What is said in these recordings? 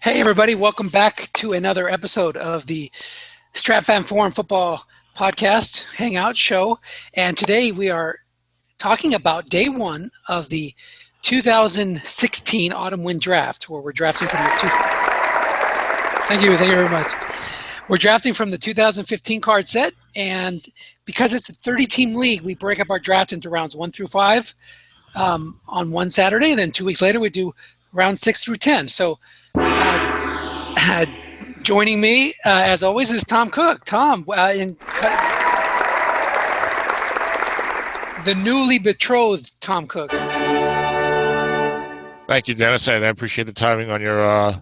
Hey, everybody, welcome back to another episode of the Strat Football podcast hangout show. And today we are talking about day one of the 2016 Autumn Wind Draft, where we're drafting from the Thank you very much. We're drafting from the 2015 card set, and because it's a 30-team league, we break up our draft into rounds 1 through 5 on one Saturday, and then 2 weeks later we do rounds 6 through 10. So joining me, as always, is Tom Cook. Tom, the newly betrothed Tom Cook. Thank you, Dennis, and I appreciate the timing on your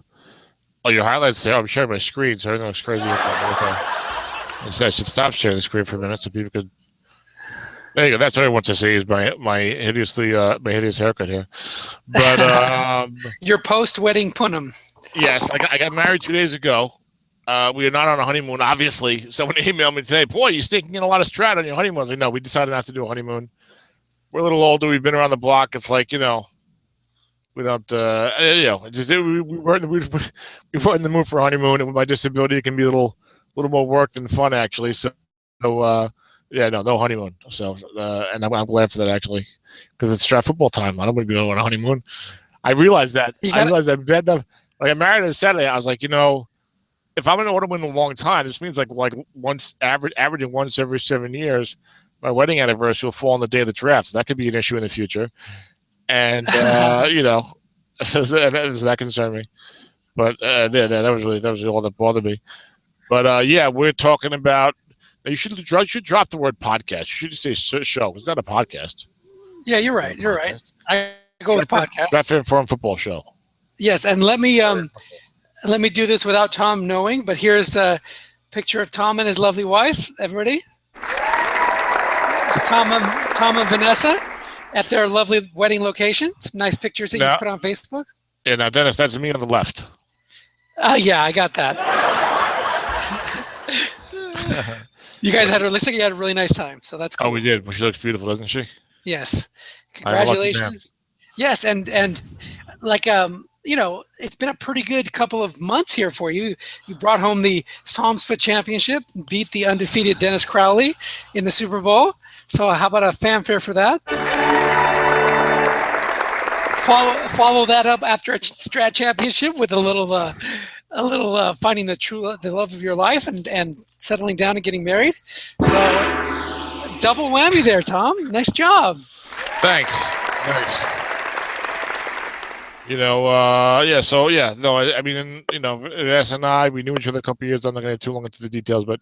highlights there. I'm sharing my screen, so everything looks crazy. I should stop sharing the screen for a minute so people could. There you go. That's what I want to see is my hideous haircut here. But your post-wedding punum. Yes, I got married 2 days ago. We are not on a honeymoon, obviously. Someone emailed me today, boy, you're sneaking in a lot of Strat on your honeymoon. I was like, no, we decided not to do a honeymoon. We're a little older. We've been around the block. It's like, we don't, we weren't in the mood for a honeymoon. And with my disability, it can be a little more work than fun, actually. So no honeymoon. So, and I'm glad for that, actually, because it's Strat football time. I don't want to go on a honeymoon. I realized that. Like I married on Saturday, I was like, if I'm going to want to win a long time, this means like once averaging once every 7 years, my wedding anniversary will fall on the day of the draft. So that could be an issue in the future. And that concerned me. But that was really all that bothered me. But we're talking about. You should drop the word podcast. You should just say show. It's not a podcast. Yeah, you're right. You're right. I go with podcast. That's an informed football show. Yes, and let me do this without Tom knowing. But here's a picture of Tom and his lovely wife. Everybody, it's Tom and Vanessa at their lovely wedding location. Some nice pictures that you put on Facebook. Yeah, now Dennis, that's me on the left. Yeah, I got that. You guys looks like you had a really nice time, so that's cool. Oh, we did. Well, she looks beautiful, doesn't she? Yes. Congratulations. Yes, and like it's been a pretty good couple of months here for you. You brought home the Psalms Foot Championship, beat the undefeated Dennis Crowley in the Super Bowl. So how about a fanfare for that? Follow that up after a Strat Championship with a little finding the love of your life and settling down and getting married. So double whammy there, Tom. Nice job. Thanks. S&I, we knew each other a couple of years. I'm not going to get too long into the details, but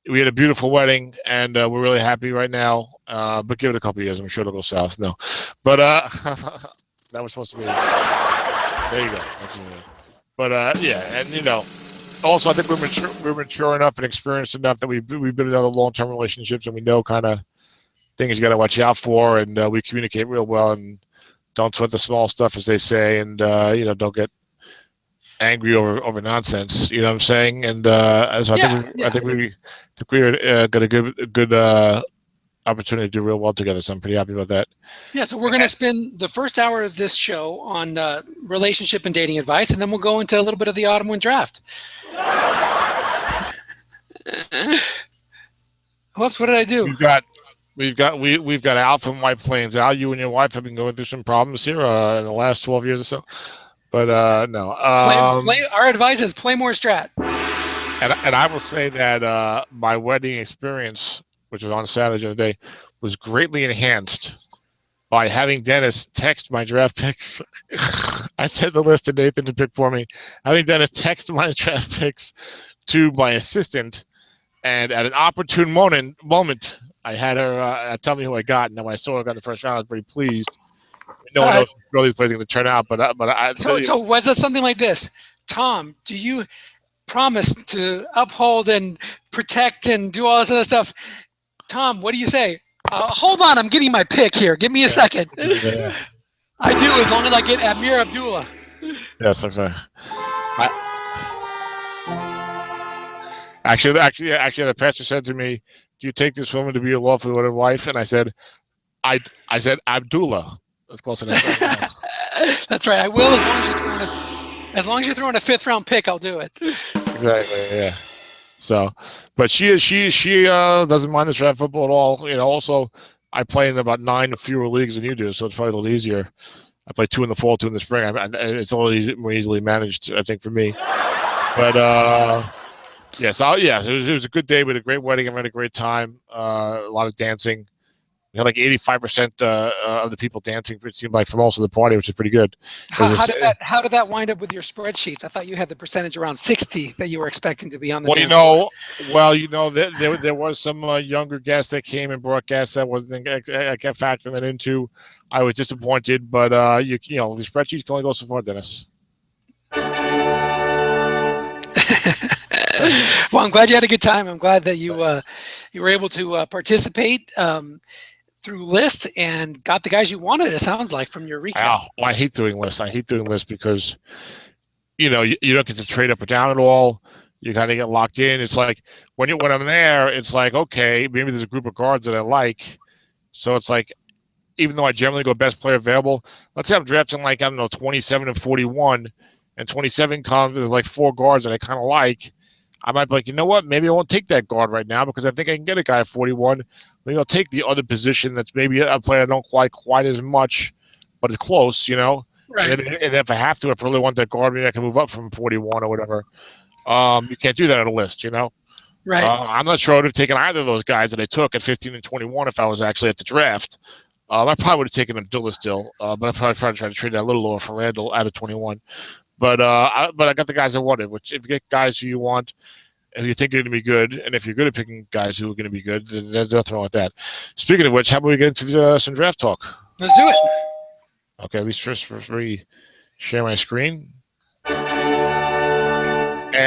we had a beautiful wedding, and we're really happy right now. But give it a couple of years, I'm sure it'll go south. No, but that was supposed to be. There you go. But also I think we're mature enough and experienced enough that we've been in other long-term relationships, and we know kind of things you got to watch out for, and we communicate real well, and don't sweat the small stuff, as they say, and don't get angry over nonsense. You know what I'm saying? And I think we got a good opportunity to do real well together. So I'm pretty happy about that. Yeah. So we're going to spend the first hour of this show on relationship and dating advice, and then we'll go into a little bit of the Autumn Wind Draft. Whoops! What did I do? We've got Al from White Plains. Al, you and your wife have been going through some problems here in the last 12 years or so. But no. Our advice is play more Strat. And I will say that my wedding experience, which was on Saturday the other day, was greatly enhanced by having Dennis text my draft picks. I sent the list to Nathan to pick for me. Having Dennis text my draft picks to my assistant, and at an opportune moment, I had her tell me who I got, and then when I saw her got the first round, I was very pleased. No one knows how these plays are going to turn out, So was it something like this? Tom, do you promise to uphold and protect and do all this other stuff? Tom, what do you say? Hold on, I'm getting my pick here. Give me a second. Yeah. I do, as long as I get Amir Abdullah. Yes, okay. Actually, the pastor said to me, "Do you take this woman to be your lawful wife?" And I said, "I said Abdullah." That's close enough. That's right. I will, as long as you throw in As long as you're throwing a 5th-round pick, I'll do it. Exactly. Yeah. So, but she doesn't mind the Strat football at all. Also, I play in about 9 fewer leagues than you do, so it's probably a little easier. I play 2 in the fall, 2 in the spring. It's a little more easily managed, I think, for me. But yes, it was a good day. We had a great wedding. I had a great time. A lot of dancing. We had like 85% of the people dancing. It seemed like for most of the party, which is pretty good. How did that wind up with your spreadsheets? I thought you had the percentage around 60 that you were expecting to be on the dance floor. There was some younger guests that came and brought guests that wasn't I kept factoring that into. I was disappointed, but the spreadsheets can only go so far, Dennis. Well, I'm glad you had a good time. I'm glad that you were able to participate through lists and got the guys you wanted, it sounds like, from your recap. Oh, I hate doing lists. Because, you don't get to trade up or down at all. You kind of get locked in. It's like when I'm there, it's like, okay, maybe there's a group of guards that I like. So it's like, even though I generally go best player available, let's say I'm drafting 27 and 41, and 27 comes, there's like 4 guards that I kind of like. I might be like, you know what? Maybe I won't take that guard right now because I think I can get a guy at 41. Maybe I'll take the other position that's maybe a player I don't quite as much, but it's close, Right. And if I have to, if I really want that guard, maybe I can move up from 41 or whatever. You can't do that on a list, Right. I'm not sure I would have taken either of those guys that I took at 15 and 21 if I was actually at the draft. I probably would have taken Abdullah still, but I probably tried to trade that a little lower for Randall out of 21. But I got the guys I wanted. Which if you get guys who you want, and you think are going to be good, and if you're good at picking guys who are going to be good, then there's nothing wrong with that. Speaking of which, how about we get into some draft talk? Let's do it. Okay, at least first me share my screen. And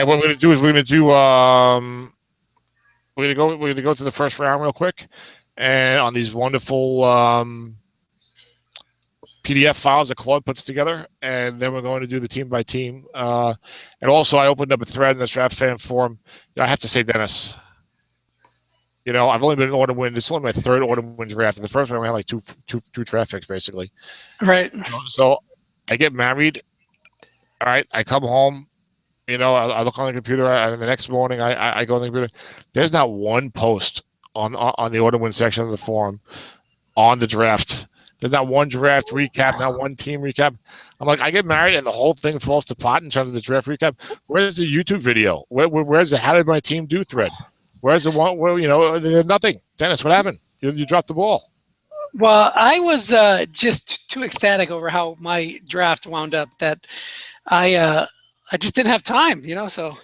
what we're going to do is we're going to go to the first round real quick, and on these wonderful PDF files that Claude puts together, and then we're going to do the team by team. And also, I opened up a thread in the Strat fan forum. I have to say, Dennis, I've only been in Autumn Wind. This is only my 3rd Autumn Wind draft. In the first one, I had like two draft picks, basically. Right. So I get married. All right. I come home. I look on the computer, and the next morning, I go on the computer. There's not one post on the Autumn Wind section of the forum on the draft. There's not one draft recap, not one team recap. I'm like, I get married and the whole thing falls to pot in terms of the draft recap. Where's the YouTube video? Where's the how did my team do thread? Where's the one where, there's nothing? Dennis, what happened? You dropped the ball. Well, I was just too ecstatic over how my draft wound up that I just didn't have time, so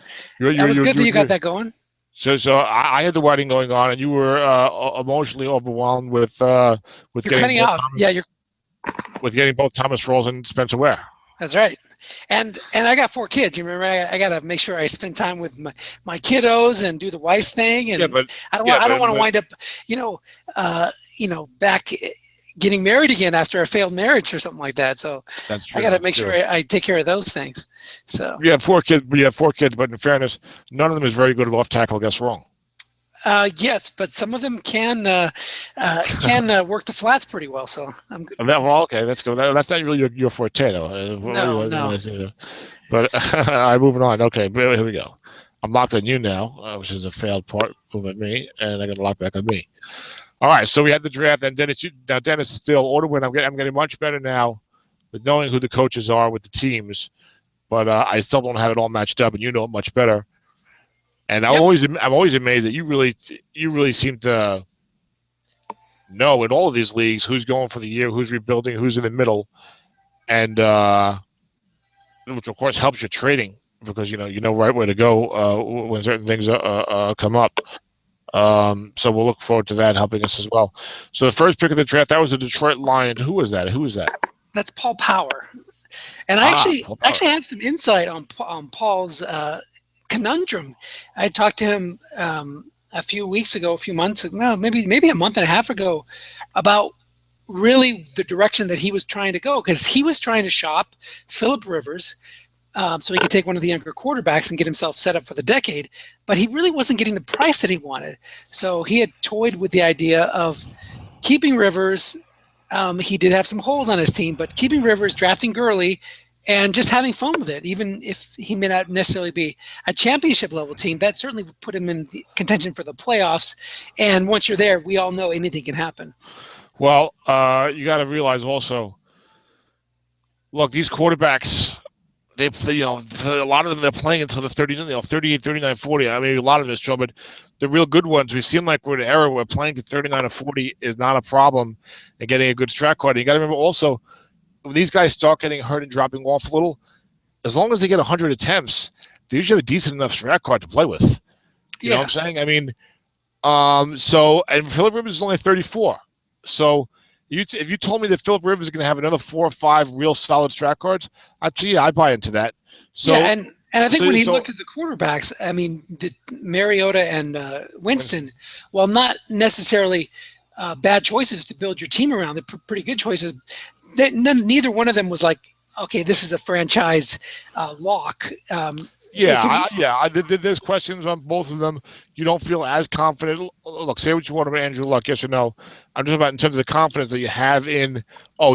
it was good that you got that going. So I had the wedding going on, and you were emotionally overwhelmed with you're getting out. With getting both Thomas Rawls and Spencer Ware. That's right. And I got 4 kids. You remember, I got to make sure I spend time with my kiddos and do the wife thing. And I don't want to wind up, back getting married again after a failed marriage or something like that. So that's true. I got to make sure I take care of those things. So you have 4 kids. But in fairness, none of them is very good at off tackle. Guess wrong. Yes, but some of them can work the flats pretty well. So I'm good. Well, okay, let's go. That's not really your forte, though. No. But all right, moving on. Okay, here we go. I'm locked on you now, which is a failed part. Move at me, and I got to lock back on me. All right, so we had the draft, and Dennis still Autumn Wind. I'm getting much better now with knowing who the coaches are with the teams, but I still don't have it all matched up, and you know it much better. And I'm always amazed that you really seem to know in all of these leagues who's going for the year, who's rebuilding, who's in the middle, and which of course helps your trading because you know right where to go when certain things come up. So we'll look forward to that helping us as well. So the first pick of the draft, that was a Detroit Lion. Who was that? That's Paul Power. And I actually have some insight on Paul's conundrum. I talked to him a few months ago, maybe a month and a half ago, about really the direction that he was trying to go, because he was trying to shop Phillip Rivers so he could take one of the younger quarterbacks and get himself set up for the decade, but he really wasn't getting the price that he wanted. So he had toyed with the idea of keeping Rivers. He did have some holes on his team, but keeping Rivers, drafting Gurley, and just having fun with it. Even if he may not necessarily be a championship level team, that certainly would put him in the contention for the playoffs. And once you're there, we all know anything can happen. Well, you got to realize also, look, these quarterbacks, they a lot of them, they're playing until the 38, 39, 40. I mean, a lot of them is trouble, but the real good ones, we seem like we're in an era where playing to 39 or 40 is not a problem and getting a good strat card. And you got to remember also, when these guys start getting hurt and dropping off a little, as long as they get 100 attempts, they usually have a decent enough strat card to play with. You know what I'm saying? I mean, and Phillip Rivers is only 34. So if you told me that Phillip Rivers is going to have another 4 or 5 real solid strat cards, I buy into that. So and I think when he looked at the quarterbacks, I mean, Mariota and Winston, while not necessarily bad choices to build your team around, they're pretty good choices. Neither one of them was like, okay, this is a franchise lock. There's questions on both of them. You don't feel as confident. Look, say what you want about Andrew Luck, yes or no. I'm just about in terms of the confidence that you have in,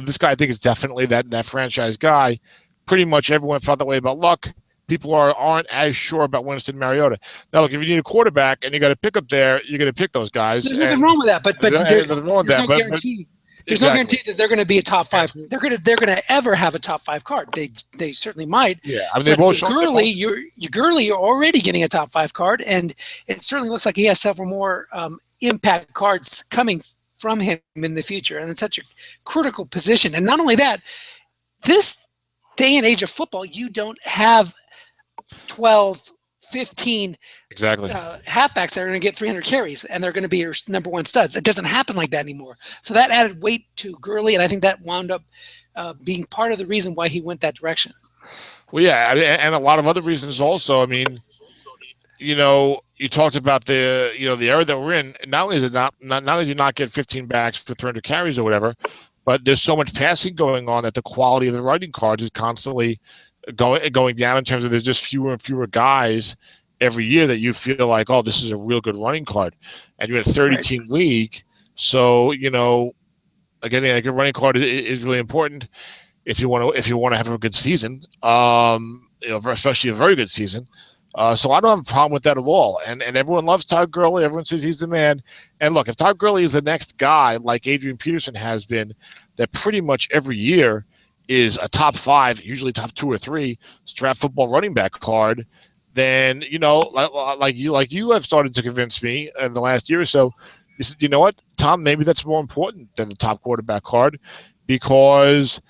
this guy I think is definitely that franchise guy. Pretty much everyone felt that way about Luck. People aren't as sure about Winston Mariota. Now, look, if you need a quarterback and you got to pick up there, you're going to pick those guys. There's nothing wrong with that, but there's no guarantee. There's no guarantee that they're going to be a top 5. They're going to ever have a top 5 card. They certainly might. Yeah, I mean they both. Gurley, you're already getting a top 5 card, and it certainly looks like he has several more impact cards coming from him in the future, and it's such a critical position. And not only that, this day and age of football, you don't have 12, 15 halfbacks that are going to get 300 carries and they're going to be your number one studs. It doesn't happen like that anymore. So that added weight to Gurley, and I think that wound up being part of the reason why he went that direction. Well, yeah, and a lot of other reasons also. I mean, you talked about the era that we're in. Not only is it not only do you not get 15 backs for 300 carries or whatever, but there's so much passing going on that the quality of the writing cards is constantly going down in terms of there's just fewer and fewer guys every year that you feel like, this is a real good running card. And you're in a 30-team league. So, again, a good running card is really important if you want to have a good season, especially a very good season. So I don't have a problem with that at all. And everyone loves Todd Gurley. Everyone says he's the man. And look, if Todd Gurley is the next guy like Adrian Peterson has been, that pretty much every year is a top 5, usually top 2 or 3 Strat Football running back card, then like you have started to convince me in the last year or so. You said, you know what, Tom, maybe that's more important than the top quarterback card, because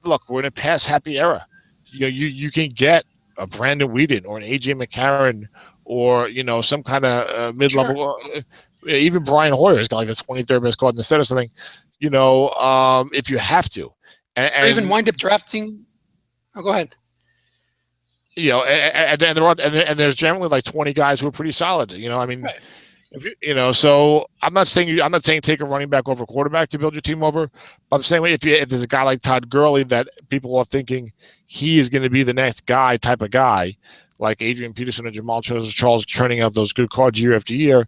look, we're in a pass happy era. You can get a Brandon Whedon or an AJ McCarron or some kind of mid-level. Sure. Even Brian Hoyer's got like the 23rd best card in the set or something. If you have to. Or even wind up drafting. Oh, go ahead. And there's generally like 20 guys who are pretty solid. Right. So I'm not saying take a running back over a quarterback to build your team over. But I'm saying if there's a guy like Todd Gurley that people are thinking he is going to be the next guy type of guy, like Adrian Peterson and Jamal Charles churning out those good cards year after year,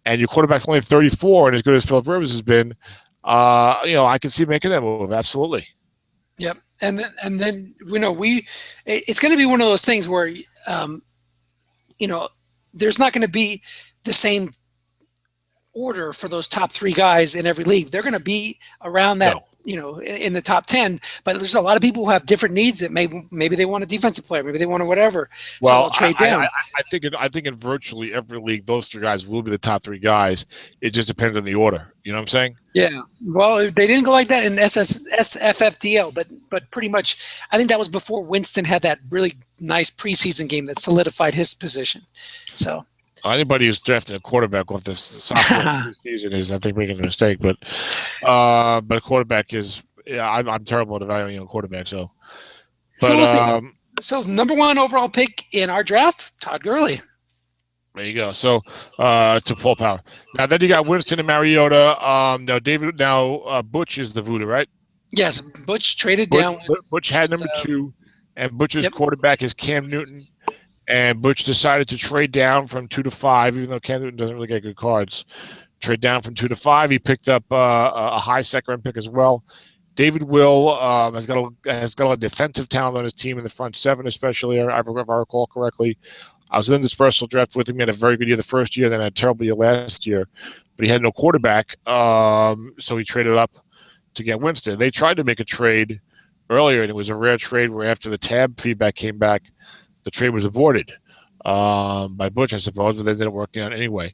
and your quarterback's only 34 and as good as Phillip Rivers has been, I can see making that move. Absolutely. Yep. And then it's going to be one of those things where there's not going to be the same order for those top 3 guys in every league. They're going to be around that, in the top 10, but there's a lot of people who have different needs that maybe they want a defensive player, maybe they want to whatever. Well, so they'll trade down. I think in virtually every league, those 3 guys will be the top 3 guys. It just depends on the order. You know what I'm saying? Yeah. Well, they didn't go like that in SFFDL, but pretty much, I think that was before Winston had that really nice preseason game that solidified his position. So. Anybody who's drafting a quarterback off this sophomore season is, I think, making a mistake. But quarterback is, I'm terrible at evaluating a quarterback. So, so number 1 overall pick in our draft, Todd Gurley. There you go. So to full power. Now then you got Winston and Mariota. Now Butch is the voodoo, right? Yes, Butch traded down. Butch had number 2, and Butch's quarterback is Cam Newton. And Butch decided to trade down from 2 to 5, even though Cam Newton doesn't really get good cards. Trade down from 2 to 5. He picked up a high second-round pick as well. David Will has got a lot of defensive talent on his team in the front seven, especially. If I recall correctly, I was in this personal draft with him. He had a very good year the first year, then had a terrible year last year, but he had no quarterback, so he traded up to get Winston. They tried to make a trade earlier, and it was a rare trade where after the tab feedback came back, the trade was aborted by Butch, I suppose, but they didn't work out anyway.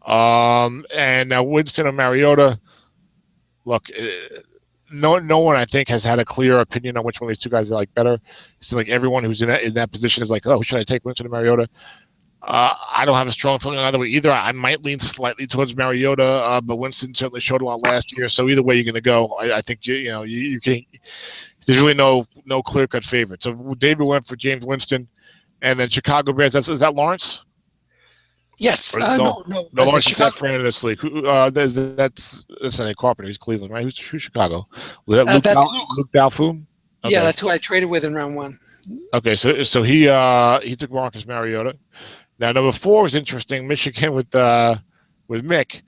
And now Winston and Mariota, look, no one I think has had a clear opinion on which one of these two guys they like better. It seems like everyone who's in that position is like, oh, should I take Winston or Mariota? I don't have a strong feeling either way either. I might lean slightly towards Mariota, but Winston certainly showed a lot last year. So either way you're going to go, I think you can. There's really no clear cut favorite. So David went for James Winston, and then Chicago Bears. Is that Lawrence? Yes. No. Lawrence is not friend of this league. That's not Carpenter. He's Cleveland, right? Who's Chicago? Was that Luke Dalfoom? Okay. Yeah, that's who I traded with in round one. Okay, so he took Marcus Mariota. Now number 4 was interesting. Michigan with Mick,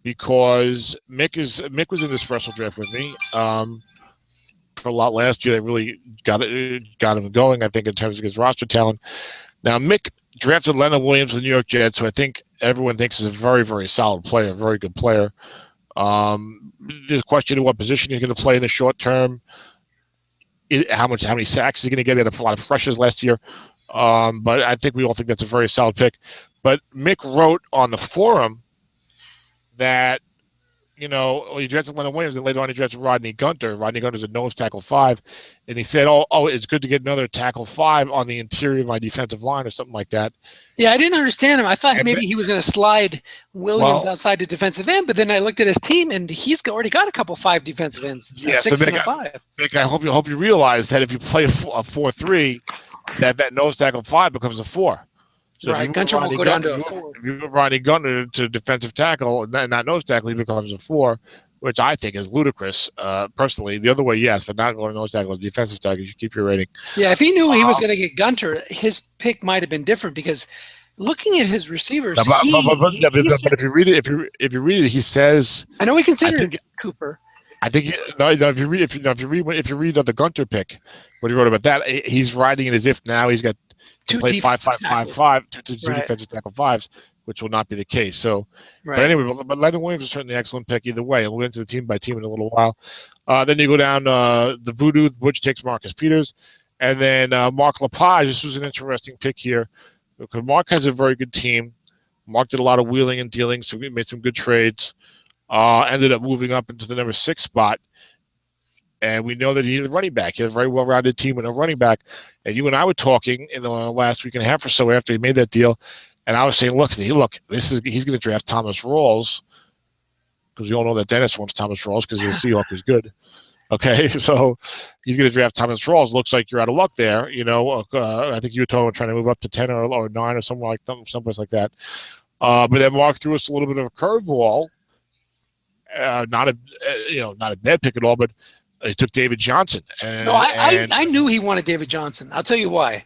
because Mick was in this first draft with me for a lot last year. They really got him going, I think, in terms of his roster talent. Now Mick drafted Leonard Williams of the New York Jets, who I think everyone thinks is a very, very solid player, a very good player. There's a question of what position he's going to play in the short term. How many sacks he's going to get. He had a lot of rushes last year. But I think we all think that's a very solid pick. But Mick wrote on the forum that, he drafted Leonard Williams, and later on he drafted Rodney Gunter. Rodney Gunter's a nose tackle 5. And he said, oh, it's good to get another tackle 5 on the interior of my defensive line or something like that. Yeah, I didn't understand him. I thought maybe he was going to slide Williams outside the defensive end, but then I looked at his team, and he's already got a couple 5 defensive ends, yeah, 6 so and a 5. Mick, I hope you realize that if you play a 4-3, that nose tackle 5 becomes a 4. So right, Gunter will go down to a 4. If you move Rodney Gunter to defensive tackle, not nose tackle, he becomes a 4, which I think is ludicrous. Personally, the other way, yes, but not going nose tackle, defensive tackle. You should keep your rating. Yeah, if he knew he was going to get Gunter, his pick might have been different because looking at his receivers, but if you read it, he says. I know he considered Cooper. I think if you read the Gunter pick, what he wrote about that, he's writing it as if now he's got to play 5-5-5-5, two defensive tackle 5s, which will not be the case. So, but anyway, but Leonard Williams is certainly an excellent pick either way. And we'll get into the team by team in a little while. Then you go down the Voodoo, which takes Marcus Peters, and then Mark Lepage. This was an interesting pick here because Mark has a very good team. Mark did a lot of wheeling and dealing, so we made some good trades. Ended up moving up into the number 6 spot. And we know that he had a running back. He had a very well-rounded team and a running back. And you and I were talking in the last week and a half or so after he made that deal. And I was saying, look, he's going to draft Thomas Rawls, because we all know that Dennis wants Thomas Rawls because his Seahawk is good. Okay, so he's going to draft Thomas Rawls. Looks like you're out of luck there. I think you were talking about trying to move up to 10 or 9 or something like someplace like that. But then Mark threw us a little bit of a curveball. Not a bad pick at all, but he took David Johnson. I knew he wanted David Johnson. I'll tell you why.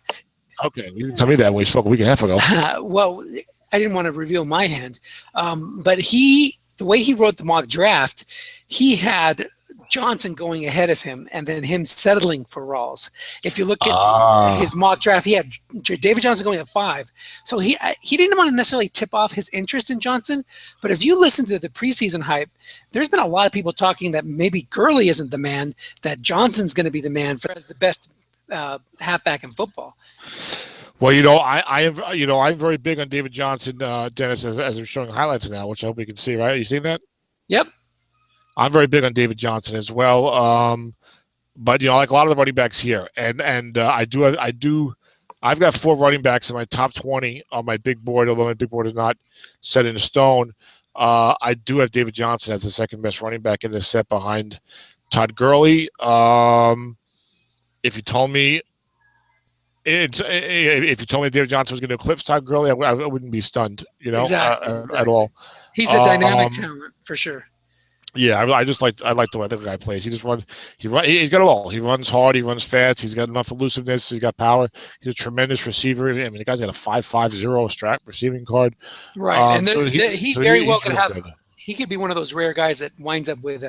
Okay, you didn't tell me that when we spoke a week and a half ago. Well, I didn't want to reveal my hand, but the way he wrote the mock draft, he had Johnson going ahead of him and then him settling for Rawls. If you look at his mock draft, he had David Johnson going at 5. So he didn't want to necessarily tip off his interest in Johnson, but if you listen to the preseason hype, there's been a lot of people talking that maybe Gurley isn't the man, that Johnson's going to be the man as the best halfback in football. Well, I'm very big on David Johnson, Dennis, as we're showing highlights now, which I hope you can see, right? You seen that? Yep. I'm very big on David Johnson as well, but I like a lot of the running backs here, and I've got 4 running backs in my top 20 on my big board, although my big board is not set in stone. I do have David Johnson as the second best running back in this set behind Todd Gurley. If you told me David Johnson was going to eclipse Todd Gurley, I wouldn't be stunned, exactly. At all. He's a dynamic talent for sure. Yeah, I like the way the guy plays. He's got it all. He runs hard. He runs fast. He's got enough elusiveness. He's got power. He's a tremendous receiver. I mean, the guy's got a 5.50 Strat receiving card. Right, and he very well could have. He could be one of those rare guys that winds up with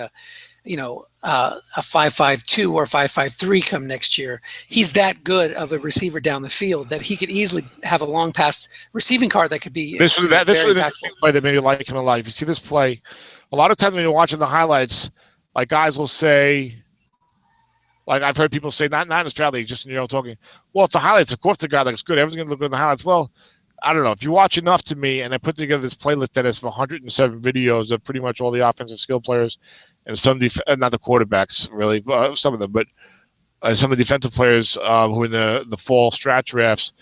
a 5.52 or 5.53 come next year. He's that good of a receiver down the field that he could easily have a long pass receiving card that could be This was an interesting play that made me like him a lot. If you see this play, a lot of times when you're watching the highlights, like guys will say, like I've heard people say, not in Strat League, just talking. Well, it's the highlights. Of course, the guy looks good. Everyone's going to look good in the highlights. Well, I don't know. If you watch enough to me, and I put together this playlist that has 107 videos of pretty much all the offensive skill players, and some not the quarterbacks really, some of them, but some of the defensive players who are in the fall strat drafts.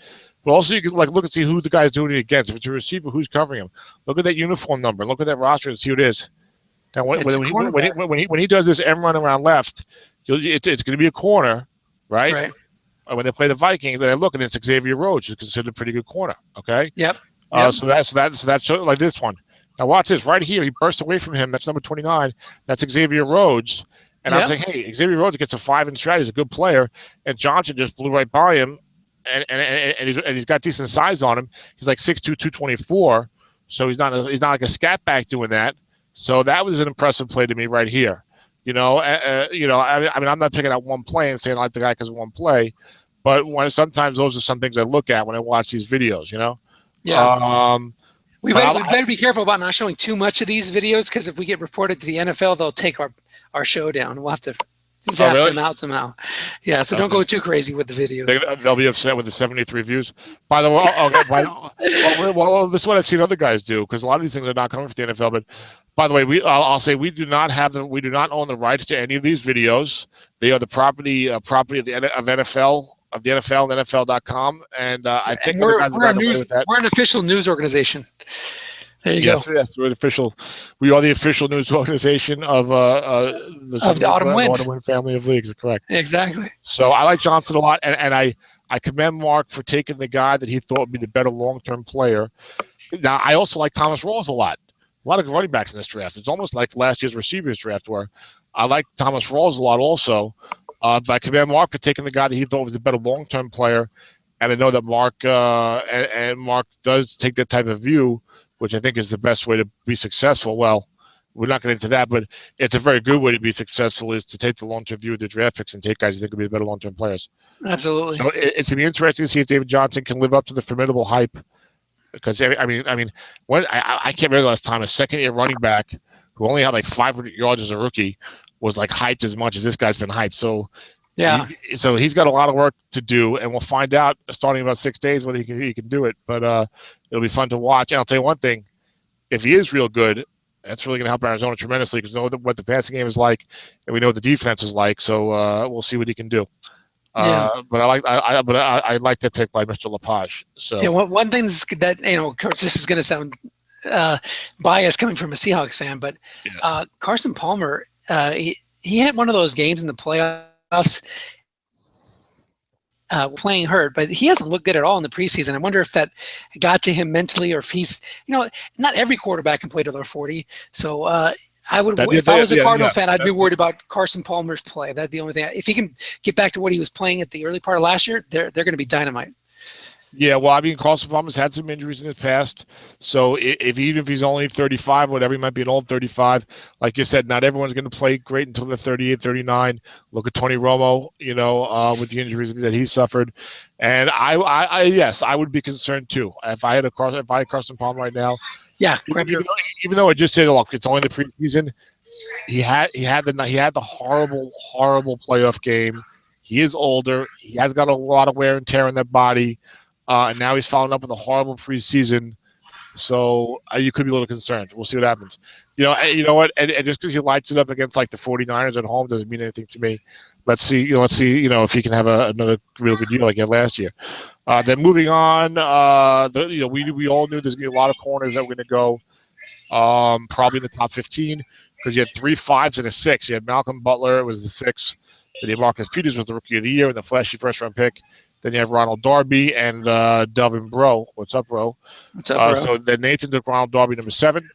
But also you can look and see who the guy's doing it against. If it's a receiver, who's covering him? Look at that uniform number. Look at that roster and see who it is. Now when he does this end run around left, it's going to be a corner, right? Right. When they play the Vikings, they look and it's Xavier Rhodes, who's considered a pretty good corner. Okay. Yep. So that's like this one. Now watch this right here. He burst away from him. That's number 29. That's Xavier Rhodes. And I'm saying, hey, Xavier Rhodes gets a 5 in strat. He's a good player. And Johnson just blew right by him, and he's got decent size on him. He's like 6'2", 224. So he's not like a scat back doing that. So that was an impressive play to me right here. I mean, I'm not picking out one play and saying I like the guy because of one play, but sometimes those are some things I look at when I watch these videos. Yeah. We better be careful about not showing too much of these videos because if we get reported to the NFL, they'll take our show down. We'll have to zap them out somehow. Yeah, so don't go too crazy with the videos. They'll be upset with the 73 views. By the way, well, this is what I've seen other guys do because a lot of these things are not coming from the NFL. But by the way, I'll say we do not own the rights to any of these videos. They are the property of NFL. Of the NFL and NFL.com, and I think we're an official news organization. There you go. Yes, we're an official. We are the official news organization of the Autumn Wind family of leagues. Correct. Exactly. So I like Johnson a lot, and I commend Mark for taking the guy that he thought would be the better long-term player. Now I also like Thomas Rawls a lot. A lot of running backs in this draft. It's almost like last year's receivers draft, where I like Thomas Rawls a lot also. But I commend Mark for taking the guy that he thought was a better long-term player, and I know that Mark and Mark does take that type of view, which I think is the best way to be successful. Well, we're not getting into that, but it's a very good way to be successful is to take the long-term view of the draft picks and take guys you think will be the better long-term players. Absolutely. So it's going to be interesting to see if David Johnson can live up to the formidable hype. Because I can't remember the last time a second-year running back who only had like 500 yards as a rookie was like hyped as much as this guy's been hyped. So yeah, he's got a lot of work to do, and we'll find out starting in about 6 days whether he can do it. But it'll be fun to watch. And I'll tell you one thing: if he is real good, that's really going to help Arizona tremendously because we know what the passing game is like, and we know what the defense is like. So we'll see what he can do. But I like that pick by Mr. Lepage. So yeah, one thing that of course, this is going to sound biased coming from a Seahawks fan, but yes. Carson Palmer. He had one of those games in the playoffs playing hurt, but he hasn't looked good at all in the preseason. I wonder if that got to him mentally or if he's, not every quarterback can play to their 40. So if I was a Cardinals fan, I'd be worried about Carson Palmer's play. That's the only thing. If he can get back to what he was playing at the early part of last year, they're going to be dynamite. Yeah, well, Carson Palmer's had some injuries in his past, so even if he's only 35, whatever, he might be an old 35. Like you said, not everyone's going to play great until they're 38, 39. Look at Tony Romo, with the injuries that he suffered, and I would be concerned too if I had Carson Palmer right now. Yeah, even though I just said, look, it's only the preseason. He had the horrible playoff game. He is older. He has got a lot of wear and tear in that body. And now he's following up with a horrible preseason. So you could be a little concerned. We'll see what happens. You know what? And just because he lights it up against like the 49ers at home doesn't mean anything to me. Let's see if he can have another real good year like he had last year. Then moving on, we all knew there's going to be a lot of corners that were going to go probably in the top 15 because you had 3 5s and a 6. You had Malcolm Butler was the 6. Then you had Marcus Peters was the rookie of the year and the flashy first-round pick. Then you have Ronald Darby and Delvin Bro. What's up, bro? What's up, bro? So then Nathan took Ronald Darby, number 7.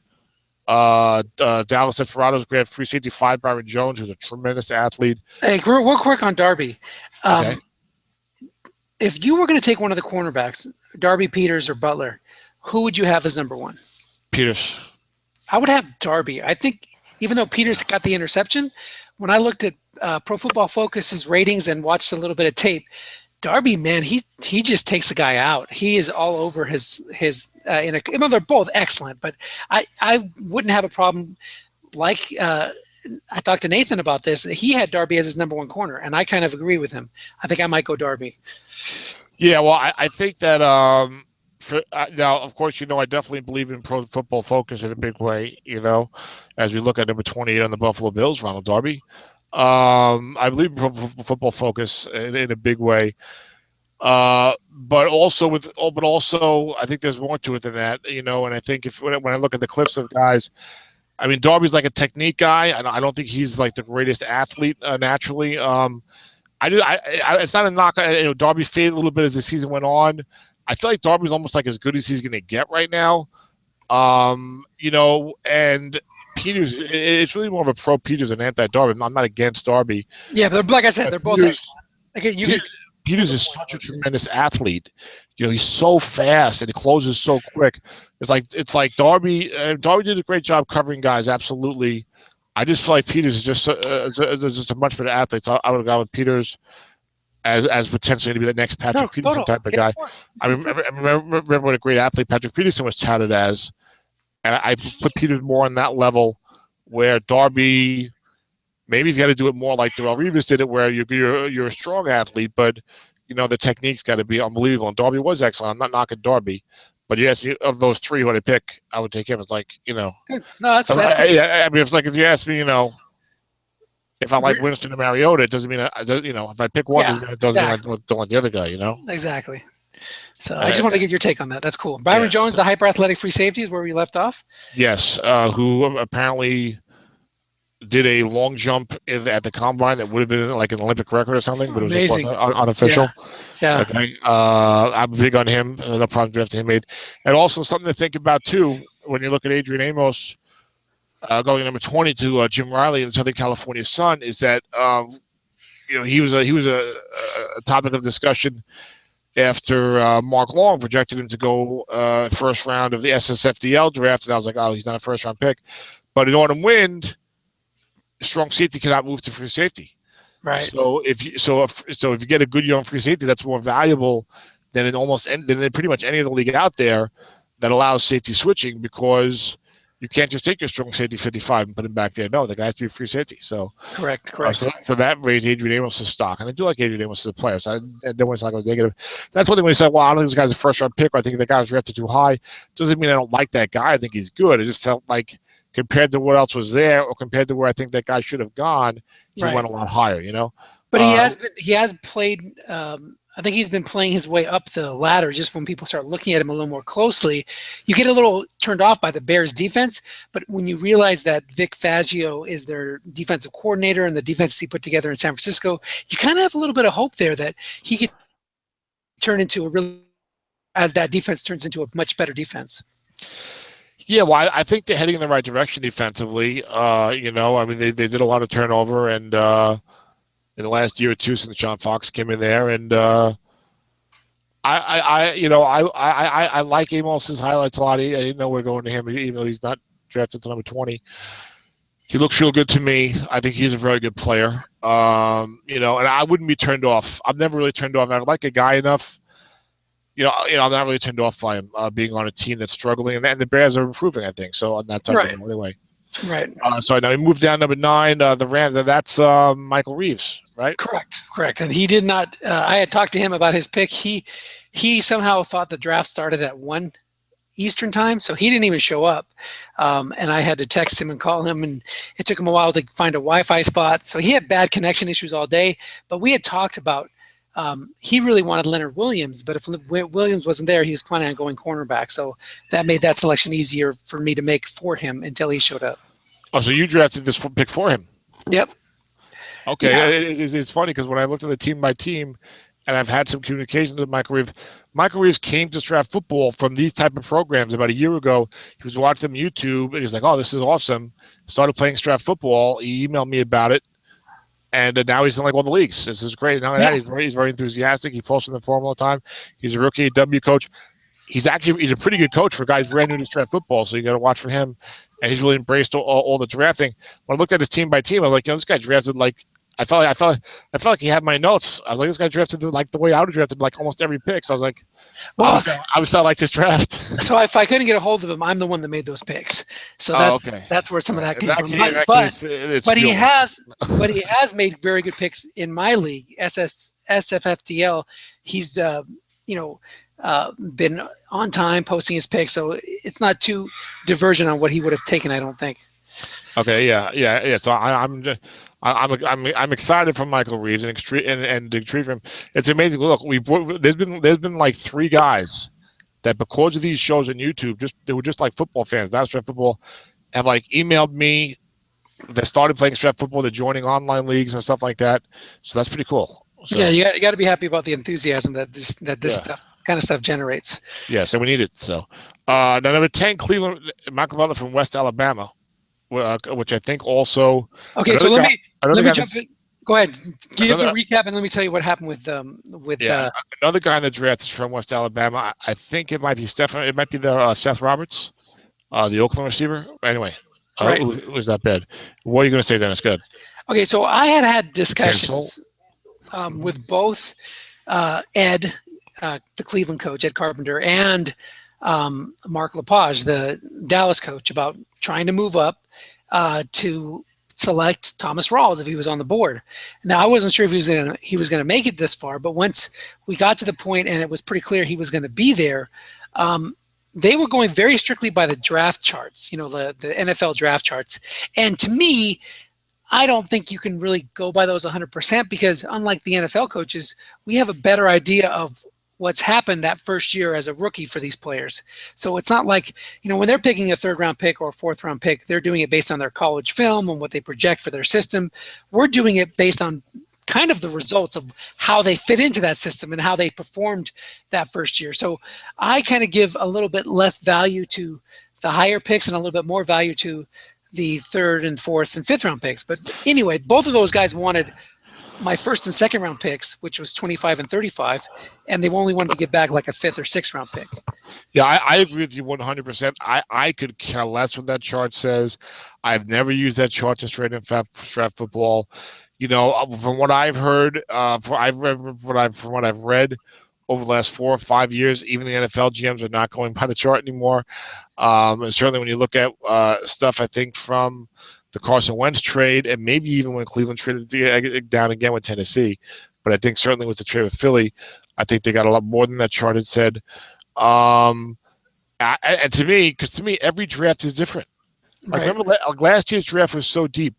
Dallas Separado's grab free safety 5, Byron Jones, who's a tremendous athlete. Hey, real quick on Darby. Okay. If you were going to take one of the cornerbacks, Darby, Peters, or Butler, who would you have as number 1? Peters. I would have Darby. I think even though Peters got the interception, when I looked at Pro Football Focus's ratings and watched a little bit of tape, Darby, man, he just takes the guy out. He is all over his they're both excellent, but I wouldn't have a problem like I talked to Nathan about this. He had Darby as his number one corner, and I kind of agree with him. I think I might go Darby. Yeah, well, I think that now, of course, I definitely believe in Pro Football Focus in a big way, as we look at number 28 on the Buffalo Bills, Ronald Darby. I believe in Pro Football Focus in a big way. But also, I think there's more to it than that, and I think when I look at the clips of guys, I mean, Darby's like a technique guy, and I don't think he's like the greatest athlete naturally. It's not a knock. Darby faded a little bit as the season went on. I feel like Darby's almost like as good as he's going to get right now. And Peters, it's really more of a pro Peters than anti-Darby. I'm not against Darby. Yeah, but like I said, they're both excellent. Peters is such a tremendous athlete. He's so fast and he closes so quick. It's like Darby. Darby did a great job covering guys. Absolutely. I just feel like Peters is just a much better athlete. So I would have gone with Peters as potentially to be the next Patrick Peterson type of guy. I remember what a great athlete Patrick Peterson was touted as, and I put Peters more on that level where Darby. Maybe he's got to do it more like Darrelle Revis did it, where you're a strong athlete, but the technique's got to be unbelievable. And Darby was excellent. I'm not knocking Darby, but yes, of those three, who I'd pick, I would take him. It's like Good. No, that's good. I mean, it's like if you ask me, if I like Winston and Mariota, it doesn't mean if I pick one, it doesn't mean I don't like the other guy. Exactly. So I just want to get your take on that. That's cool. Byron Jones, the hyper athletic free safety, is where we left off. Yes, who apparently did a long jump at the combine that would have been like an Olympic record or something, but it was amazing. Unofficial. Yeah. Okay. I'm big on him. No problem drafting him made. And also something to think about too when you look at Adrian Amos going number 20 to Jim Riley in Southern California's son is that he was a topic of discussion after Mark Long projected him to go first round of the SSFDL draft, and I was like, oh, he's not a first round pick. But in Autumn Wind, strong safety cannot move to free safety. Right. So if you get a good young free safety, that's more valuable than in pretty much any of the league out there that allows safety switching, because you can't just take your strong safety 55 and put him back there. No, the guy has to be free safety. So correct. So that raised Adrian Amos' stock, and I do like Adrian Amos as a player. So I don't want to talk about negative. That's one thing when you say, well, I don't think this guy's a first round pick, or I think the guy was drafted too high. Doesn't mean I don't like that guy. I think he's good. I just felt like, compared to what else was there, or compared to where I think that guy should have gone, he went a lot higher, But he has played. I think he's been playing his way up the ladder. Just when people start looking at him a little more closely, you get a little turned off by the Bears' defense. But when you realize that Vic Fangio is their defensive coordinator and the defense he put together in San Francisco, you kind of have a little bit of hope there that he could turn into as that defense turns into a much better defense. Yeah, well, I think they're heading in the right direction defensively. I mean, they did a lot of turnover, and in the last year or two since John Fox came in there, and I like Amos's highlights a lot. I didn't know we're going to him, even though he's not drafted to number 20. He looks real good to me. I think he's a very good player. And I wouldn't be turned off. I'm never really turned off. I like a guy enough. I'm not really turned off by him being on a team that's struggling, and the Bears are improving, I think. So on that side, anyway. Right. So now we moved down number 9. The Rams. That's Michael Reeves, right? Correct. And he did not. I had talked to him about his pick. He somehow thought the draft started at 1 Eastern time, so he didn't even show up. And I had to text him and call him, and it took him a while to find a Wi-Fi spot. So he had bad connection issues all day. But we had talked about. He really wanted Leonard Williams, but if Williams wasn't there, he was planning on going cornerback. So that made that selection easier for me to make for him until he showed up. Oh, so you drafted this pick for him? Yep. Okay. Yeah. It's funny because when I looked at the team by team, and I've had some communications with Michael Reeves. Michael Reeves came to Strat Football from these type of programs about a year ago. He was watching them on YouTube, and he's like, oh, this is awesome. Started playing Strat Football. He emailed me about it. And now he's in like all the leagues. This is great. And not only that, he's very enthusiastic. He posts in the forum all the time. He's a rookie W coach. he's a pretty good coach for guys brand new to Strat Football. So you got to watch for him, and he's really embraced all the drafting. When I looked at his team by team, I was like, this guy drafted like. I felt like he had my notes. I was like, this guy drafted like the way I would have drafted like almost every pick. So I was like, well, I was like this draft. So if I couldn't get a hold of him, I'm the one that made those picks. So that's where some of that came from. But he has made very good picks in my league, SFFDL. He's been on time posting his picks, so it's not too divergent on what he would have taken, I don't think. Okay, yeah. So I'm excited for Michael Reeves and to treat him. It's amazing. Look, there's been like 3 guys that because of these shows on YouTube, they were just like football fans, not Strat Football, have like emailed me. They started playing Strat Football. They're joining online leagues and stuff like that. So that's pretty cool. So, yeah, you got to be happy about the enthusiasm that this kind of stuff generates. Yeah, so we need it. So now number 10, Cleveland, Michael Butler from West Alabama. Which I think also. Okay, so let me jump in. Go ahead, give the recap, and let me tell you what happened with another guy in the draft is from West Alabama. I think it might be It might be the Seth Roberts, the Oakland receiver. Anyway, it was that bad. What are you going to say, Dennis? Good. Okay, so I had discussions with both Ed, the Cleveland coach, Ed Carpenter, and Mark Lepage, the Dallas coach, about trying to move up to select Thomas Rawls if he was on the board. Now, I wasn't sure if he was gonna make it this far, but once we got to the point and it was pretty clear he was going to be there, they were going very strictly by the draft charts, the NFL draft charts. And to me, I don't think you can really go by those 100% because unlike the NFL coaches, we have a better idea of what's happened that first year as a rookie for these players. So it's not like, when they're picking a 3rd-round pick or a 4th-round pick, they're doing it based on their college film and what they project for their system. We're doing it based on kind of the results of how they fit into that system and how they performed that first year. So I kind of give a little bit less value to the higher picks and a little bit more value to the 3rd and 4th and 5th round picks. But anyway, both of those guys wanted my 1st and 2nd round picks, which was 25 and 35, and they only wanted to give back like a 5th or 6th round pick. Yeah, I agree with you 100%. I could care less what that chart says. I've never used that chart to straight in Strat Football. From what I've heard, from what I've read over the last 4 or 5 years, even the NFL GMs are not going by the chart anymore. And certainly when you look at stuff, I think from the Carson Wentz trade, and maybe even when Cleveland traded down again with Tennessee. But I think certainly with the trade with Philly, I think they got a lot more than that chart had said. And to me, every draft is different. Like, remember last year's draft was so deep.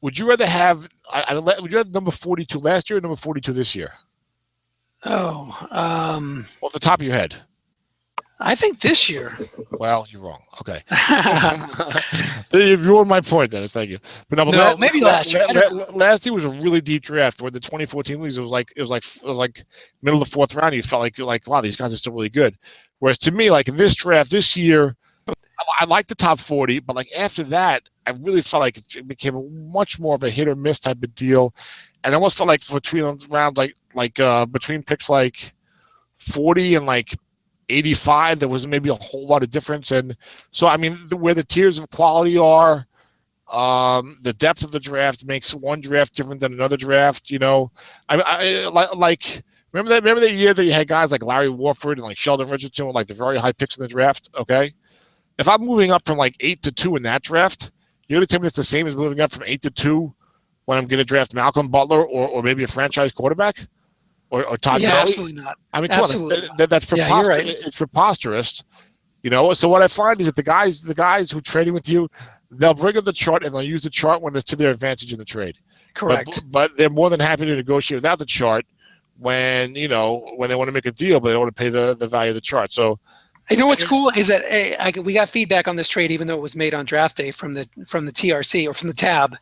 Would you rather have number 42 last year or number 42 this year? Off the top of your head. I think this year. Well, you're wrong. Okay. You ruined my point, Dennis. Thank you. But maybe last year. Last year was a really deep draft. Where the 2014 leagues, it was like middle of the 4th round. You felt like wow, these guys are still really good. Whereas to me, like in this draft this year, I like the top 40, but like after that, I really felt like it became much more of a hit or miss type of deal, and I almost felt like between rounds between picks like 40 and like 85, there was maybe a whole lot of difference. And so, I mean, where the tiers of quality are, the depth of the draft makes one draft different than another draft. I remember that year that you had guys like Larry Warford and like Sheldon Richardson with like the very high picks in the draft. Okay, if I'm moving up from like 8 to 2 in that draft, you're going to tell me it's the same as moving up from 8 to 2 when I'm going to draft Malcolm Butler or maybe a franchise quarterback? Or Todd Gurley? Absolutely not. I mean, that's preposterous. Yeah, you're right. It's preposterous. So what I find is that the guys who are trading with you, they'll bring up the chart and they'll use the chart when it's to their advantage in the trade. Correct. But they're more than happy to negotiate without the chart when they want to make a deal, but they don't want to pay the value of the chart. So, what's cool is that we got feedback on this trade, even though it was made on draft day from the TRC or from the tab,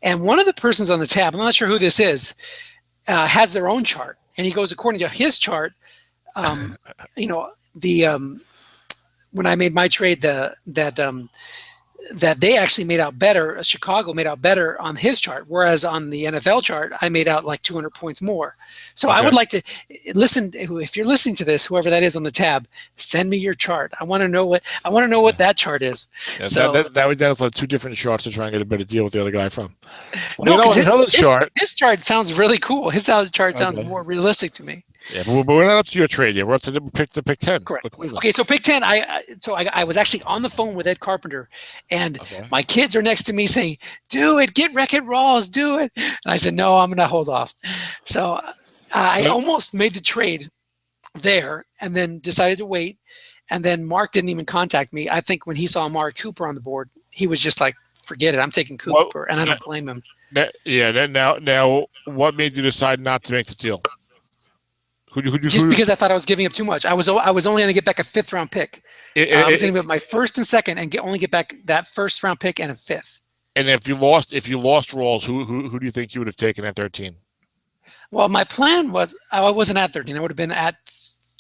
and one of the persons on the tab, I'm not sure who this is, has their own chart. And he goes, according to his chart, when I made my trade, that they actually made out better. Chicago made out better on his chart, whereas on the NFL chart, I made out like 200 points more. So I would like to listen. If you're listening to this, whoever that is on the tab, send me your chart. I want to know what that chart is. Yeah, so that would like 2 different charts to try and get a better deal with the other guy from. Well, no, his chart sounds really cool. His chart sounds more realistic to me. Yeah, but we're not up to your trade yet. We're up to pick 10. Correct. Okay, so pick 10. I was actually on the phone with Ed Carpenter, and my kids are next to me saying, "Do it, get Wreck-It Rawls, do it." And I said, "No, I'm going to hold off." So I almost made the trade there, and then decided to wait. And then Mark didn't even contact me. I think when he saw Amari Cooper on the board, he was just like, "Forget it, I'm taking Cooper," and I don't blame him. Now, what made you decide not to make the deal? Just because I thought I was giving up too much. I was only going to get back a 5th round pick. I was going to get my 1st and 2nd and only get back that 1st round pick and a 5th. And if you lost Rawls, who do you think you would have taken at 13? Well, my plan was I wasn't at 13. I would have been at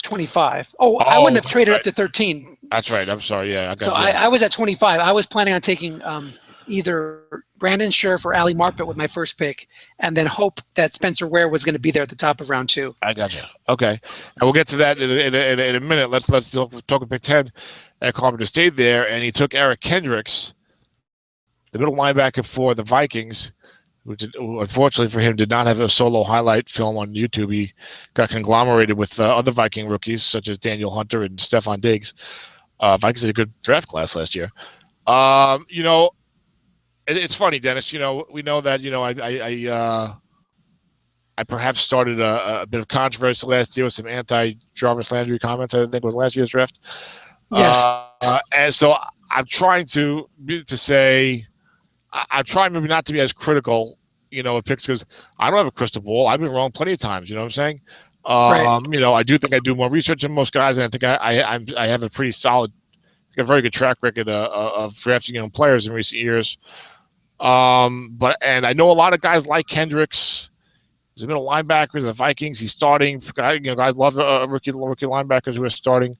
25. I wouldn't have traded up to 13. That's right. I'm sorry. Yeah. I was at 25. I was planning on taking either Brandon Scherf or Ali Marpet with my 1st pick, and then hope that Spencer Ware was going to be there at the top of round 2. I got you. Okay, and we'll get to that in a minute. Let's talk about Pick 10. Carpenter stayed there, and he took Eric Kendricks, the middle linebacker for the Vikings, who unfortunately for him did not have a solo highlight film on YouTube. He got conglomerated with other Viking rookies such as Daniel Hunter and Stephon Diggs. Vikings had a good draft class last year. It's funny, Dennis. We know that I perhaps started a bit of controversy last year with some anti-Jarvis Landry comments. I think it was last year's draft. Yes. And so I'm trying to say, I'm trying maybe not to be as critical, of picks, because I don't have a crystal ball. I've been wrong plenty of times. You know what I'm saying? Right. I do think I do more research than most guys, and I think I have a pretty solid, a very good track record of drafting young players in recent years. And I know a lot of guys like Kendricks. He's a middle linebacker. The Vikings. He's starting. Guys love rookie linebackers who are starting.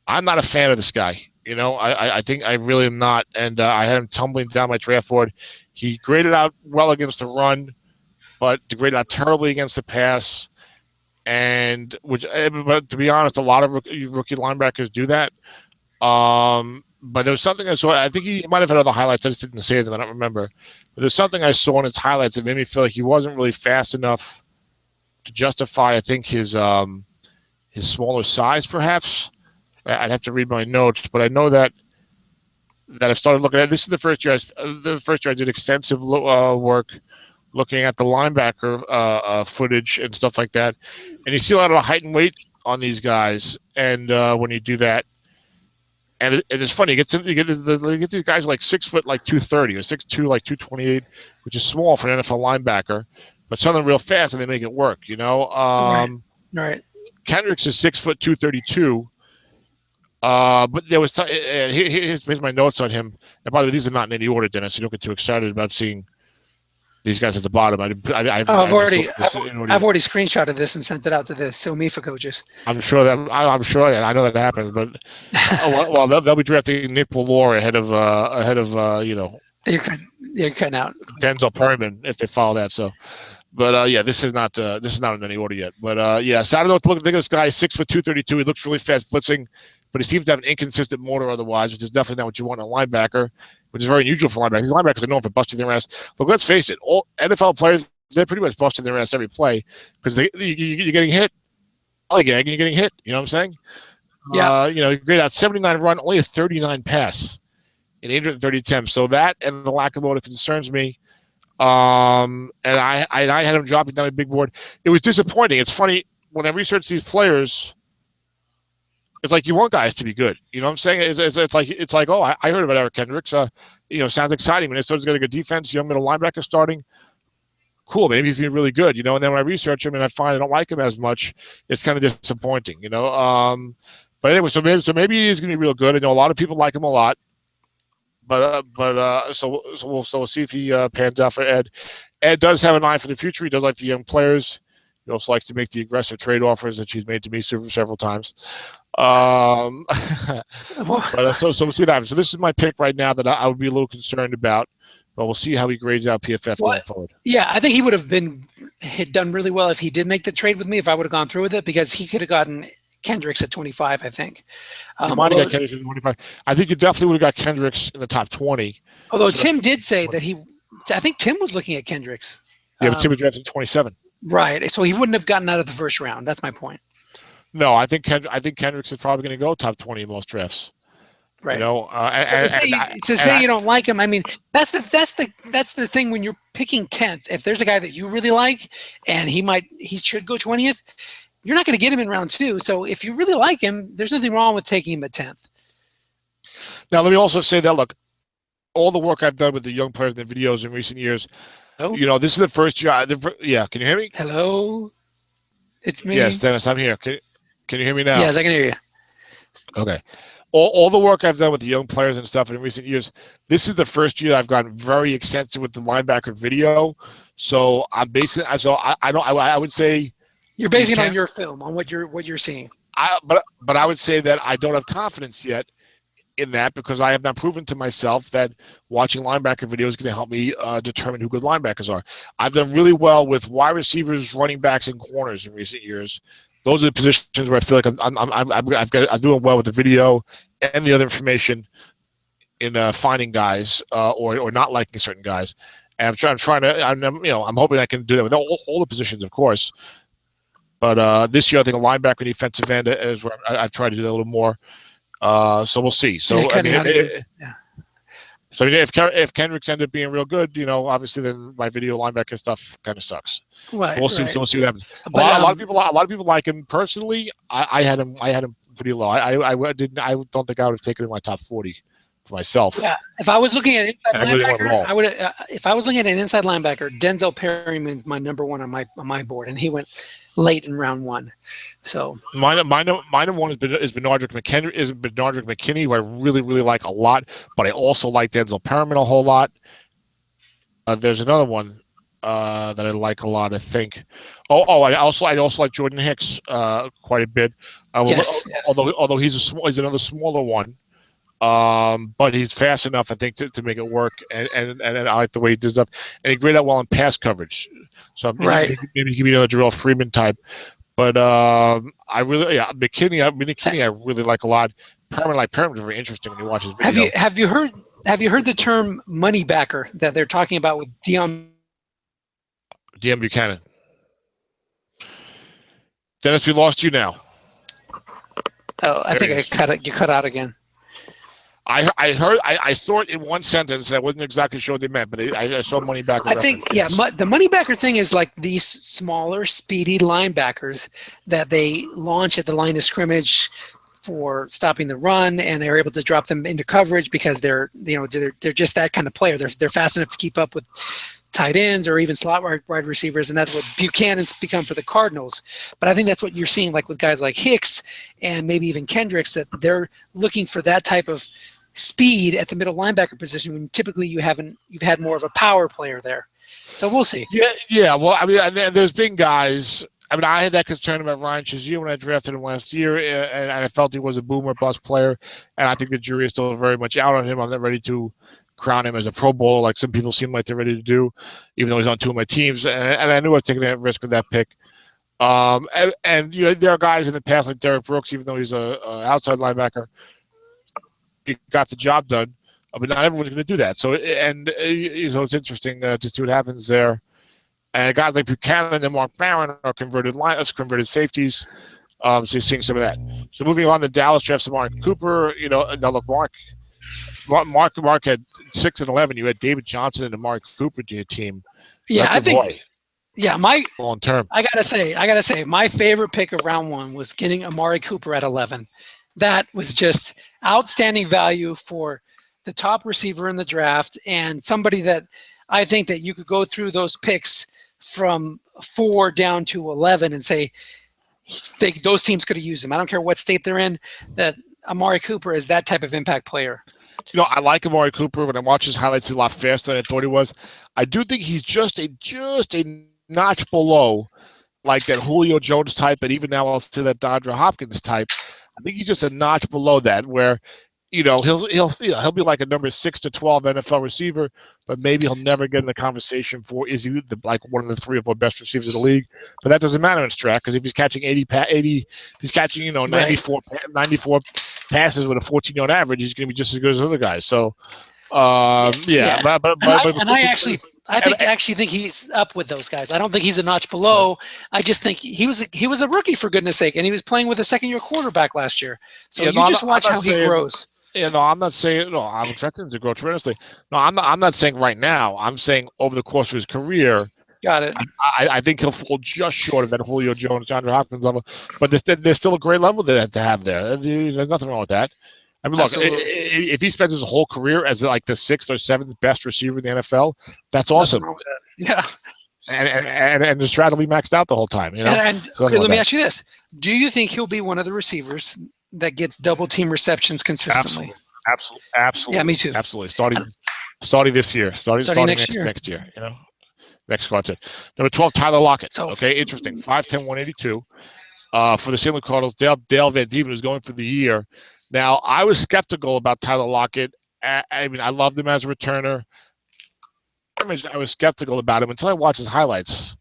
I'm not a fan of this guy. I think I really am not. And I had him tumbling down my draft board. He graded out well against the run, but graded out terribly against the pass. But to be honest, a lot of rookie linebackers do that. But there was something I saw. I think he might have had other highlights. I just didn't say them. I don't remember. But there's something I saw in his highlights that made me feel like he wasn't really fast enough to justify, I think, his smaller size, perhaps. I'd have to read my notes, but I know that I've started looking at. This is the first year. I did extensive work looking at the linebacker footage and stuff like that. And you see a lot of height and weight on these guys, and when you do that. And it's funny. You get these guys like 6 foot, like 230, or 6'2", like 228, which is small for an NFL linebacker, but some of them real fast and they make it work. Right. Kendricks is 6 foot 232. But there was here's my notes on him. And by the way, these are not in any order, Dennis. You don't get too excited about seeing these guys at the bottom. I've already screenshotted this and sent it out to the SoMeFA coaches. I'm sure I know that happens, but they'll be drafting Nick Bellore ahead of You're cutting out Denzel Perryman if they follow that. So, but this is not in any order yet. But so I don't know what to look at this guy. 6 foot 232. He looks really fast blitzing, but he seems to have an inconsistent motor otherwise, which is definitely not what you want in a linebacker, which is very unusual for linebackers. These linebackers are known for busting their ass. Look, let's face it, all NFL players, they're pretty much busting their ass every play because you're getting hit. And you're getting hit. You know what I'm saying? Yeah. You grade out 79 run, only a 39 pass in 830 attempts. So that and the lack of motor concerns me. And I had him dropping down my big board. It was disappointing. It's funny, when I research these players, it's like you want guys to be good. You know what I'm saying? It's like, oh, I heard about Eric Kendricks. Sounds exciting. Minnesota's got a good defense, young middle linebacker starting. Cool, maybe he's going to be really good. And then when I research him and I find I don't like him as much, it's kind of disappointing. But anyway, so maybe he's going to be real good. I know a lot of people like him a lot. But we'll see if he pans out for Ed. Ed does have an eye for the future. He does like the young players. He also likes to make the aggressive trade offers that he's made to me several times. But so we'll see what happens. So this is my pick right now that I would be a little concerned about, but we'll see how he grades out PFF going forward. Yeah, I think he would have done really well if he did make the trade with me, if I would have gone through with it, because he could have gotten Kendricks at 25, I think. You might have got Kendricks at 25. I think you definitely would have got Kendricks in the top 20. Although Tim did say that I think Tim was looking at Kendricks. Yeah, but Tim was drafted 27. Right, so he wouldn't have gotten out of the first round. That's my point. No, I think Kendricks is probably going to go top 20 in most drafts. Right. You know, say you don't like him. I mean, that's the thing when you're picking 10th. If there's a guy that you really like and he should go 20th, you're not going to get him in round 2. So if you really like him, there's nothing wrong with taking him at 10th. Now, let me also say that, look, all the work I've done with the young players in the videos in recent years, you know, this is the first year. Yeah, can you hear me? Hello, it's me. Yes, Dennis, I'm here. Can you hear me now? Yes, I can hear you. Okay. All the work I've done with the young players and stuff in recent years, this is the first year I've gotten very extensive with the linebacker video. So I'm basing. So I would say you're basing it on your film, on what you're seeing. But I would say that I don't have confidence yet in that, because I have not proven to myself that watching linebacker videos is going to help me determine who good linebackers are. I've done really well with wide receivers, running backs, and corners in recent years. Those are the positions where I feel like I'm doing well with the video and the other information in finding guys or not liking certain guys. And I'm hoping I can do that with all the positions, of course. But this year, I think a linebacker and defensive end is where I've tried to do that a little more. So we'll see. So if Kendricks ended up being real good, you know, obviously then my video linebacker stuff kind of sucks. Right, we'll see. We'll see what happens. A lot of people like him personally. I had him pretty low. I don't think I would have taken him in my top 40 for myself. Yeah. If I was looking at inside linebacker, I would. If I was looking at an inside linebacker, Denzel Perryman's my number one on my board, and he went late in round 1. So my number one is Bernardrick McKinney, who I really like a lot, but I also like Denzel Perryman a whole lot. There's another one that I like a lot, I think. I also like Jordan Hicks quite a bit. Yes. Although he's another smaller one. But he's fast enough, I think, to make it work, and I like the way he does stuff, and he graded out well in pass coverage. So maybe he could be another Jarrell Freeman type. But McKinney I really like a lot. Perriman's very interesting when you watch his video. Have you heard the term money backer that they're talking about with Deon Buchanan? Dennis, we lost you now. Oh, I think you cut out again. I saw it in one sentence. I wasn't exactly sure what they meant, but I saw money backer. I think, the money backer thing is like these smaller, speedy linebackers that they launch at the line of scrimmage for stopping the run, and they're able to drop them into coverage because they're just that kind of player. They're fast enough to keep up with tight ends or even slot wide receivers, and that's what Buchanan's become for the Cardinals. But I think that's what you're seeing, like with guys like Hicks and maybe even Kendricks, that they're looking for that type of speed at the middle linebacker position when typically you've had more of a power player there. So we'll see. Yeah. Well, I mean, there's been guys. I mean, I had that concern about Ryan Shazier when I drafted him last year, and I felt he was a boomer bust player, and I think the jury is still very much out on him. I'm not ready to crown him as a Pro Bowler like some people seem like they're ready to do, even though he's on 2 of my teams. And I knew I was taking that risk with that pick. And there are guys in the past like Derek Brooks, even though he's a outside linebacker, he got the job done. But not everyone's going to do that. So it's interesting to see what happens there. And guys like Buchanan and Mark Barron are converted safeties. So you're seeing some of that. So moving on, the Dallas drafts Amari Cooper. Now look, Mark had 6 and 11. You had David Johnson and Amari Cooper to your team. Yeah, I think. Boy. Yeah, long term. I gotta say, my favorite pick of round 1 was getting Amari Cooper at 11. That was just outstanding value for the top receiver in the draft, and somebody that I think that you could go through those picks from 4 down to 11 and say those teams could have used him. I don't care what state they're in. That Amari Cooper is that type of impact player. I like Amari Cooper. When I watch his highlights, he's a lot faster than I thought he was. I do think he's just a notch below like that Julio Jones type, and even now I'll say that DeAndre Hopkins type. I think he's just a notch below that, where he'll be like a number 6 to 12 NFL receiver, but maybe he'll never get in the conversation for is he like one of the 3 or 4 best receivers in the league. But that doesn't matter in Strat, because if he's catching 80, if he's catching 94 passes with a 14-yard average, he's going to be just as good as other guys. So yeah. I actually think he's up with those guys. I don't think he's a notch below. I just think he was a rookie, for goodness sake, and he was playing with a second-year quarterback last year. So watch how he grows. Yeah, no, I'm not saying. No, I'm expecting him to grow tremendously. No, I'm not saying right now. I'm saying over the course of his career. Got it. I think he'll fall just short of that Julio Jones, DeAndre Hopkins level, but there's still a great level to have there. There's nothing wrong with that. I mean, look, if he spends his whole career as like the 6th or 7th best receiver in the NFL, that's awesome. Yeah. And the Strat will be maxed out the whole time. Let me ask you this: do you think he'll be one of the receivers that gets double team receptions consistently? Absolutely. Yeah, me too. Absolutely. Starting this year. Starting next year. Next quarter. Number 12, Tyler Lockett. Okay, interesting. 5'10", 182. For the St. Louis Cardinals, Dale Van Dieven was going for the year. Now, I was skeptical about Tyler Lockett. I mean, I loved him as a returner. I was skeptical about him until I watched his highlights.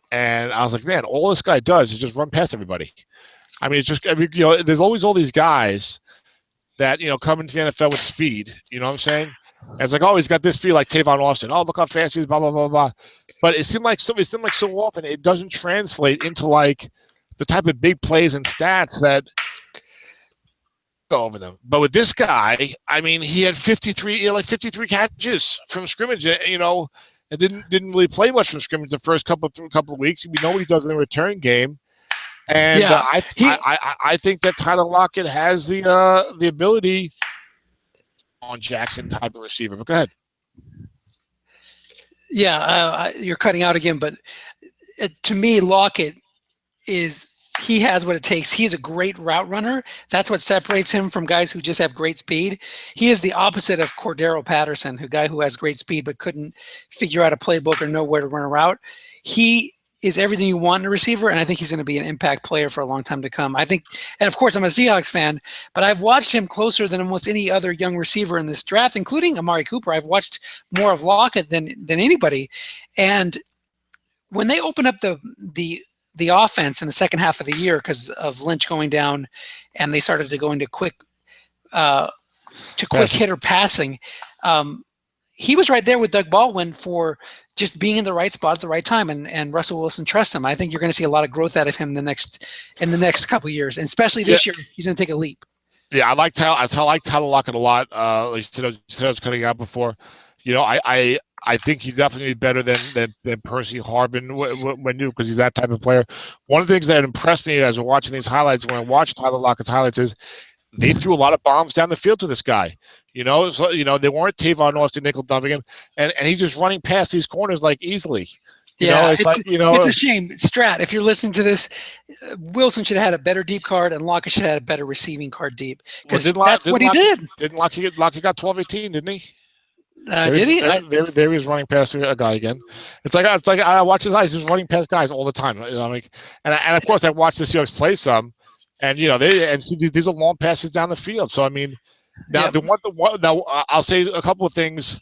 And I was like, man, all this guy does is just run past everybody. I mean, there's always all these guys that, come into the NFL with speed. You know what I'm saying? And it's like, oh, he's got this speed like Tavon Austin. Oh, look how fast he is, blah, blah, blah, blah. But it seemed like so often it doesn't translate into like the type of big plays and stats that go over them. But with this guy, I mean, he had 53 catches from scrimmage, and didn't really play much from scrimmage the first couple of weeks. We know what he does in the return game. And I think that Tyler Lockett has the ability on Jackson type of receiver. But go ahead. Yeah, you're cutting out again, but to me, Lockett he has what it takes. He's a great route runner. That's what separates him from guys who just have great speed. He is the opposite of Cordero Patterson, a guy who has great speed but couldn't figure out a playbook or know where to run a route. He is everything you want in a receiver, and I think he's going to be an impact player for a long time to come. I think, and of course, I'm a Seahawks fan, but I've watched him closer than almost any other young receiver in this draft, including Amari Cooper. I've watched more of Lockett than anybody. And when they open up the offense in the second half of the year because of Lynch going down, and they started to go into quick hitter passing, he was right there with Doug Baldwin for just being in the right spot at the right time, and Russell Wilson trusts him. I think you're going to see a lot of growth out of him in the next couple of years, and especially this year, he's going to take a leap. Yeah, I like Tyler Lockett a lot. Like you said, I was cutting out before. I think he's definitely better than Percy Harvin when new, because he's that type of player. One of the things that impressed me as we're watching these highlights, when I watched Tyler Lockett's highlights, is they threw a lot of bombs down the field to this guy. They weren't Tavon Austin nickel dumping him, and he's just running past these corners like easily. It's a shame. Strat, if you're listening to this, Wilson should have had a better deep card, and Lockett should have had a better receiving card deep, because that's what he did. Didn't Lockett got 12-18, didn't he? Did he? There he was running past a guy again. It's like I watch his eyes. He's running past guys all the time. And of course I watched the Seahawks play some, and these are long passes down the field. So I mean, now I'll say a couple of things.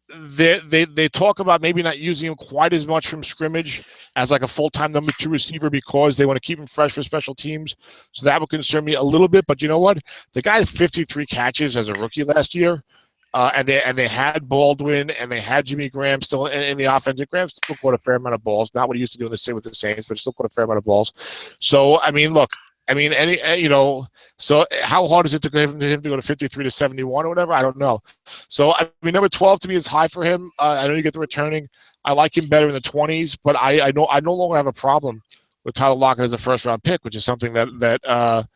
They talk about maybe not using him quite as much from scrimmage as like a full-time number 2 receiver, because they want to keep him fresh for special teams. So that would concern me a little bit. But you know what? The guy had 53 catches as a rookie last year. And they had Baldwin and they had Jimmy Graham still in the offense. Graham still caught a fair amount of balls, not what he used to do with the Saints, but still caught a fair amount of balls. So I mean, look, so how hard is it to him to go to 53 to 71 or whatever? I don't know. So I mean, number 12 to me is high for him. I know you get the returning. I like him better in the 20s, but I no longer have a problem with Tyler Lockett as a first-round pick, which is something that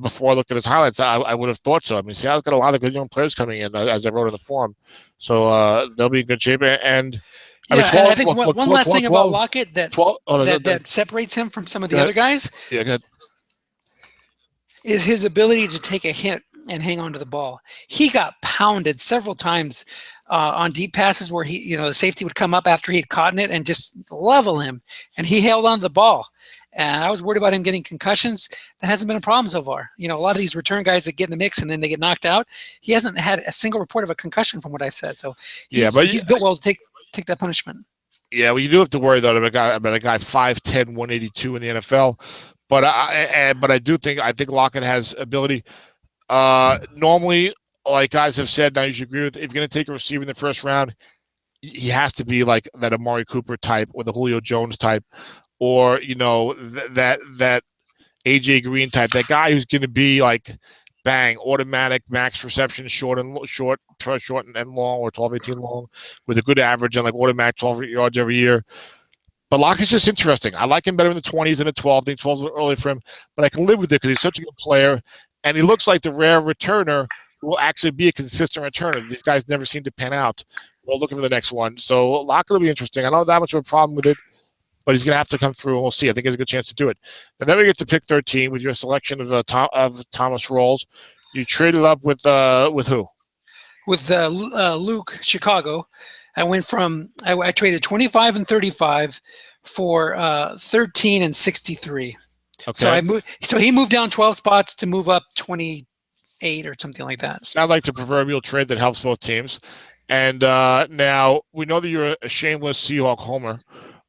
before I looked at his highlights, I would have thought so. I mean, Seattle's got a lot of good young players coming in, as I wrote in the forum. So they'll be in good shape. And I think one last thing about Lockett that separates him from some of the other guys is his ability to take a hit and hang on to the ball. He got pounded several times on deep passes where the safety would come up after he had caught it and just level him, and he held on to the ball. And I was worried about him getting concussions. That hasn't been a problem so far. A lot of these return guys that get in the mix and then they get knocked out, he hasn't had a single report of a concussion from what I've said. So he's built well to take that punishment. Yeah, well, you do have to worry though about a guy 5'10", 182 in the NFL. But I think Lockett has ability. Normally, like guys have said, now you should agree with, if you're going to take a receiver in the first round, he has to be like that Amari Cooper type or the Julio Jones type, or that AJ Green type, that guy who's going to be like bang, automatic max reception, short and long, or 12, 18 long, with a good average and like automatic 12 yards every year. But Lockett's just interesting. I like him better in the 20s than the 12. I think 12 is early for him, but I can live with it because he's such a good player, and he looks like the rare returner who will actually be a consistent returner. These guys never seem to pan out. We're looking for the next one. So Lockett will be interesting. I don't have that much of a problem with it, but he's going to have to come through, and we'll see. I think he has a good chance to do it. And then we get to pick 13 with your selection of Thomas Rawls. You traded up with who? With Luke, Chicago. I went from I traded 25 and 35 for 13 and 63. Okay. So he moved down 12 spots to move up 28 or something like that. Sounds like the proverbial trade that helps both teams. And now we know that you're a shameless Seahawk homer.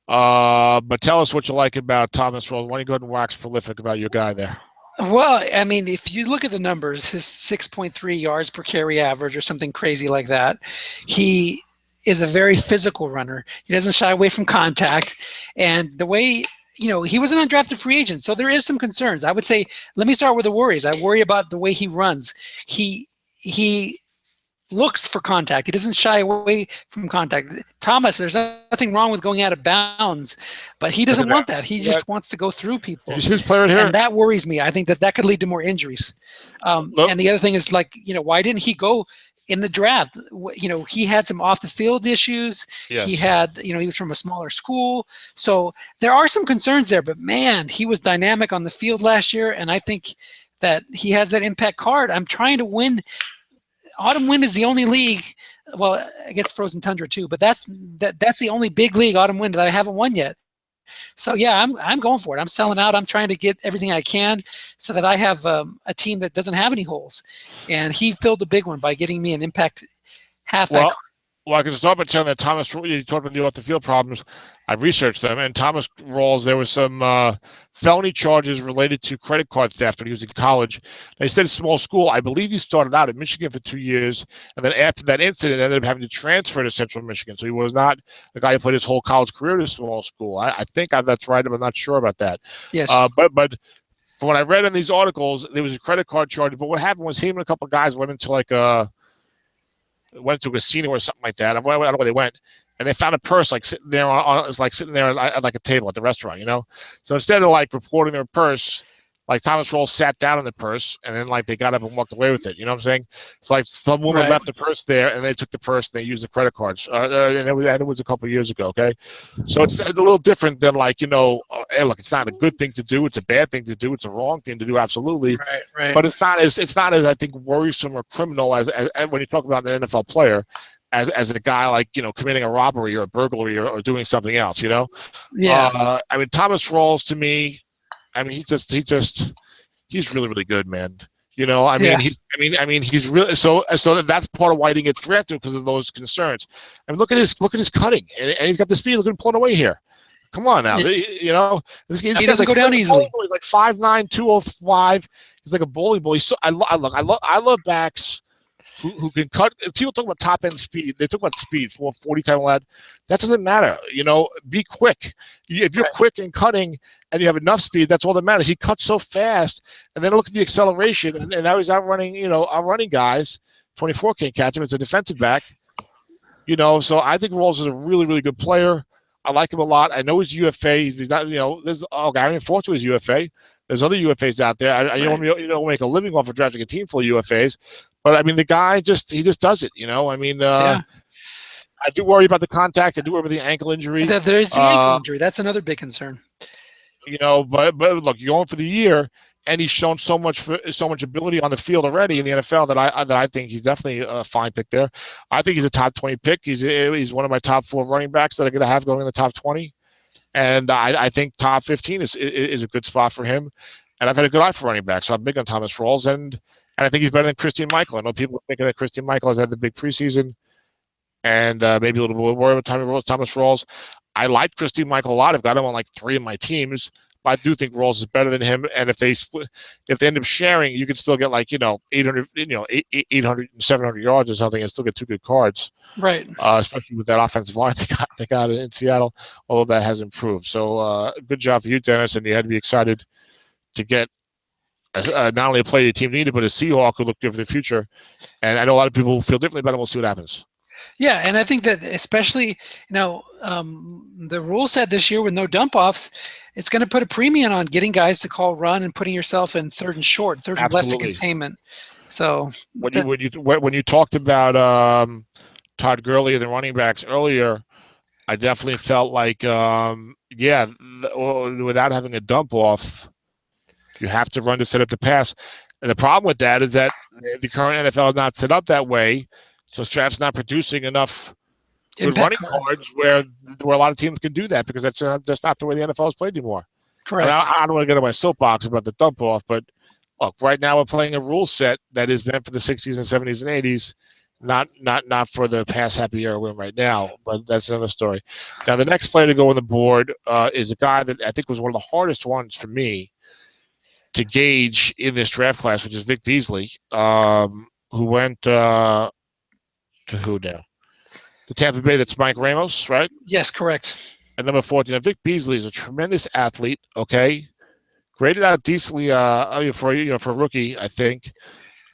But tell us what you like about Thomas Rawls. Why don't you go ahead and wax prolific about your guy there? Well, I mean, if you look at the numbers, his 6.3 yards per carry average or something crazy like that, he is a very physical runner. He doesn't shy away from contact. And the way, he was an undrafted free agent, so there is some concerns. I would say, let me start with the worries. I worry about the way he runs. He looks for contact. He doesn't shy away from contact. Thomas, there's nothing wrong with going out of bounds, but he doesn't want that. He just wants to go through people. You see this player right here? And that worries me. I think that could lead to more injuries. And the other thing is, why didn't he go in the draft? He had some off the field issues. Yes. He had, he was from a smaller school. So there are some concerns there, but man, he was dynamic on the field last year. And I think that he has that impact card. I'm trying to win. Autumn Wind is the only league. Well, I guess Frozen Tundra too, but that's the only big league, Autumn Wind, that I haven't won yet. So yeah, I'm going for it. I'm selling out. I'm trying to get everything I can so that I have a team that doesn't have any holes. And he filled the big one by getting me an impact halfback. Well, I can start by telling that Thomas, you talked about the off-the-field problems. I researched them, and Thomas Rawls, there was some felony charges related to credit card theft when he was in college. They said small school. I believe he started out at Michigan for 2 years, and then after that incident, ended up having to transfer to Central Michigan. So he was not a guy who played his whole college career at a small school. I think that's right, but I'm not sure about that. Yes. But from what I read in these articles, there was a credit card charge. But what happened was him and a couple of guys went into went to a casino or something like that. I don't know where they went, and they found a purse sitting there at a table at the restaurant, So instead of reporting their purse, Thomas Rawls sat down in the purse, and then they got up and walked away with it. You know what I'm saying? It's some woman left the purse there, and they took the purse and they used the credit cards. And it was a couple of years ago. Okay, so it's a little different than hey, look, it's not a good thing to do. It's a bad thing to do. It's a wrong thing to do. Absolutely. Right. But it's not as I think worrisome or criminal as when you talk about an NFL player. As a guy committing a robbery or a burglary or doing something else, Yeah. Thomas Rawls to me, he's really, really good, man. He's really so that's part of why he didn't get drafted because of those concerns. Look at his cutting, and he's got the speed. Look at him pulling away here. Come on now, he doesn't go down easily. He's 5'9", 205. He's like a bowling ball. I love backs who can cut. People talk about top end speed. They talk about speed, 440 time lad. That doesn't matter. Be quick. If you're quick in cutting and you have enough speed, that's all that matters. He cuts so fast, and then look at the acceleration, and now he's outrunning guys. 24 can't catch him. It's a defensive back. So I think Rawls is a really, really good player. I like him a lot. I know his UFA. He's not, there's I didn't force to his UFA. There's other UFAs out there. You don't make a living off of drafting a team full of UFAs. But the guy he just does it, I do worry about the contact. I do worry about the ankle injury. There's the ankle injury. That's another big concern. But look, you're going for the year. and he's shown so much ability on the field already in the NFL that I think he's definitely a fine pick there. I think he's a top 20 pick. He's one of my top 4 running backs that I'm going to have going in the top 20, and I think top 15 is a good spot for him. And I've had a good eye for running backs, so I'm big on Thomas Rawls, and I think he's better than Christian Michael. I know people are thinking that Christian Michael has had the big preseason, and maybe a little bit more about Thomas Rawls. I like Christian Michael a lot. I've got him on like 3 of my teams. But I do think Rawls is better than him, and if they end up sharing, you can still get like 800, 800 and 700 yards or something, and still get 2 good cards. Right. Especially with that offensive line they got in Seattle, although that has improved. So good job for you, Dennis, and you had to be excited to get not only a player your team needed, but a Seahawk who looked good for the future. And I know a lot of people feel differently about him. We'll see what happens. Yeah, and I think that especially, the rule set this year with no dump-offs, it's going to put a premium on getting guys to call run and putting yourself in third and short, third and less in containment. So when you talked about Todd Gurley and the running backs earlier, I definitely felt like, without having a dump-off, you have to run to set up the pass. And the problem with that is that the current NFL is not set up that way. So Strat's not producing enough good running cards where a lot of teams can do that, because that's not the way the NFL is played anymore. Correct. I don't want to get on my soapbox about the dump off, but look, right now we're playing a rule set that is meant for the 60s and 70s and 80s, not for the pass happy era we're in right now. But that's another story. Now the next player to go on the board is a guy that I think was one of the hardest ones for me to gauge in this draft class, which is Vic Beasley, who went to who now? The Tampa Bay. That's Mike Ramos, right? Yes, correct. At number 14, Vic Beasley is a tremendous athlete. Okay, graded out decently for a rookie, I think.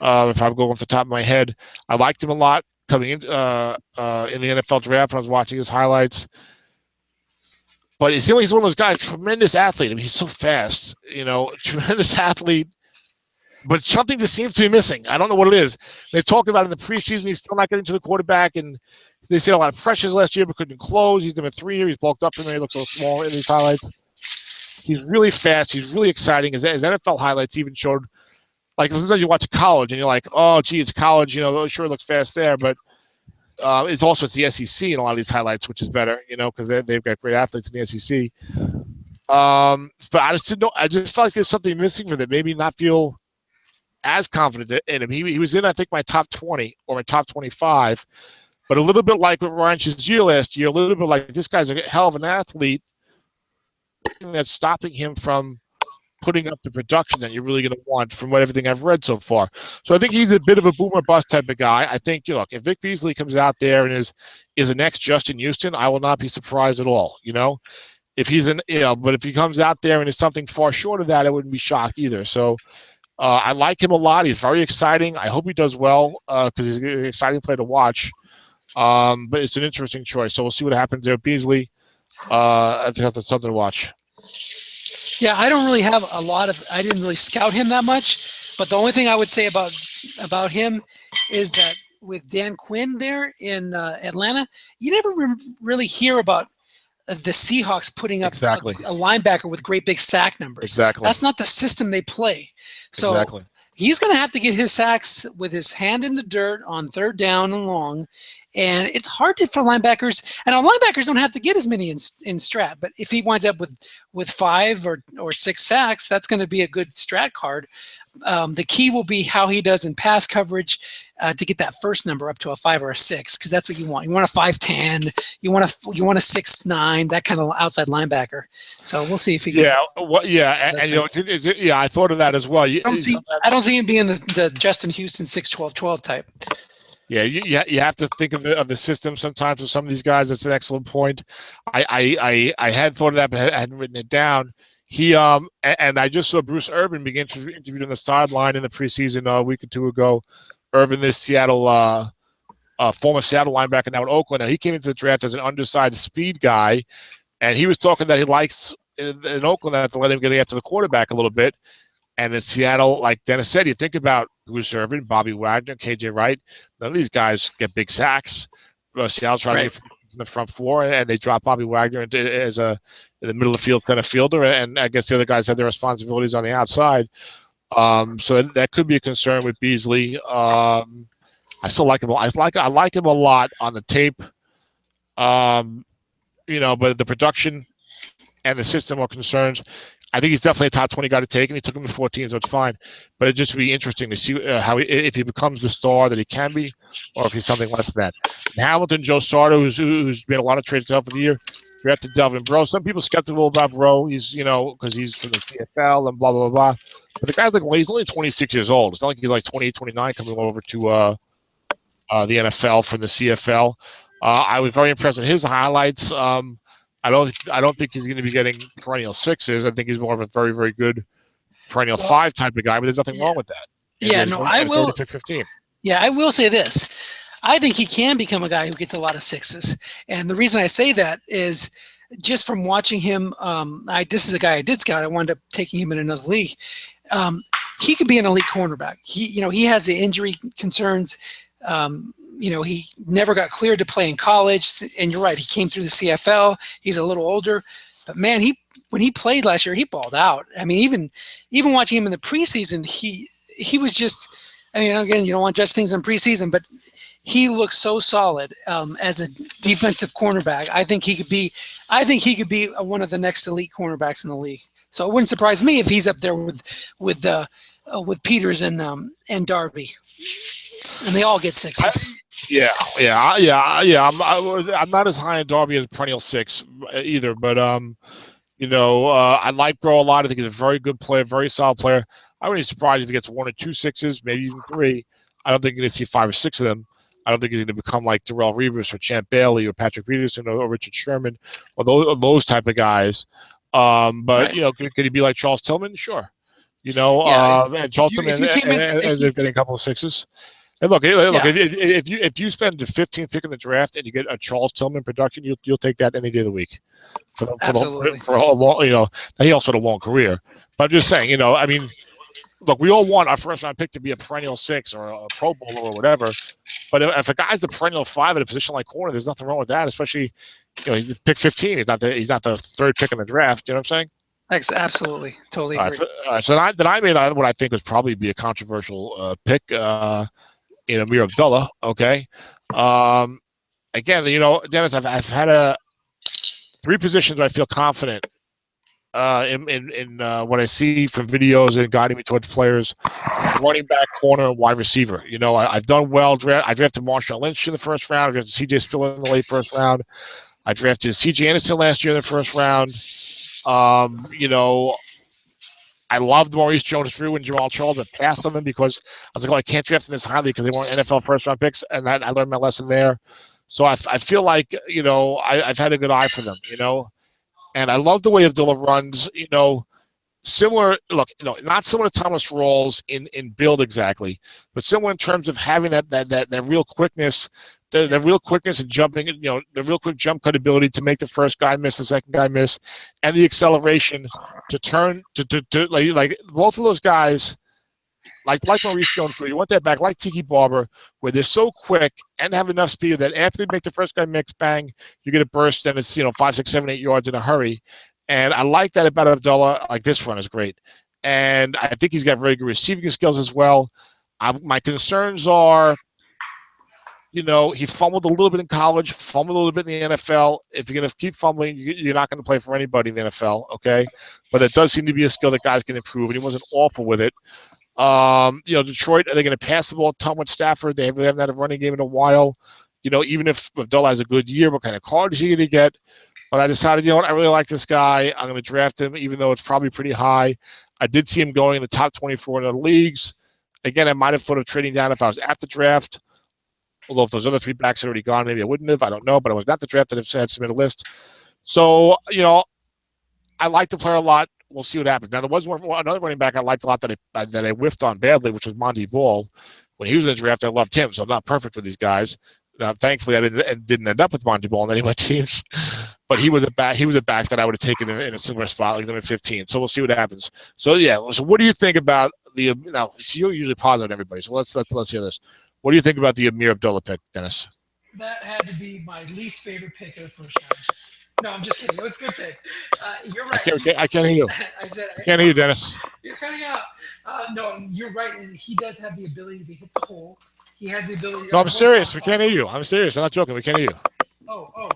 If I'm going off the top of my head, I liked him a lot coming in the NFL draft when I was watching his highlights. But he's one of those guys, tremendous athlete. I mean, he's so fast, tremendous athlete. But something just seems to be missing. I don't know what it is. They talked about it in the preseason. He's still not getting to the quarterback, and they said a lot of pressures last year but couldn't close. He's number 3 here. He's bulked up from there. He looks so small in these highlights. He's really fast. He's really exciting. His NFL highlights even showed, like, sometimes you watch college and you're like, oh, gee, it's college. Sure looks fast there, but it's the SEC in a lot of these highlights, which is better, because they've got great athletes in the SEC. But I just didn't know. I just felt like there's something missing for them. Maybe not feel as confident in him. He was in, I think, my top 20 or my top 25, but a little bit like with Ryan Shazier last year, a little bit like this guy's a hell of an athlete that's stopping him from putting up the production that you're really going to want from everything I've read so far. So I think he's a bit of a boomer bust type of guy. I think, if Vic Beasley comes out there and is the next Justin Houston, I will not be surprised at all, If he's but if he comes out there and is something far short of that, I wouldn't be shocked either. So I like him a lot. He's very exciting. I hope he does well because he's an exciting player to watch. But it's an interesting choice. So we'll see what happens there. Beasley, I think that's something to watch. Yeah, I don't really have I didn't really scout him that much. But the only thing I would say about him is that with Dan Quinn there in Atlanta, you never really hear about the Seahawks putting up a linebacker with great big sack numbers. Exactly. That's not the system they play. So he's going to have to get his sacks with his hand in the dirt on third down and long. And it's hard for linebackers. And our linebackers don't have to get as many in Strat. But if he winds up with 5 or 6 sacks, that's going to be a good Strat card. The key will be how he does in pass coverage to get that first number up to a 5 or a 6, because that's what you want. You want a 5'10", you want a 6'9", that kind of outside linebacker. So we'll see if he. Yeah, I thought of that as well. I don't see him being the Justin Houston 6'12" type. Yeah, you have to think of the system sometimes with some of these guys. That's an excellent point. I had thought of that, but I hadn't written it down. He and I just saw Bruce Irvin begin to interview on the sideline in the preseason a week or 2 ago. Irvin, this Seattle former Seattle linebacker now in Oakland. Now he came into the draft as an undersized speed guy, and he was talking that he likes in Oakland that to let him get after the quarterback a little bit. And in Seattle, like Dennis said, you think about Bruce Irvin, Bobby Wagner, KJ Wright. None of these guys get big sacks. Seattle tries to get in the front 4, and they drop Bobby Wagner in the middle of the field center fielder, and I guess the other guys had their responsibilities on the outside. So that could be a concern with Beasley. I still like him. I like him a lot on the tape. But the production and the system are concerns. I think he's definitely a top 20 guy to take, and he took him to 14, so it's fine. But it'd just be interesting to see if he becomes the star that he can be, or if he's something less than that. And Hamilton, Joe Sardo, who's made a lot of trades for the year, drafted Delvin Breaux. Some people skeptical about Breaux. He's because he's from the CFL and blah blah blah. But the guy's he's only 26 years old. It's not like he's like 28, 29 coming over to the NFL from the CFL. I was very impressed with his highlights. I don't think he's going to be getting perennial sixes. I think he's more of a very, very good perennial five type of guy, but there's nothing wrong with that. I will pick 15. Yeah, I will say this. I think he can become a guy who gets a lot of sixes. And the reason I say that is just from watching him, this is a guy I did scout. I wound up taking him in another league. He could be an elite cornerback. He has the injury concerns. He never got cleared to play in college, and you're right, he came through the CFL. He's a little older, but man, when he played last year, he balled out. I mean, even watching him in the preseason, he was just. I mean, again, you don't want to judge things in preseason, but he looks so solid as a defensive cornerback. I think he could be one of the next elite cornerbacks in the league. So it wouldn't surprise me if he's up there with Peters and Darby, and they all get sixes. I'm not as high on Darby as perennial six either, but I like Breaux a lot. I think he's a very good player, very solid player. I wouldn't be surprised if he gets 1 or 2 sixes, maybe even 3. I don't think you're going to see 5 or 6 of them. I don't think he's going to become like Darrell Revis or Champ Bailey or Patrick Peterson or Richard Sherman or those type of guys. But could he be like Charles Tillman? Sure. Charles Tillman ends up getting a couple of sixes. And look, if you spend the 15th pick in the draft and you get a Charles Tillman production, you'll take that any day of the week. For a long, now he also had a long career. But I'm just saying, look, we all want our first round pick to be a perennial 6 or a Pro Bowler or whatever. But if a guy's the perennial 5 at a position like corner, there's nothing wrong with that. Especially, he's pick 15. He's not the 3rd pick in the draft. You know what I'm saying? Absolutely, totally agree. So I made what I think would probably be a controversial pick. In Amir Abdullah, okay. Again, Dennis, I've had 3 positions where I feel confident in what I see from videos and guiding me towards players: running back, corner, and wide receiver. I've done well. I drafted Marshawn Lynch in the first round. I drafted C.J. Spiller in the late first round. I drafted C.J. Anderson last year in the first round. I loved Maurice Jones-Drew and Jamal Charles, but passed on them because I was like, I can't draft them this highly because they weren't NFL first-round picks, and I learned my lesson there. So I feel like, I've had a good eye for them, and I love the way Abdullah runs, similar, not similar to Thomas Rawls in build exactly, but similar in terms of having that real quickness, the real quickness and jumping, the real quick jump cut ability to make the first guy miss, the second guy miss, and the acceleration to turn to like both of those guys, like Maurice Jones-Drew, you want that back, like Tiki Barber, where they're so quick and have enough speed that after they make the first guy mix, bang, you get a burst and it's 5, 6, 7, 8 yards in a hurry. And I like that about Abdullah. Like, this run is great, and I think he's got very good receiving skills as well. My concerns are, he fumbled a little bit in college, fumbled a little bit in the NFL. If you're going to keep fumbling, you're not going to play for anybody in the NFL, okay? But it does seem to be a skill that guys can improve, and he wasn't awful with it. Detroit, are they going to pass the ball a ton with Stafford? They really haven't had a running game in a while. Even if Abdullah has a good year, what kind of card is he going to get? But I decided, I really like this guy. I'm going to draft him, even though it's probably pretty high. I did see him going in the top 24 in the leagues. Again, I might have thought of trading down if I was at the draft. Although if those other 3 backs had already gone, maybe I wouldn't have. I don't know. But I was not the draft that had submitted a list. So, I like the player a lot. We'll see what happens. Now, there was another running back I liked a lot that I whiffed on badly, which was Monty Ball. When he was in the draft, I loved him. So I'm not perfect with these guys. Thankfully, I didn't end up with Monty Ball on any of my teams. But he was a back that I would have taken in a similar spot, like number 15. So we'll see what happens. So yeah. So what do you think about the? Now, you're usually positive on everybody. So let's hear this. What do you think about the Amir Abdullah pick, Dennis? That had to be my least favorite pick of the first round. No, I'm just kidding. It was a good pick. You're right. I can't hear you. I said I can't hear you, Dennis. You're cutting out. No, you're right, and he does have the ability to hit the hole. He has the ability. No, I'm serious. We can't hear you. I'm serious. I'm not joking. We can't hear you. Oh.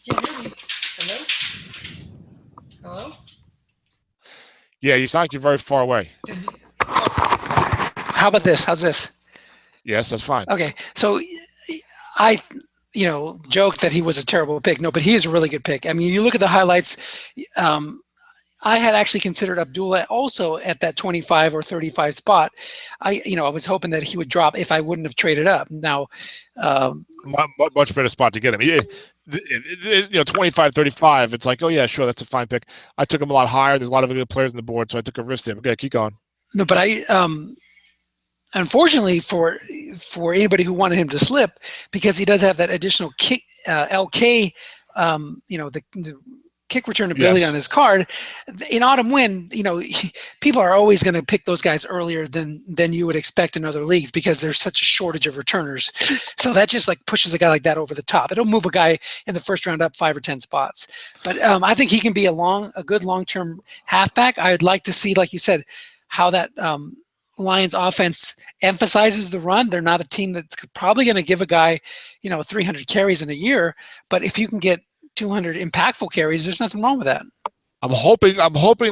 Can't hear me. Hello? Hello? Yeah, you sound like you're very far away. How about this? How's this? Yes, that's fine. Okay, so I, joked that he was a terrible pick. No, but he is a really good pick. I mean, you look at the highlights. I had actually considered Abdullah also at that 25 or 35 spot. I was hoping that he would drop if I wouldn't have traded up. Now, much better spot to get him. 25, 35. It's like, oh yeah, sure, that's a fine pick. I took him a lot higher. There's a lot of good players on the board, so I took a risk there. Okay, keep going. No, but I unfortunately for anybody who wanted him to slip, because he does have that additional kick, LK, the kick return ability on his card. In Autumn Wind, people are always going to pick those guys earlier than you would expect in other leagues because there's such a shortage of returners. So that just like pushes a guy like that over the top. It'll move a guy in the first round up 5 or 10 spots. But I think he can be a good long-term halfback. I'd like to see, like you said, how that Lions offense emphasizes the run. They're not a team that's probably going to give a guy, 300 carries in a year. But if you can get 200 impactful carries, there's nothing wrong with that. I'm hoping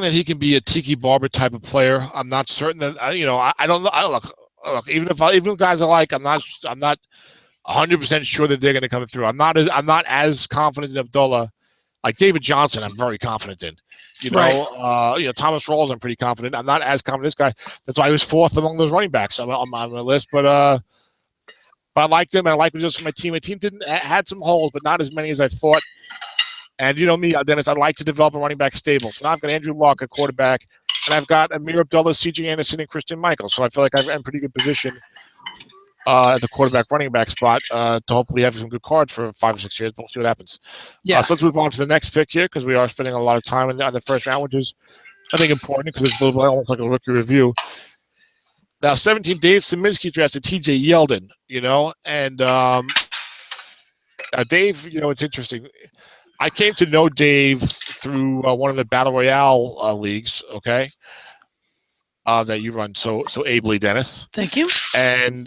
that he can be a Tiki Barber type of player. I'm not certain that I don't know. Look, even guys I like, I'm not 100% sure that they're going to come through. I'm not as confident in Abdullah. Like David Johnson, I'm very confident in. Thomas Rawls, I'm pretty confident. I'm not as confident in this guy. That's why he was fourth among those running backs on my list. But I liked him, and I liked him just for my team. My team had some holes, but not as many as I thought. And you know me, Dennis, I'd like to develop a running back stable. So now I've got Andrew Luck at quarterback, and I've got Amir Abdullah, C.J. Anderson, and Christian Michael. So I feel like I'm in pretty good position at the quarterback running back spot to hopefully have some good cards for 5 or 6 years. But we'll see what happens. Yeah. So let's move on to the next pick here because we are spending a lot of time on the first round, which is, I think, important because it's a little bit almost like a rookie review. Now, 17, Dave Szymanski drafted T.J. Yeldon, and Dave, it's interesting. I came to know Dave through one of the Battle Royale leagues, okay, that you run so ably, Dennis. Thank you. And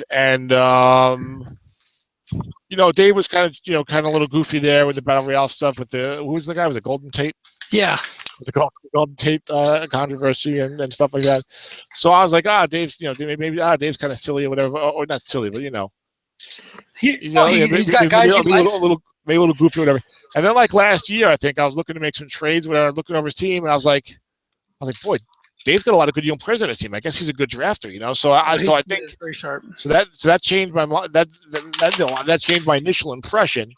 Dave was kind of a little goofy there with the Battle Royale stuff with who was the guy? Was it Golden Tate? Yeah. The Golden Tate controversy and stuff like that. So I was like, Dave's, maybe Dave's kind of silly or whatever, or not silly, but he's got guys maybe a little goofy or whatever. And then like last year, I think I was looking to make some trades, whatever, looking over his team, and I was like, boy, Dave's got a lot of good young players on his team. I guess he's a good drafter, So I think very sharp. So that changed my that changed my initial impression.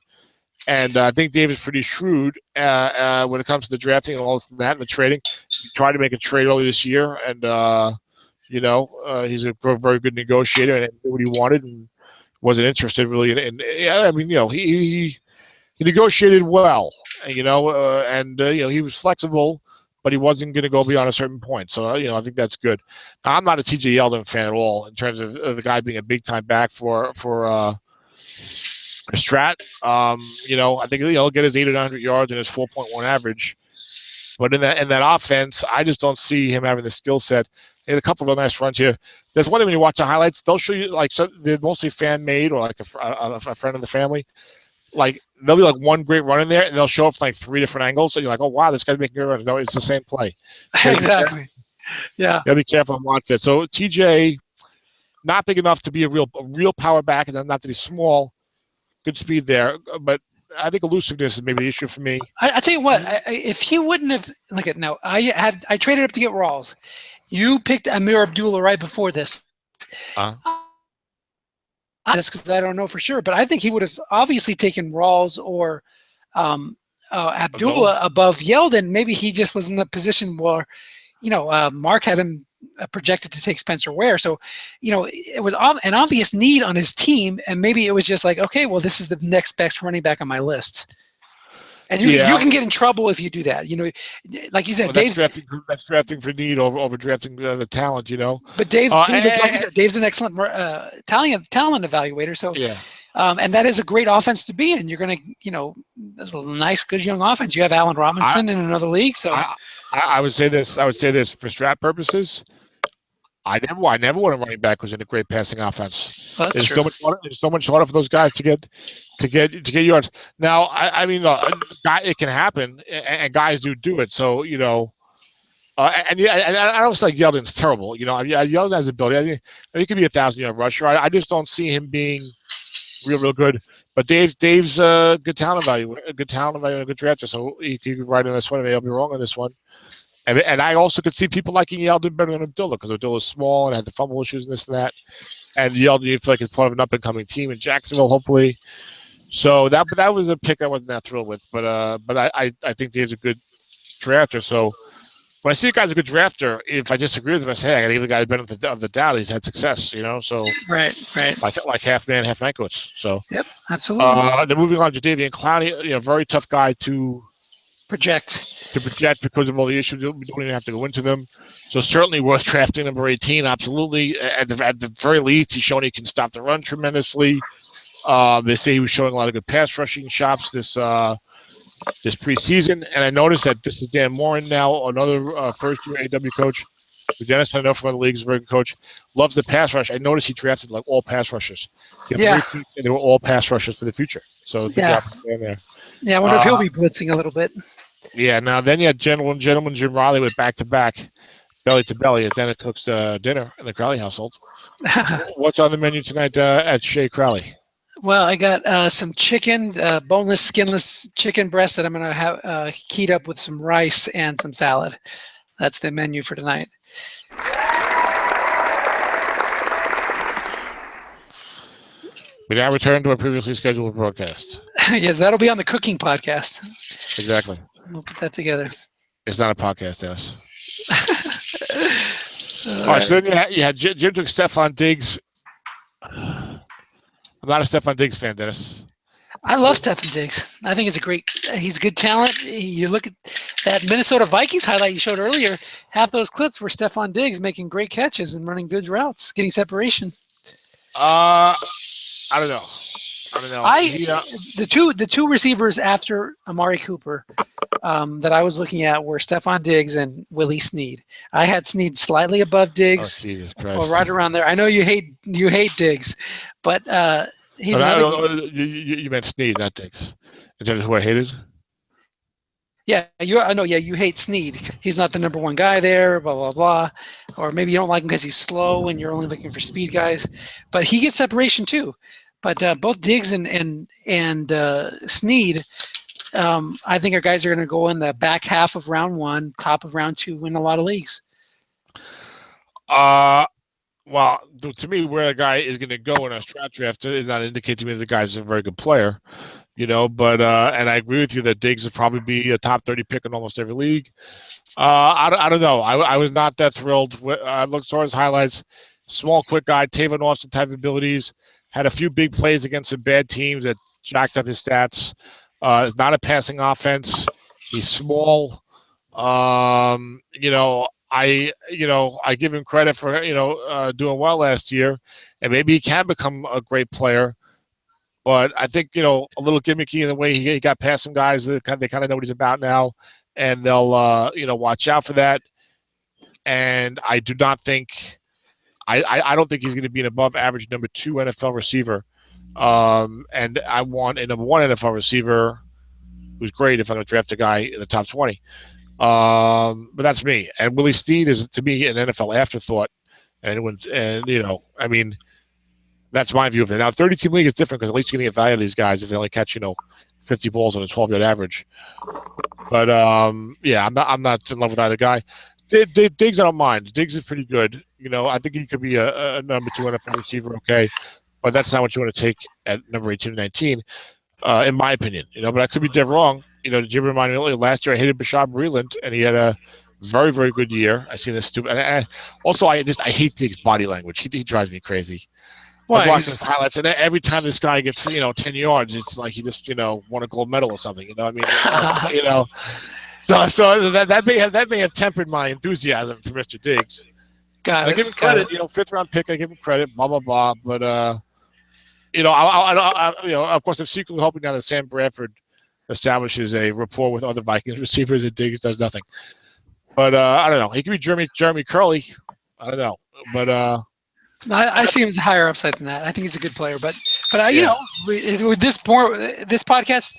And I think David's pretty shrewd when it comes to the drafting and all this and that and the trading. He tried to make a trade early this year, and he's a very good negotiator and knew what he wanted and wasn't interested really in he negotiated well, he was flexible, but he wasn't going to go beyond a certain point. So I think that's good. Now, I'm not a T.J. Yeldon fan at all in terms of the guy being a big time back for Strat. I think he'll get his 800 or 900 yards and his 4.1 average. But in that offense, I just don't see him having the skill set. He had a couple of nice runs here. There's one thing when you watch the highlights, they'll show you they're mostly fan made or like a friend of the family. Like there'll be like one great run in there, and they'll show up from like 3 different angles. So you're like, oh wow, this guy's making a run. No, it's the same play. Exactly. Yeah. Gotta be careful and watch that. So TJ, not big enough to be a real power back, and not that he's small. Good speed there, but I think elusiveness is maybe the issue for me. I tell you what, if he wouldn't have I traded up to get Rawls. You picked Amir Abdullah right before this. That's because I don't know for sure, but I think he would have obviously taken Rawls or Abdullah above Yeldon. Maybe he just was in the position where, Mark had him projected to take Spencer Ware. So, it was an obvious need on his team, and maybe it was just like, okay, well, this is the next best running back on my list. And you can get in trouble if you do that. Like you said, that's drafting for need over drafting the talent. But Dave, like you said, Dave's an excellent talent evaluator. So, and that is a great offense to be in. You're going to, that's a nice, good young offense. You have Allen Robinson in another league. So I would say this. I would say this for strat purposes. I never want a running back who's in a great passing offense. Well, that's true. It's so much harder for those guys to get yards. Now, I mean, it can happen, and guys do it. So and I don't say Yeldon's terrible. Yeldon has ability. I think he could be a 1,000-yard rusher. I just don't see him being real good. But Dave's good talent value, a good drafter. So he could be right on this one. Maybe I'll be wrong on this one. And I also could see people liking Yeldon better than Abdullah because Abdullah's small and had the fumble issues and this and that. And Yeldon, you feel like it's part of an up-and-coming team in Jacksonville, hopefully. So that was a pick I wasn't that thrilled with. But I think Dave's a good drafter. So when I see a guy's a good drafter, if I disagree with him, I say, hey, I got to give the guy the benefit of the doubt. He's had success, So right. Like half man, half man coach. So yep, absolutely. Then moving on to Jadeveon Clowney, very tough guy to project because of all the issues. We don't even have to go into them. So certainly worth drafting number 18. Absolutely. At the very least, he's shown he can stop the run tremendously. They say he was showing a lot of good pass rushing chops this preseason. And I noticed that this is Dan Morin now, another first-year AW coach. Dennis, I know from other leagues, a very good coach. Loves the pass rush. I noticed he drafted like all pass rushers. Yeah. They were all pass rushers for the future. So good job there. Yeah, I wonder if he'll be blitzing a little bit. Yeah, now then you had gentleman Jim Riley with back-to-back, belly to belly, as Dennis cooks dinner in the Crowley household. What's on the menu tonight at Shea Crowley? Well, I got some chicken, boneless, skinless chicken breast that I'm going to have keyed up with some rice and some salad. That's the menu for tonight. We now return to our previously scheduled broadcast. Yes, that'll be on the cooking podcast. Exactly. We'll put that together. It's not a podcast, Dennis. All right, so then you had Jim took Stephon Diggs. I'm not a Stephon Diggs fan, Dennis. I love Stephon Diggs. I think he's a good talent. You look at that Minnesota Vikings highlight you showed earlier, half those clips were Stephon Diggs making great catches and running good routes, getting separation. I don't know. The two receivers after Amari Cooper that I was looking at were Stephon Diggs and Willie Snead. I had Snead slightly above Diggs, Jesus Christ. or right around there. I know you hate Diggs, but he's. You meant Snead, not Diggs. Is that who I hated? Yeah, you hate Snead. He's not the number one guy there, blah, blah, blah. Or maybe you don't like him because he's slow and you're only looking for speed guys. But he gets separation too. But both Diggs and Snead, I think our guys are going to go in the back half of round 1, top of round 2, win a lot of leagues. Well, to me, where a guy is going to go in a strat draft is not indicate to me that the guy's a very good player, But and I agree with you that Diggs would probably be a top 30 pick in almost every league. I don't know. I was not that thrilled. I looked towards highlights. Small, quick guy, Tavon Austin type abilities. Had a few big plays against some bad teams that jacked up his stats. Not a passing offense. He's small. I give him credit for doing well last year, and maybe he can become a great player. But I think a little gimmicky in the way he got past some guys that they kind of know what he's about now, and they'll watch out for that. And I do not think. I don't think he's going to be an above average number 2 NFL receiver. And I want a number 1 NFL receiver who's great if I'm going to draft a guy in the top 20. But that's me. And Willie Snead is, to me, an NFL afterthought. That's my view of it. Now, 30-team league is different because at least you're going to get value of these guys if they only catch, 50 balls on a 12-yard average. But, I'm not in love with either guy. Diggs, I don't mind. Diggs is pretty good. I think he could be a number 2 NFL receiver, okay. But that's not what you want to take at number 18 and 19, in my opinion. But I could be dead wrong. Jim reminded me earlier, last year I hated Bashad Breeland, and he had a very, very good year. I see this stupid. I hate Diggs' body language. He drives me crazy. Why? I was watching his highlights, and every time this guy gets 10 yards, it's like he just won a gold medal or something. So that may have tempered my enthusiasm for Mr. Diggs. I give him credit, 5th round pick. I give him credit, blah blah blah. But of course, I'm secretly hoping now that Sam Bradford establishes a rapport with other Vikings receivers, and Diggs does nothing. But I don't know. He could be Jeremy Curley. I don't know. But I see him as a higher upside than that. I think he's a good player, but you yeah. know, with this podcast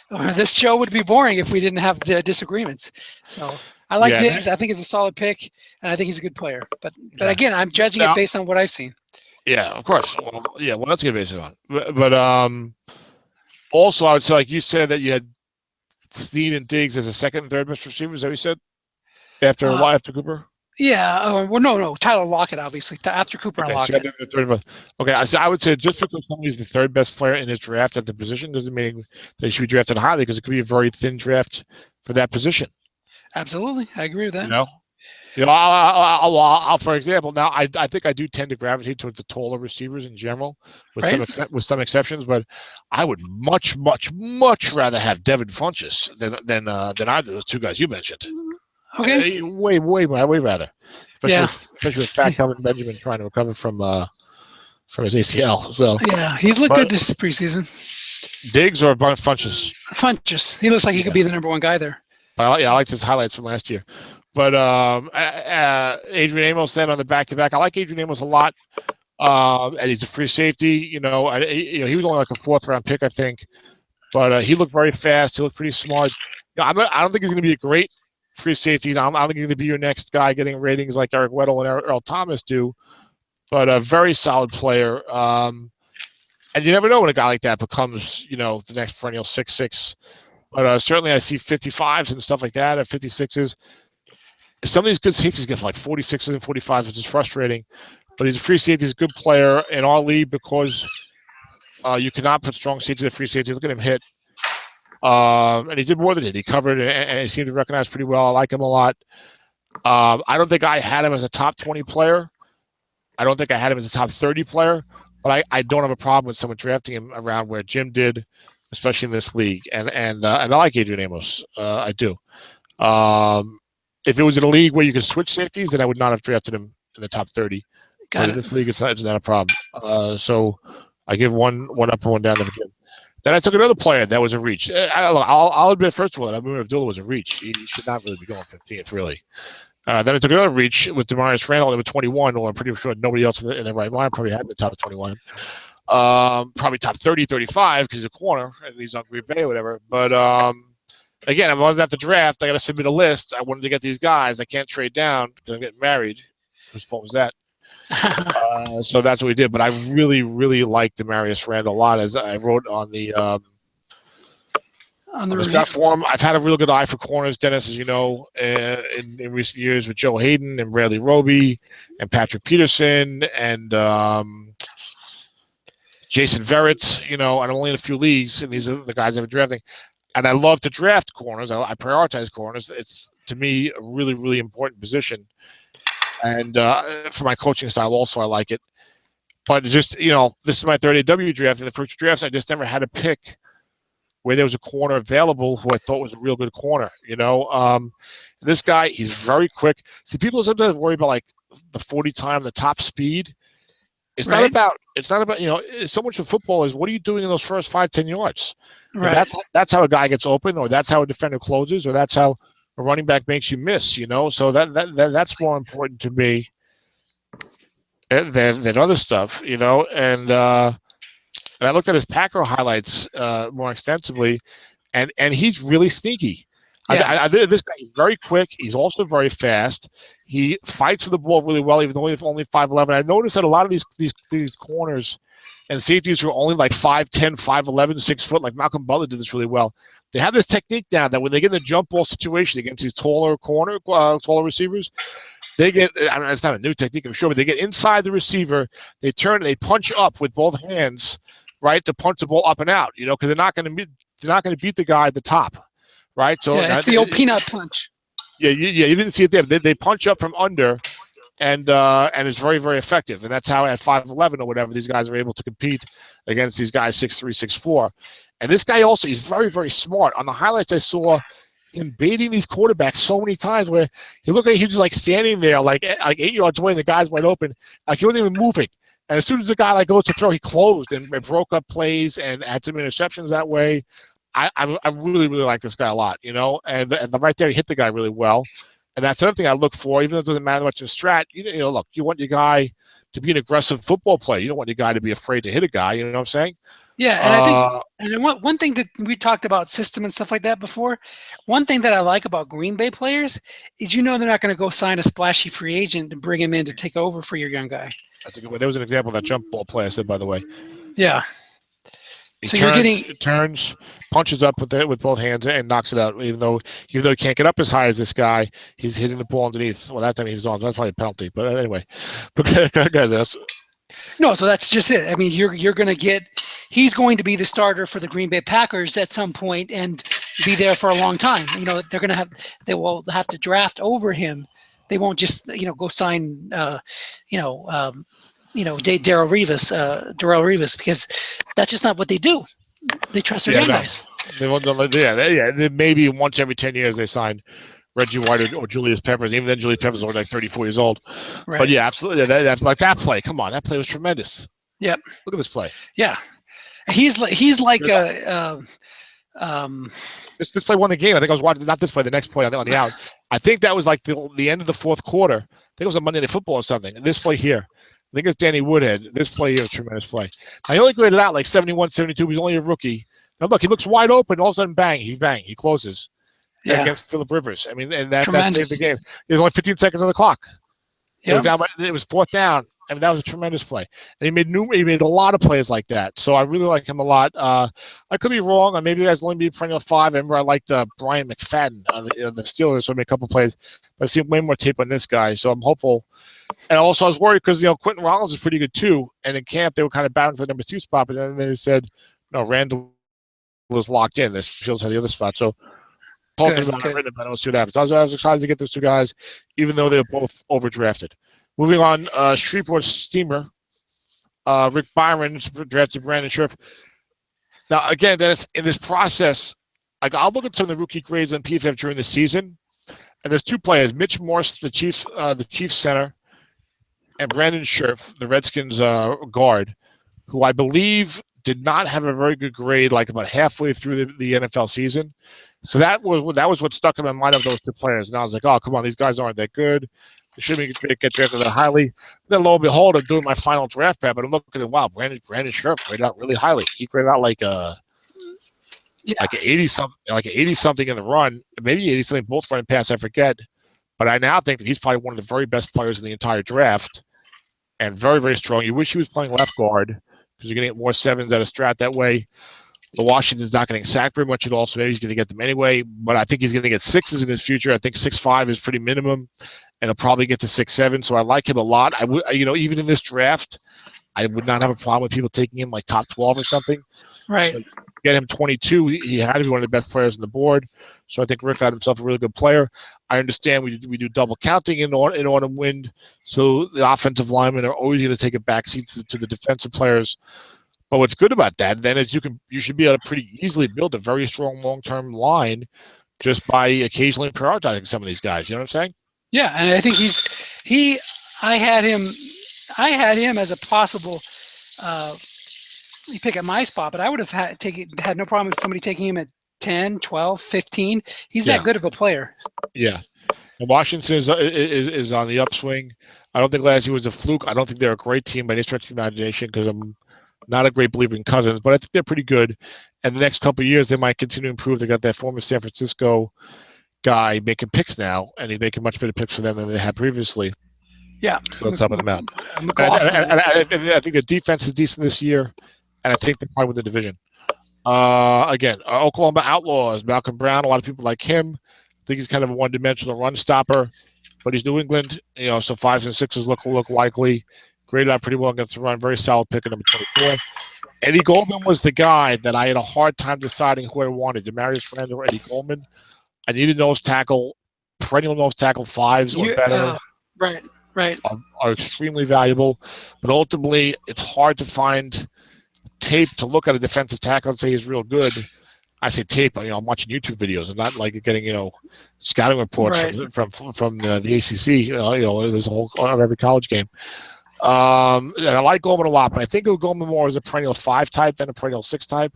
or this show would be boring if we didn't have the disagreements. So I like Diggs. I think he's a solid pick, and I think he's a good player. But again, I'm judging it based on what I've seen. Yeah, of course. Well, yeah, well, that's a good base it on. But also, I would say, like you said, that you had Snead and Diggs as a second and third best receivers. Is that what you said after Cooper? Yeah. Well, no. Tyler Lockett, obviously, after Cooper and Lockett. Okay, I would say just because somebody's the third best player in his draft at the position doesn't mean they should be drafted highly, because it could be a very thin draft for that position. Absolutely, I agree with that. I'll for example, now I think I do tend to gravitate towards the taller receivers in general, with some exceptions. But I would much rather have Devin Funchess than either of those two guys you mentioned. Okay. Way rather. Especially with Fat Calvin Benjamin trying to recover from his ACL. So yeah, he's looked good this preseason. Diggs or Funchess? Funchess. He looks like he could be the number one guy there. But I liked his highlights from last year. But Adrian Amos said on the back-to-back, I like Adrian Amos a lot. And he's a free safety. He was only like a fourth-round pick, I think. But he looked very fast. He looked pretty smart. I don't think he's going to be a great free safety. I don't think he's going to be your next guy getting ratings like Eric Weddle and Earl Thomas do. But a very solid player. And you never know when a guy like that becomes, the next perennial 6'6". But certainly I see 55s and stuff like that, and 56s. Some of these good safeties get like 46s and 45s, which is frustrating. But he's a free safety. He's a good player in our league because you cannot put strong safeties at free safety. Look at him hit. And he did more than it. He covered and he seemed to recognize pretty well. I like him a lot. I don't think I had him as a top 20 player. I don't think I had him as a top 30 player. But I don't have a problem with someone drafting him around where Jim did, especially in this league. And I like Adrian Amos. I do. If it was in a league where you could switch safeties, then I would not have drafted him in the top 30. But in this league, it's not a problem. So I give one up and one down to Jim. Then I took another player that was a reach. I'll admit, first of all, that Abu Abdullah was a reach. He should not really be going 15th, really. Then I took another reach with Demarius Randall at 21, or I'm pretty sure nobody else in their right mind probably had the top 21. Probably top 30, 35, because he's a corner, and he's on Green Bay or whatever. But again, I'm going to have to draft. I got to submit a list. I wanted to get these guys. I can't trade down because I'm getting married. Whose fault was that? So that's what we did. But I really, really like Demarius Randall a lot, as I wrote on the Strat forum. I've had a real good eye for corners, Dennis, as you know, in recent years with Joe Hayden and Bradley Roby and Patrick Peterson and Jason Verrett, and I'm only in a few leagues, and these are the guys I've been drafting. And I love to draft corners. I prioritize corners. It's, to me, a really, really important position. And for my coaching style also, I like it. But just, this is my third AW draft. In the first drafts, I just never had a pick where there was a corner available who I thought was a real good corner, This guy, he's very quick. See, people sometimes worry about, like, the 40 time, the top speed. It's not about, so much of football is what are you doing in those first 5-10 yards? Right. That's how a guy gets open, or that's how a defender closes, or that's how a running back makes you miss, So that's more important to me than other stuff, And I looked at his Packer highlights more extensively, and he's really sneaky. Yeah. This guy is very quick. He's also very fast. He fights for the ball really well, even though he's only 5'11". I noticed that a lot of these corners and safeties who are only like 5'10", 5'11", 6 foot, like Malcolm Butler did this really well. They have this technique down that when they get in the jump ball situation against these taller receivers, they get, it's not a new technique, I'm sure, but they get inside the receiver, they turn, they punch up with both hands, right, to punch the ball up and out, because they're not going to beat the guy at the top, right? So it's the old peanut punch. Yeah, you didn't see it there. They punch up from under, and it's very, very effective. And that's how at 5'11" or whatever, these guys are able to compete against these guys 6'3", 6'4". And this guy also, he's very, very smart. On the highlights I saw him baiting these quarterbacks so many times where he looked like he was just like standing there like 8 yards away and the guy's wide open. Like he wasn't even moving. And as soon as the guy goes to throw, he closed and broke up plays and had some interceptions that way. I really, really like this guy a lot, And right there, he hit the guy really well. And that's another thing I look for, even though it doesn't matter much in strat. Look, you want your guy to be an aggressive football player. You don't want your guy to be afraid to hit a guy. You know what I'm saying? Yeah, and I think and one thing that we talked about system and stuff like that before. One thing that I like about Green Bay players is they're not going to go sign a splashy free agent and bring him in to take over for your young guy. That's a good way. There was an example of that jump ball play I said, by the way. Yeah. He turns, punches up with both hands and knocks it out. Even though he can't get up as high as this guy, he's hitting the ball underneath. Well, that time he's on. That's probably a penalty. But anyway, no. So that's just it. I mean, you're going to get. He's going to be the starter for the Green Bay Packers at some point and be there for a long time. They will have to draft over him. They won't just go sign Darrelle Revis, because that's just not what they do. They trust their young guys. Maybe once every 10 years they sign Reggie White or Julius Peppers. Even then, Julius Peppers was like 34 years old. Right. But yeah, absolutely. Like that play. Come on, that play was tremendous. Yep. Look at this play. Yeah, he's like This play won the game. I think I was watching not this play, the next play on the out. I think that was like the end of the fourth quarter. I think it was a Monday Night Football or something. And this play here. I think it's Danny Woodhead. This play here is a tremendous play. Now, he only graded out like 71, 72. He's only a rookie. Now, look, he looks wide open. All of a sudden, bang. He closes. Yeah. Against Phillip Rivers. I mean, and that saved the game. There's only 15 seconds on the clock. Yeah. It was fourth down. I mean, that was a tremendous play. And he made a lot of plays like that. So I really like him a lot. I could be wrong. Maybe you guys only be perennial 5. I remember I liked Brian McFadden on the Steelers, so I made a couple plays. But I've seen way more tape on this guy, so I'm hopeful. And also I was worried because, Quentin Rollins is pretty good too. And in camp, they were kind of battling for the number 2 spot, but then they said, no, Randall was locked in. This Fields had the other spot. So talking about it, I don't see what happens. I was excited to get those 2 guys, even though they were both overdrafted. Moving on, Shreveport Steamer, Rick Byron drafted Brandon Scherf. Now, again, Dennis, in this process, I'll look at some of the rookie grades on PFF during the season, and there's 2 players: Mitch Morse, the Chiefs center, and Brandon Scherf, the Redskins guard, who I believe did not have a very good grade, like about halfway through the NFL season. So that was what stuck in my mind of those 2 players, and I was like, oh, come on, these guys aren't that good. They shouldn't get drafted that highly. Then lo and behold, I'm doing my final draft pad, but I'm looking at wow, Brandon Scherf graded out really highly. He graded out like an 80 something in the run, maybe 80 something both run and pass, I forget. But I now think that he's probably one of the very best players in the entire draft, and very, very strong. You wish he was playing left guard because you're going to get more 7s out of Strat that way. The Washington's not getting sacked very much at all, so maybe he's going to get them anyway. But I think he's going to get 6s in his future. I think 6'5" is pretty minimum, and he'll probably get to 6'7". So I like him a lot. I would, even in this draft, I would not have a problem with people taking him like top 12 or something. Right. So get him 22. He had to be one of the best players on the board. So I think Rick got himself a really good player. I understand we do double counting in autumn wind, so the offensive linemen are always going to take a backseat to the defensive players. But what's good about that then is you should be able to pretty easily build a very strong long-term line just by occasionally prioritizing some of these guys. You know what I'm saying? Yeah, and I think I had him as a possible pick at my spot, but I would have had no problem with somebody taking him at 10, 12, 15. He's that good of a player. Yeah. And Washington is on the upswing. I don't think last year was a fluke. I don't think they're a great team by any stretch of the imagination because I'm not a great believer in Cousins, but I think they're pretty good. And the next couple of years, they might continue to improve. They got that former San Francisco guy making picks now, and he's making much better picks for them than they had previously. Yeah. So let's help them out. I think the defense is decent this year, and I think they're probably with the division. Again, Oklahoma Outlaws, Malcolm Brown, a lot of people like him. I think he's kind of a one-dimensional run stopper, but he's New England, so 5s and 6s look likely. Graded out pretty well against the run. Very solid pick at number 24. Eddie Goldman was the guy that I had a hard time deciding who I wanted, Demarius Randall or Eddie Goldman. I needed nose tackle, perennial nose tackle 5s or better. Right. Are extremely valuable, but ultimately it's hard to find tape to look at a defensive tackle and say he's real good. I say tape, I'm watching YouTube videos. I'm not like getting, scouting reports from the ACC. There's a whole of every college game. And I like Goldman a lot, but I think of Goldman more as a perennial 5 type than a perennial 6 type.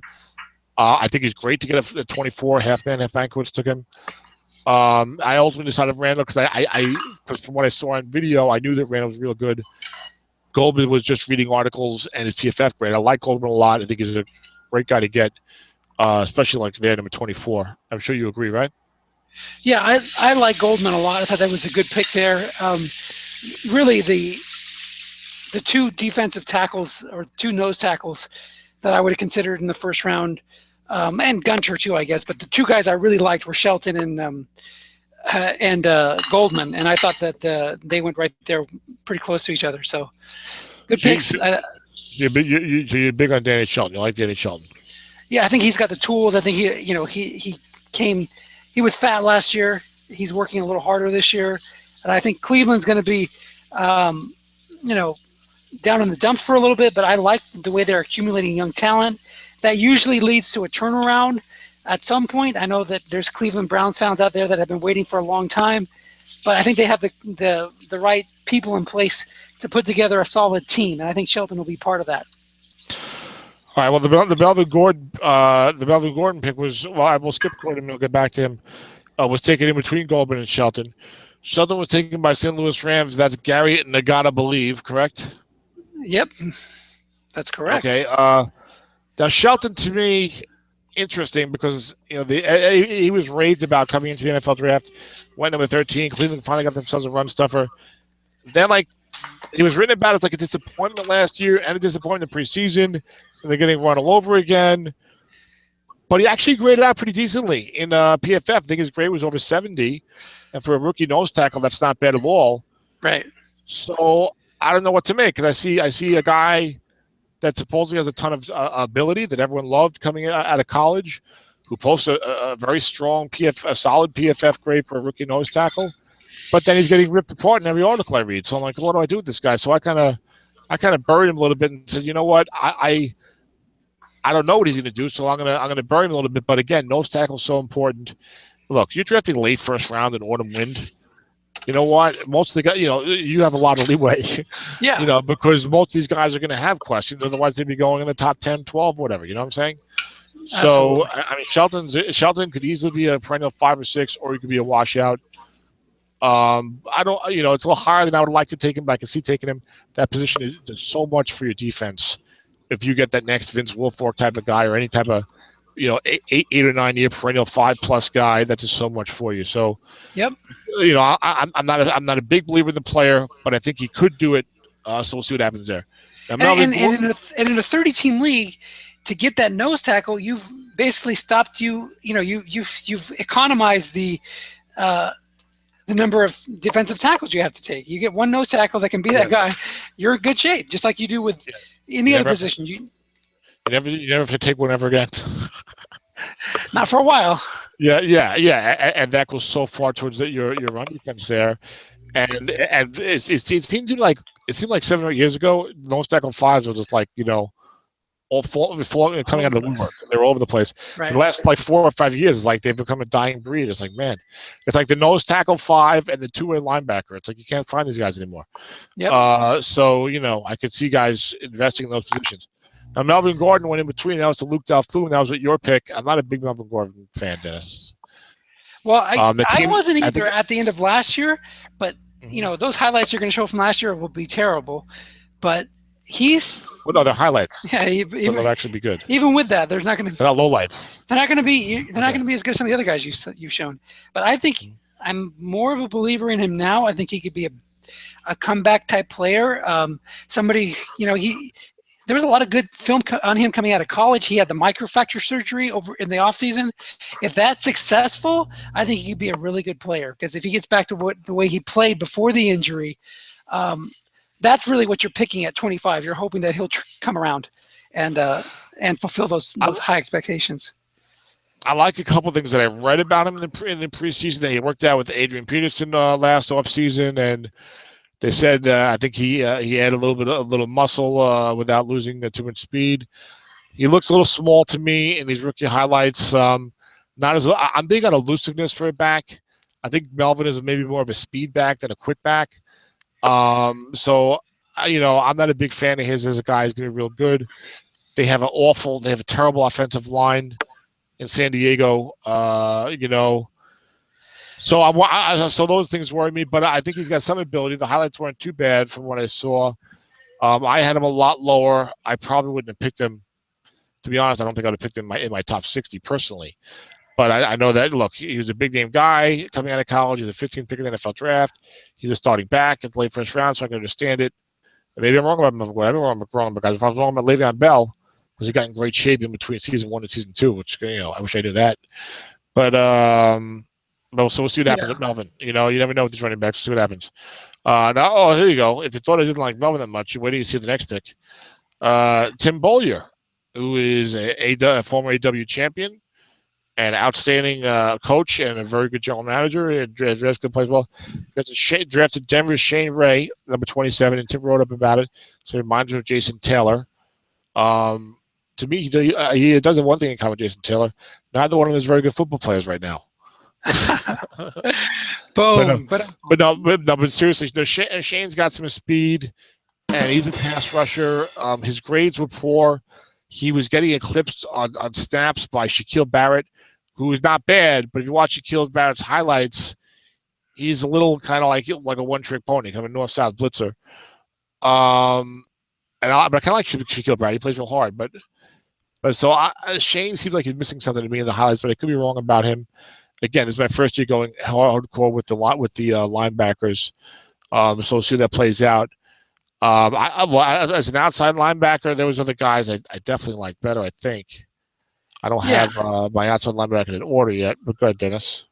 I think he's great to get a 24 half man, half banquet, which took him. I ultimately decided Randall because because from what I saw on video, I knew that Randall was real good. Goldman was just reading articles and his PFF grade. I like Goldman a lot. I think he's a great guy to get, especially like there, number 24. I'm sure you agree, right? Yeah, I like Goldman a lot. I thought that was a good pick there. Really, the two defensive tackles or two nose tackles that I would have considered in the first round, and Gunter too, I guess. But the two guys I really liked were Shelton and Goldman, and I thought that they went right there, pretty close to each other. So good picks. You're big on Danny Shelton. You like Danny Shelton? Yeah, I think he's got the tools. I think he was fat last year. He's working a little harder this year, and I think Cleveland's going to be, down in the dumps for a little bit. But I like the way they're accumulating young talent. That usually leads to a turnaround at some point. I know that there's Cleveland Browns fans out there that have been waiting for a long time, but I think they have the right people in place to put together a solid team, and I think Shelton will be part of that. All right. Well, the Melvin Gordon pick was, well, I will skip Gordon and we'll get back to him. Was taken in between Goldman and Shelton. Shelton was taken by St. Louis Rams. That's Gary Nagata Believe, correct? Yep, that's correct. Okay. Now Shelton, to me, interesting because he was raved about coming into the NFL draft. Went number 13. Cleveland finally got themselves a run stuffer. Then, he was written about as like a disappointment last year and a disappointment preseason, and they're getting run all over again. But he actually graded out pretty decently in PFF. I think his grade was over 70, and for a rookie nose tackle, that's not bad at all. Right. So I don't know what to make because I see a guy that supposedly has a ton of ability that everyone loved coming out of college, who posts a very strong a solid PFF grade for a rookie nose tackle. But then he's getting ripped apart in every article I read. So I'm like, what do I do with this guy? So I kind of buried him a little bit and said, you know what, I don't know what he's going to do, so I'm gonna bury him a little bit. But again, nose tackle is so important. Look, you're drafting late first round in autumn wind. You know what? Most of the guys, you have a lot of leeway. Yeah. Because most of these guys are going to have questions. Otherwise, they'd be going in the top 10, 12, whatever. You know what I'm saying? Absolutely. So I mean, Shelton could easily be a perennial 5 or 6, or he could be a washout. I don't, it's a little higher than I would like to take him, but I can see taking him. That position does so much for your defense. If you get that next Vince Wilfork type of guy or any type of, 8 or 9 year perennial 5+ guy, that does so much for you. So, yep. I'm not a big believer in the player, but I think he could do it. So we'll see what happens there. Now, and in a 30-team league, to get that nose tackle, you've basically stopped. You've economized the number of defensive tackles you have to take. You get one nose tackle that can be that guy. You're in good shape, just like you do with any other position. You never have to take one ever again. Not for a while. Yeah, and that goes so far towards your run defense there, and it seemed like 7 or 8 years ago, nose tackle 5s were just like all coming out of the woodwork. They were all over the place. Right. The last 4 or 5 years, it's like they've become a dying breed. It's like, man, it's like the nose tackle 5 and the 2-way linebacker. It's like you can't find these guys anymore. Yep. So I could see guys investing in those positions. Now, Melvin Gordon went in between. That was to Luke Dalflum. That was your pick. I'm not a big Melvin Gordon fan, Dennis. Well, I wasn't either at the end of last year, but those highlights you're going to show from last year will be terrible. But they're highlights. Yeah, so they'll actually be good. Even with that, they're not going to. They're not lowlights. They're not going to be. They're not going to be as good as some of the other guys you've shown. But I think I'm more of a believer in him now. I think he could be a comeback type player. Somebody, there was a lot of good film on him coming out of college. He had the microfracture surgery over in the offseason. If that's successful, I think he could be a really good player, because if he gets back to the way he played before the injury, that's really what you're picking at 25. You're hoping that he'll come around and fulfill those high expectations. I like a couple of things that I read about him in the preseason. That he worked out with Adrian Peterson last offseason, and they said I think he had a little muscle without losing too much speed. He looks a little small to me in these rookie highlights. I'm big on elusiveness for a back. I think Melvin is maybe more of a speed back than a quick back. So I'm not a big fan of his as a guy who's going to be real good. They have a terrible offensive line in San Diego. So those things worry me, but I think he's got some ability. The highlights weren't too bad from what I saw. I had him a lot lower. I probably wouldn't have picked him. To be honest, I don't think I would have picked him in my top 60 personally. But I know that, look, he was a big-name guy coming out of college. He's a 15th pick in the NFL draft. He's a starting back at the late first round, so I can understand it. Maybe I'm wrong about him. I'm wrong because if I was wrong about Le'Veon Bell, because he got in great shape in between season 1 and season 2, which, I wish I knew that. But so we'll see what happens with Melvin. You never know with these running backs. We'll see what happens. Now, here you go. If you thought I didn't like Melvin that much, wait till you see the next pick. Tim Bollier, who is a former AW champion, an outstanding coach and a very good general manager. And drafts good plays well. Drafted Denver's Shane Ray, number 27, and Tim wrote up about it. So it reminds me of Jason Taylor. To me, he does have one thing in common with Jason Taylor. Neither one of them is very good football players right now. Boom. But seriously, Shane's got some speed, and he's a pass rusher. His grades were poor. He was getting eclipsed on snaps by Shaquille Barrett, who is not bad, but if you watch Shaquille Barrett's highlights, he's a little kind of like a one-trick pony, kind of a north-south blitzer. But I kind of like Shaquille Barrett. He plays real hard, but Shane seems like he's missing something to me in the highlights, but I could be wrong about him. Again, this is my first year going hardcore with the linebackers, so we'll see how that plays out. As an outside linebacker, there was other guys I definitely like better. I think I don't have my outside linebacker in order yet, but go ahead, Dennis.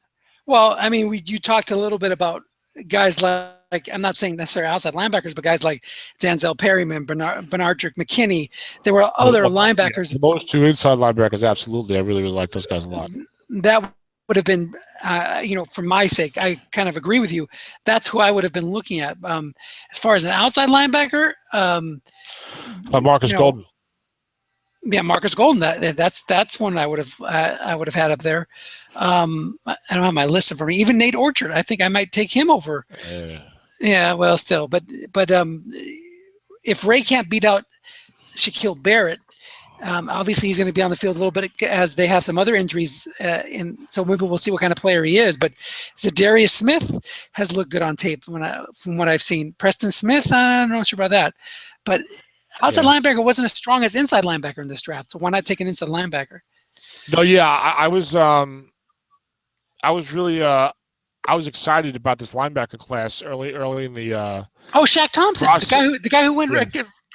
Well, I mean, you talked a little bit about guys like I'm not saying necessarily outside linebackers, but guys like Denzel Perryman, Benardrick McKinney. There were other linebackers. Yeah, those two inside linebackers, absolutely. I really like those guys a lot. That would have been, for my sake, I kind of agree with you. That's who I would have been looking at. As far as an outside linebacker, Marcus Golden. Yeah, Marcus Golden. That's one I would have had up there. I don't have my list in front of me. Even Nate Orchard, I think I might take him over. Yeah, well, still, but if Ray can't beat out Shaquille Barrett, obviously he's going to be on the field a little bit as they have some other injuries, so maybe we'll see what kind of player he is. But Zadarius Smith has looked good on tape from what I've seen. Preston Smith, I'm not sure about that, but outside linebacker wasn't as strong as inside linebacker in this draft. So why not take an inside linebacker? No, yeah, I was really I was excited about this linebacker class early in the. Shaq Thompson, process. the guy who went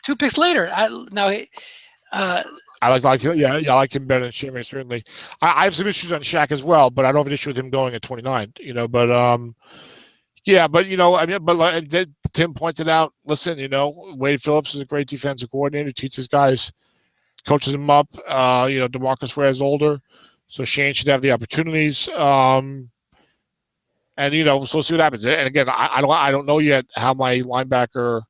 2 picks later. I like him better than Shane, certainly. I have some issues on Shaq as well, but I don't have an issue with him going at 29. But Tim pointed out. Listen, Wade Phillips is a great defensive coordinator. Teaches guys, coaches them up. DeMarcus Ware is older, so Shane should have the opportunities. And so we'll see what happens. And again, I don't know yet how my linebacker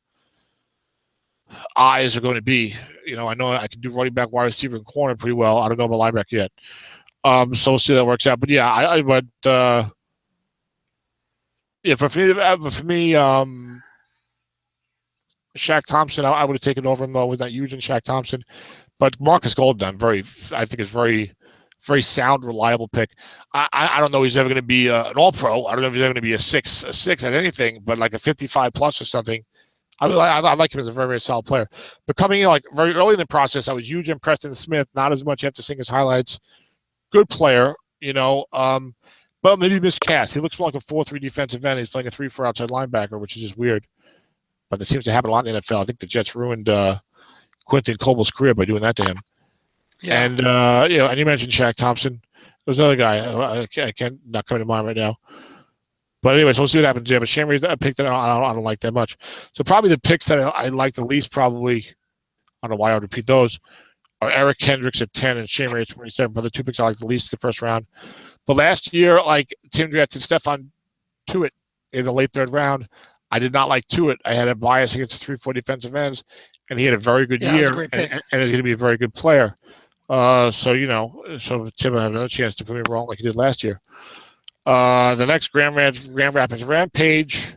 eyes are going to be. I know I can do running back, wide receiver, and corner pretty well. I don't know about linebacker yet. So we'll see how that works out. But yeah, for me, Shaq Thompson, I would have taken over him. I was not using Shaq Thompson, but Marcus Golden, I think is very, very sound, reliable pick. I don't know if he's ever going to be an All-Pro. I don't know if he's ever going to be a six at anything, but like a 55 plus or something. I like him as a very, very solid player. But coming in like very early in the process, I was huge on Preston Smith. Not as much after seeing his highlights. Good player, but maybe miscast. He looks more like a 4-3 defensive end. He's playing a 3-4 outside linebacker, which is just weird. But that seems to happen a lot in the NFL. I think the Jets ruined Quentin Coleman's career by doing that to him. Yeah. And and you mentioned Shaq Thompson. There's another guy. I can't not coming to mind right now. But anyways, we'll see what happens there. But Shane Reed, a pick that I don't like that much. So probably the picks that I like the least, probably, I don't know why I would repeat those, are Eric Kendricks at 10 and Shane Reed at 27. But the 2 picks I like the least in the first round. But last year, like Tim drafted Stephon Tuitt in the late 3rd round. I did not like Tuitt. I had a bias against the 3-4 defensive ends, and he had a very good year, and he's going to be a very good player. So Tim had another chance to put me wrong like he did last year. The next Grand Rapids Rampage.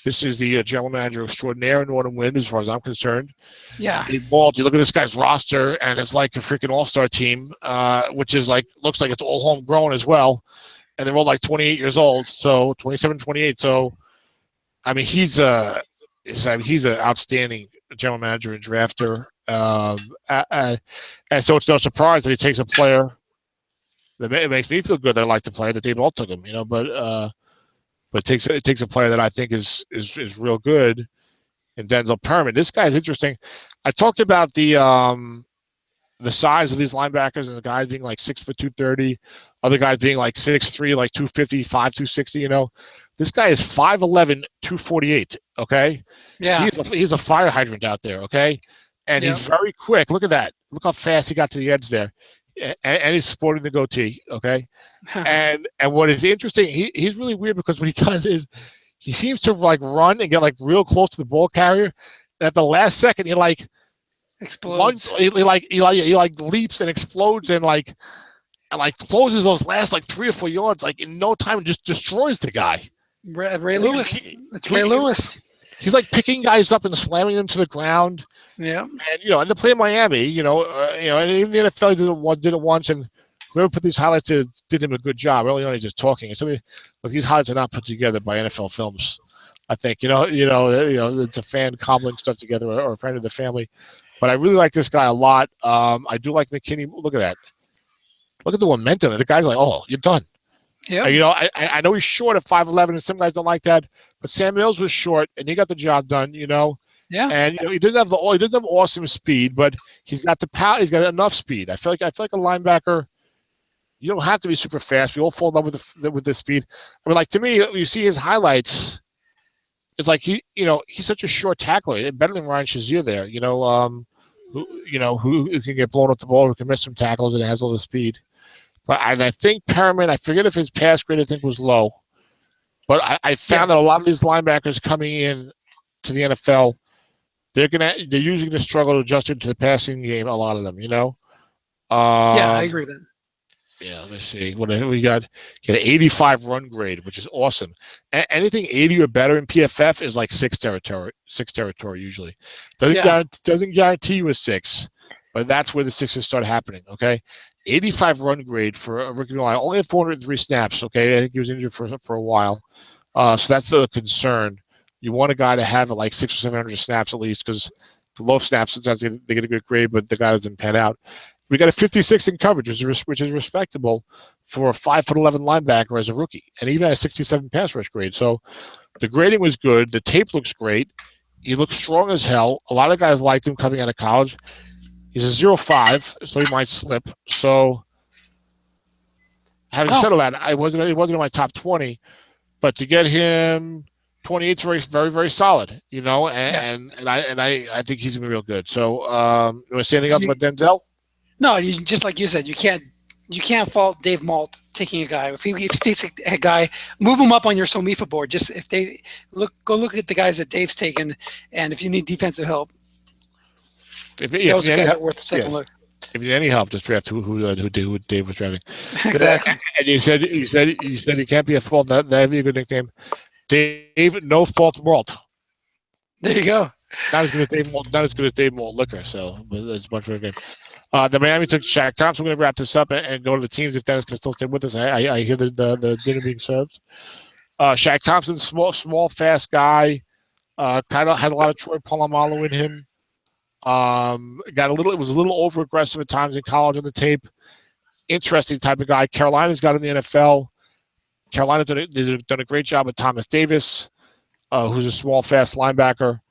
This is the general manager extraordinaire in Northern Wind, as far as I'm concerned. Yeah. Walt, you look at this guy's roster, and it's like a freaking all-star team, which is looks like it's all homegrown as well. and they're all like 28 years old. So 27, 28. So I mean, he's an outstanding general manager and drafter. And so it's no surprise that he takes a player that it makes me feel good that I like the player that Dave Alt took him, but it takes a player that I think is real good in Denzel Perman. This guy's interesting. I talked about the size of these linebackers and the guys being like 6'2", 230, other guys being like 6'3", like 255, 260. This guy is 5'11", 248. Okay, Yeah, he's a fire hydrant out there. Okay, and he's very quick. Look at that. Look how fast he got to the edge there, and he's sporting the goatee. Okay, and what is interesting, he's really weird because what he does is he seems to like run and get like real close to the ball carrier. And at the last second, he like explodes. He leaps and explodes and closes those last like 3 or 4 yards like in no time and just destroys the guy. Ray Lewis. It's Ray Lewis. He's like picking guys up and slamming them to the ground. Yeah. And and they play in Miami. And even the NFL did it once, and whoever put these highlights did him a good job. Early on, he's just talking. And so these highlights are not put together by NFL Films. I think it's a fan cobbling stuff together or a friend of the family. But I really like this guy a lot. I do like McKinney. Look at that. Look at the momentum. The guy's like, oh, you're done. Yeah. I know he's short at 5'11", and some guys don't like that. But Sam Mills was short, and he got the job done. Yeah. And he didn't have awesome speed, but he's got the power. He's got enough speed. I feel like a linebacker. You don't have to be super fast. We all fall in love with the speed. I mean, like to me, you see his highlights. It's like he's such a short tackler, better than Ryan Shazier there. Who can get blown off the ball, who can miss some tackles, and has all the speed. But I think Perriman, I forget if his pass grade I think was low, but I found that a lot of these linebackers coming in to the NFL, they're usually gonna struggle to adjust into the passing game. A lot of them, yeah, I agree with that. Yeah, let me see. What we got? An 85 run grade, which is awesome. Anything 80 or better in PFF is like 6 territory. 6 territory usually. Doesn't guarantee you a 6, but that's where the 6s start happening. Okay, 85 run grade for a rookie line. Only had 403 snaps. Okay, I think he was injured for a while. So that's a concern. You want a guy to have like 600 or 700 snaps at least, because the low snaps sometimes they get a good grade, but the guy doesn't pan out. We got a 56 in coverage, which is respectable for a 5'11" linebacker as a rookie, and even a 67 pass rush grade. So the grading was good. The tape looks great. He looks strong as hell. A lot of guys liked him coming out of college. He's a 0.5, so he might slip. So having said all that, he wasn't in my top 20, but to get him 28 is very, very, very solid. And I think he's gonna be real good. So you want to say anything else about Denzel? No, just like you said, you can't fault Dave Malt taking a guy. If he takes a guy, move him up on your Somifa board. Just if they go look at the guys that Dave's taken, and if you need defensive help, those guys are worth a second look. If you need any help, just draft who Dave was drafting. Exactly. And you said you can't be a fault. That'd be a good nickname, Dave. No fault Malt. There you go. Not as good as Dave Malt Liquor. So, but that's much better name. The Miami took Shaq Thompson. We're going to wrap this up and go to the teams if Dennis can still stay with us. I hear the dinner being served. Shaq Thompson, small, fast guy. Kind of had a lot of Troy Polamalu in him. It was a little over aggressive at times in college on the tape. Interesting type of guy. Carolina's got in the NFL. Carolina's done a great job with Thomas Davis, who's a small, fast linebacker.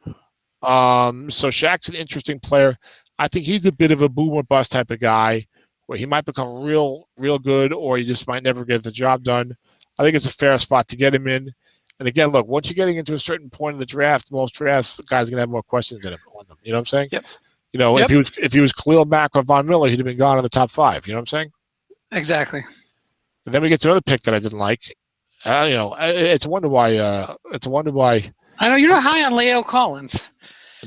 So Shaq's an interesting player. I think he's a bit of a boom or bust type of guy where he might become real good, or he just might never get the job done. I think it's a fair spot to get him in. And again, look, once you're getting into a certain point in the draft, most drafts, the guys are going to have more questions on them. You know what I'm saying? Yep. If he was Khalil Mack or Von Miller, he'd have been gone in the top 5. You know what I'm saying? Exactly. And then we get to another pick that I didn't like. It's a wonder why. I know you're not high on Leo Collins.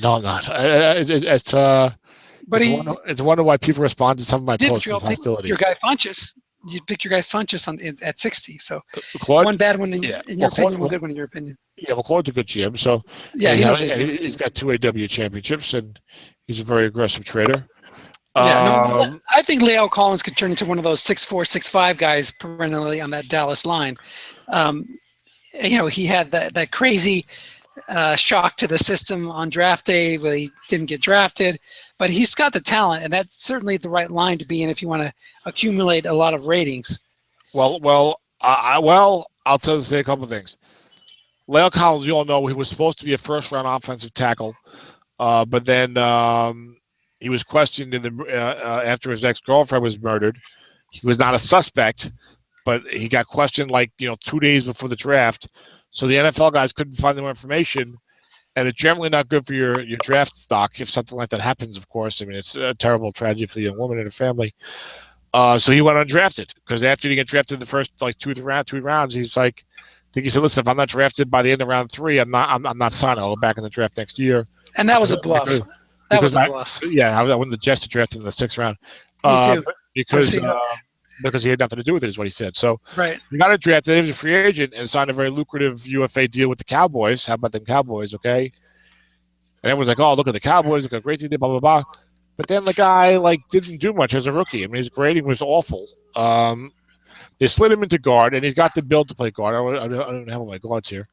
No, I'm not. It's a wonder why people respond to some of my posts with hostility. Your guy Funchess. You picked your guy Funchess at 60. So Claude, one bad one in your opinion, one good one in your opinion. Yeah, well, Claude's a good GM. So yeah, he's got 2 AW championships, and he's a very aggressive trader. Yeah, no, Um, I think Leo Collins could turn into one of those 6'4", 6'5" guys perennially on that Dallas line. Um, he had that crazy shock to the system on draft day where he didn't get drafted, but he's got the talent, and that's certainly the right line to be in if you want to accumulate a lot of ratings. I'll tell you a couple of things. Leo Collins, you all know, he was supposed to be a first-round offensive tackle, but then he was questioned after his ex-girlfriend was murdered. He was not a suspect, but he got questioned 2 days before the draft. So the NFL guys couldn't find no information, and it's generally not good for your draft stock if something like that happens, of course. I mean, it's a terrible tragedy for the young woman and her family. So he went undrafted because after he get drafted in the first two rounds, he's like, I think he said, "Listen, if I'm not drafted by the end of round 3, I'm not signing. I'll go back in the draft next year." And that was a bluff. That was a bluff. I wouldn't the Jets to draft him in the 6th round. Me too. Because he had nothing to do with it, is what he said. So right. He got drafted. He was a free agent and signed a very lucrative UFA deal with the Cowboys. How about them Cowboys, okay? And everyone's like, "Oh, look at the Cowboys. Look how great they did, blah, blah, blah." But then the guy, didn't do much as a rookie. I mean, his grading was awful. They slid him into guard, and he's got the build to play guard. I don't have all my guards here.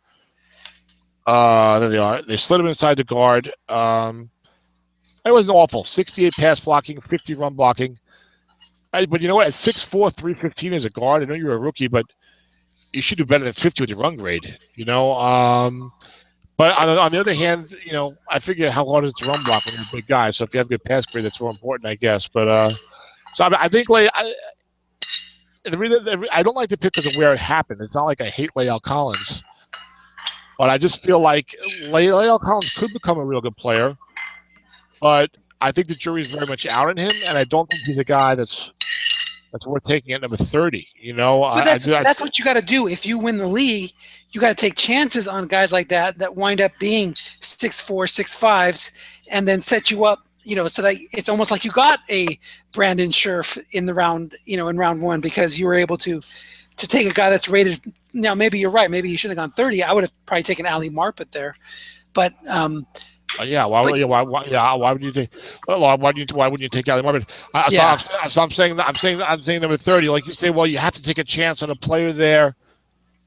There they are. They slid him inside the guard. It wasn't awful. 68 pass blocking, 50 run blocking. But you know what? At 6'4", 315 as a guard, I know you're a rookie, but you should do better than 50 with your run grade. But on the other hand, I figure how hard is it to run block when you're a big guy. So if you have good pass grade, that's more important, I guess. But so I think the reason I don't like to pick because of where it happened. It's not like I hate La'el Collins, but I just feel like La'el Collins could become a real good player. But I think the jury's very much out on him, and I don't think he's a guy that's worth taking at number 30. But that's what you got to do if you win the league. You got to take chances on guys like that wind up being 6'4", 6'5", and then set you up, so that it's almost like you got a Brandon Scherf in the round, in round 1 because you were able to take a guy that's rated. Now maybe you're right. Maybe you should have gone 30. I would have probably taken Ali Marpet there, but. Why would you take? Why wouldn't you take Ali Marpet? So I'm saying number 30. Like you say, well, you have to take a chance on a player there.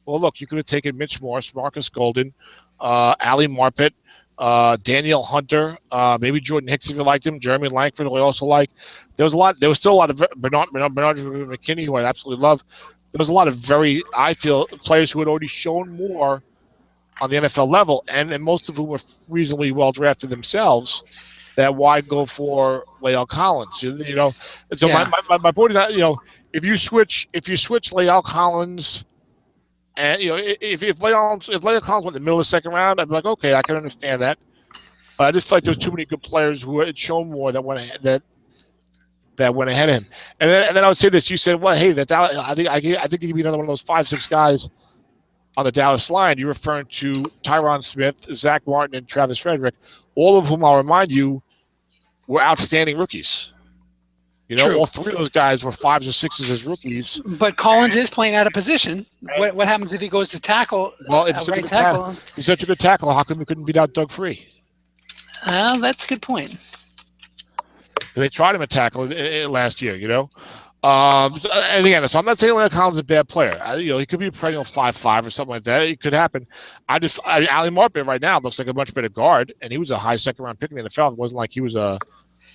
Well, look, you could have taken Mitch Morse, Marcus Golden, Ali Marpet, Daniel Hunter, maybe Jordan Hicks if you liked him, Jeremy Langford, who I also like. There was still a lot of Bernard McKinney, who I absolutely love. There was a lot of I feel, players who had already shown more on the NFL level, and most of whom were reasonably well drafted themselves. That why go for La'el Collins? So my point is that if you switch La'el Collins. And if La'el Collins went in the middle of the 2nd round, I'd be like, okay, I can understand that. But I just feel like there's too many good players who had shown more that went ahead of him. And then I would say this: you said, well, hey, I think he could be another one of those 5-6 guys on the Dallas line. You're referring to Tyron Smith, Zach Martin, and Travis Frederick, all of whom I'll remind you were outstanding rookies. All 3 of those guys were 5s or 6s as rookies. But Collins is playing out of position. What happens if he goes to tackle? Well, if he's such a good tackle, how come he couldn't beat out Doug Free? That's a good point. They tried him at tackle last year, and again, so I'm not saying La'el Collins is a bad player. He could be a perennial 5'5" or something like that. It could happen. Ali Marpet right now looks like a much better guard, and he was a high 2nd round pick in the NFL. It wasn't like he was a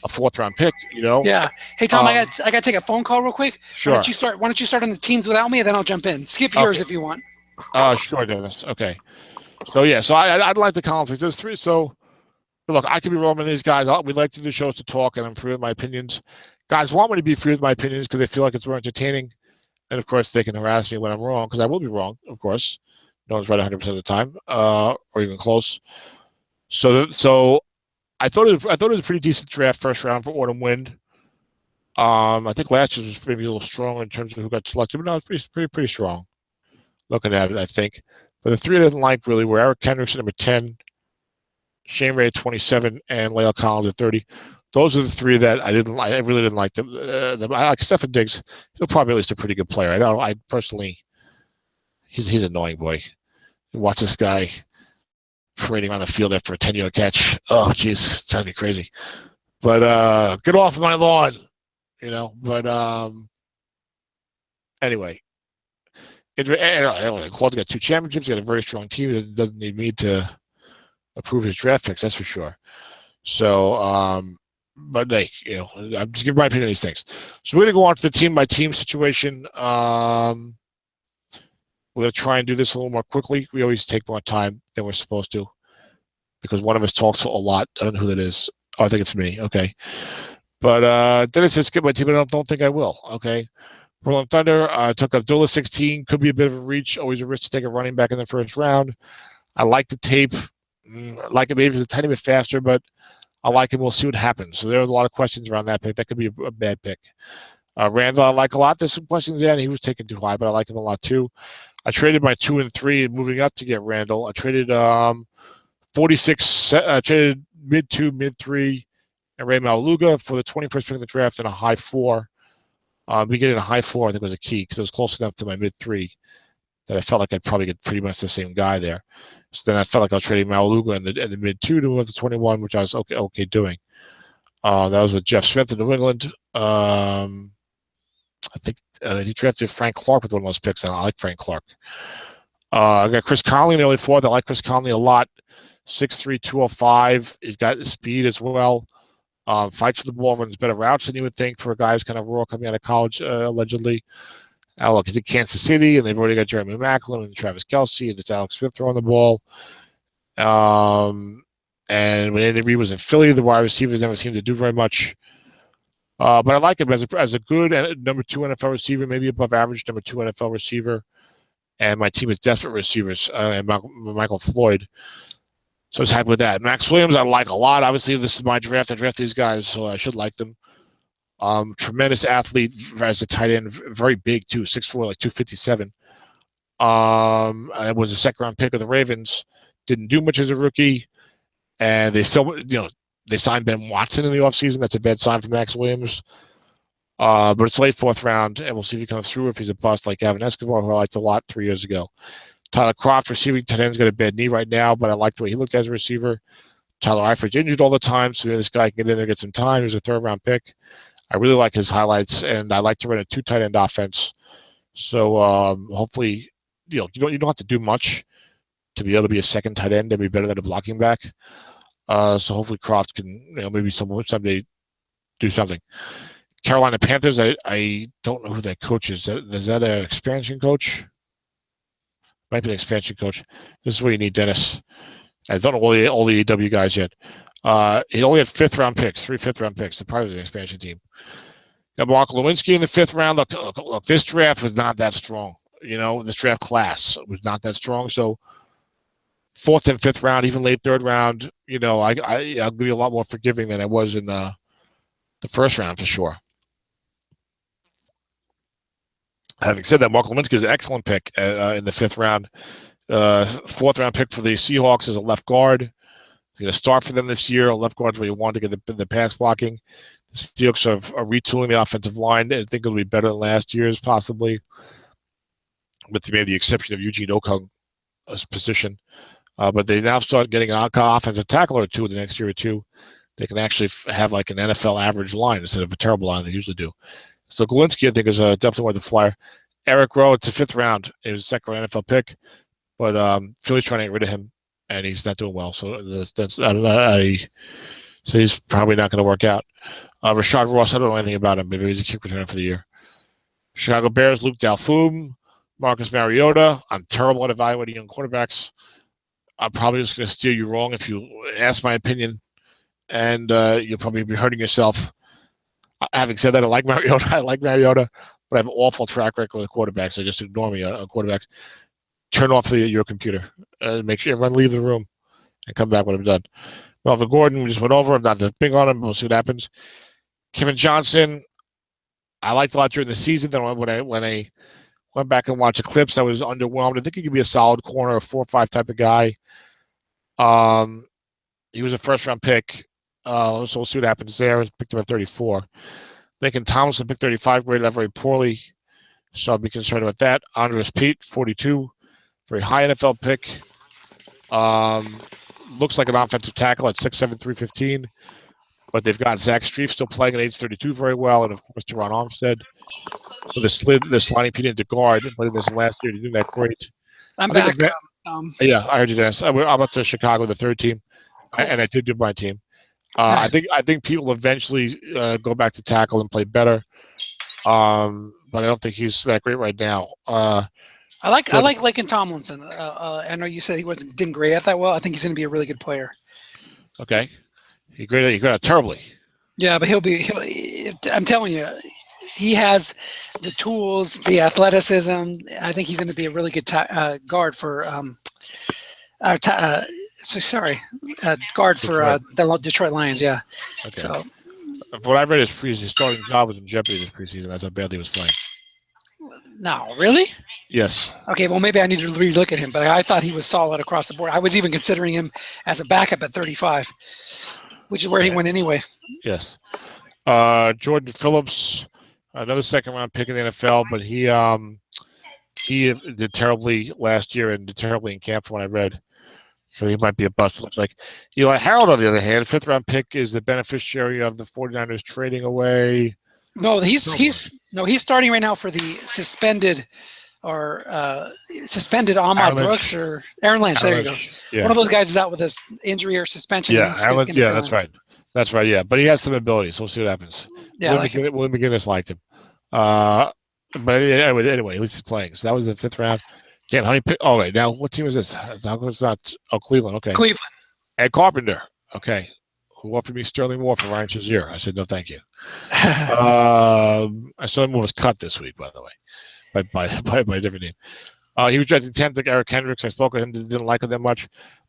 4th round pick, Yeah. Hey Tom, I got to take a phone call real quick. Sure. Why don't you start on the teams without me, and then I'll jump in. Skip yours if you want. Sure, Dennis. Okay. So I'd like the Collins. There's 3. So look, I could be wrong with these guys. We like to do shows to talk, and I'm free with my opinions. Guys want me to be free with my opinions because they feel like it's more entertaining, and of course they can harass me when I'm wrong because I will be wrong. Of course, no one's right 100% of the time, or even close. So. I thought it was a pretty decent draft 1st round for Autumn Wind. I think last year was maybe a little strong in terms of who got selected, but no, it's pretty strong. Looking at it, I think. But the 3 I didn't like really were Eric Kendricks at number 10, Shane Ray at 27, and La'el Collins at 30. Those are the 3 that I didn't like. I really didn't like them. I like Stefan Diggs. He'll probably at least a pretty good player. I personally, he's an annoying boy. You watch this guy parading around the field after a 10-yard catch. Oh, jeez, it's driving me crazy. But get off my lawn, But anyway, Claude's got 2 championships. He's got a very strong team that doesn't need me to approve his draft picks. That's for sure. So, but I'm just giving my opinion on these things. So we're going to go on to the team by team situation. We're going to try and do this a little more quickly. We always take more time than we're supposed to because one of us talks a lot. I don't know who that is. Oh, I think it's me. Okay. But Dennis says skip my team, but I don't think I will. Okay. Portland Thunder took Abdullah 16. Could be a bit of a reach. Always a risk to take a running back in the first round. I like the tape. I like it maybe it's a tiny bit faster, but I like him. We'll see what happens. So there are a lot of questions around that pick. That could be a bad pick. Randall, I like a lot. There's some questions there, and he was taken too high, but I like him a lot too. I traded my 2 and 3 and moving up to get Randall. I traded 46. I traded mid 2, mid 3, and Ray Maluga for the 21st pick in the draft and a high 4. Me getting a high 4, I think, was a key because it was close enough to my mid 3 that I felt like I'd probably get pretty much the same guy there. So then I felt like I was trading Maluga in the mid 2 to move to 21, which I was okay doing. That was with Jeff Smith in New England. I think he drafted Frank Clark with one of those picks, and I like Frank Clark. I got Chris Conley in the early 4th. I like Chris Conley a lot. 6'3", 205. He's got the speed as well. Fights for the ball, runs better routes than you would think for a guy who's kind of raw coming out of college, allegedly. Look, he's in Kansas City, and they've already got Jeremy Maclin and Travis Kelce, and it's Alex Smith throwing the ball. And when Andy Reid was in Philly, the wide receivers never seemed to do very much. But I like him as a good number 2 NFL receiver, maybe above average number 2 NFL receiver. And my team is desperate receivers, and Michael Floyd. So I was happy with that. Max Williams, I like a lot. Obviously, this is my draft. I draft these guys, so I should like them. Tremendous athlete as a tight end, very big too, 6'4", like 257. I was a second-round pick of the Ravens. Didn't do much as a rookie, and they still, they signed Ben Watson in the offseason. That's a bad sign for Max Williams. But it's late 4th round, and we'll see if he comes through. If he's a bust like Gavin Escobar, who I liked a lot 3 years ago. Tyler Kroft, receiving tight end's got a bad knee right now, but I like the way he looked as a receiver. Tyler Eifert's injured all the time, so this guy can get in there and get some time. He's a 3rd-round pick. I really like his highlights, and I like to run a 2 tight end offense. So hopefully, you don't have to do much to be able to be a second tight end and be better than a blocking back. So hopefully Kroft can maybe someday do something. Carolina Panthers, I don't know who that coach is. Is that an expansion coach? Might be an expansion coach. This is where you need Dennis. I don't know all the AW guys yet. He only had 5th-round picks, 3 5th-round picks. It probably was an expansion team. Got Mark Lewinsky in the 5th round. Look, this draft was not that strong. This draft class was not that strong. So 4th and 5th round, even late 3rd round, I'll be a lot more forgiving than I was in the 1st round for sure. Having said that, Mark Lewinsky is an excellent pick in the 5th round. 4th round pick for the Seahawks as a left guard. He's going to start for them this year. A left guard is where you want to get the pass blocking. The Seahawks are retooling the offensive line. I think it'll be better than last year's, possibly, with maybe the exception of Eugene Okung's position. But they now start getting an offensive tackle or 2 in the next year or 2. They can actually have like an NFL average line instead of a terrible line they usually do. So Galinsky, I think, is definitely worth the flyer. Eric Rowe, it's a 5th round. It was a 2nd round NFL pick, but Philly's trying to get rid of him, and he's not doing well. So so he's probably not going to work out. Rashad Ross, I don't know anything about him. Maybe he's a kick returner for the year. Chicago Bears, Luke Dalfum, Marcus Mariota. I'm terrible at evaluating young quarterbacks. I'm probably just going to steer you wrong if you ask my opinion, and you'll probably be hurting yourself. Having said that, I like Mariota, but I have an awful track record with quarterbacks. So just ignore me on quarterbacks. Turn off your computer. Make sure everyone leave the room and come back when I'm done. Melvin Gordon, we just went over. I'm not that big on him. We'll see what happens. Kevin Johnson, I liked a lot during the season. Then when I went back and watched the clips, I was underwhelmed. I think he could be a solid corner, a 4-5 type of guy. He was a 1st-round pick. So we'll see what happens there. I picked him at 34. Lincoln Tomlinson picked 35, graded out very poorly. So I'll be concerned about that. Andres Pete, 42. Very high NFL pick. Looks like an offensive tackle at 6'7", 315. but they've got Zach Strief still playing at age 32 very well, and of course, Teron Armstead. So the sliding Pete into guard, and played this last year. He's doing that great. I'm back. Yeah, I heard you, Dennis. I'm up to Chicago, the third team, Cool. and I did do my team. Nice. I think people eventually go back to tackle and play better, but I don't think he's that great right now. I like Laken Tomlinson. I know you said he didn't grade out that well. I think he's going to be a really good player. Okay, he graded out terribly. Yeah, but I'm telling you, he has the tools, the athleticism. I think he's going to be a really good guard for. Guard for the Detroit Lions. Yeah. Okay. So, what I read his starting job was in jeopardy this preseason. That's how badly he was playing. No, really? Yes. Okay, well, maybe I need to relook at him, but I thought he was solid across the board. I was even considering him as a backup at 35, which is where he went anyway. Yes. Jordan Phillips, another second-round pick in the NFL, but he did terribly last year and did terribly in camp from what I read. So he might be a bust, looks like. Eli Harold, on the other hand, fifth-round pick, is the beneficiary of the 49ers trading away. No, he's starting right now for the suspended Ahmad Brooks or Aaron Lynch. There you go. Yeah. One of those guys is out with this injury or suspension. Yeah, that's right. That's right. Yeah, but he has some ability, so we'll see what happens. Yeah, Willie McGinnis liked him. But anyway, at least he's playing. So that was the fifth round. Damn, how many pick? Oh, wait. Now, what team is this? It's not. Oh, Cleveland. Okay. Cleveland. Ed Carpenter. Okay. Who offered me Sterling Moore for Ryan Shazier. I said, no, thank you. Sterling Moore was cut this week, by the way, by a different team. He was drafted 10th, like Eric Hendricks. I spoke with him, didn't like him that much.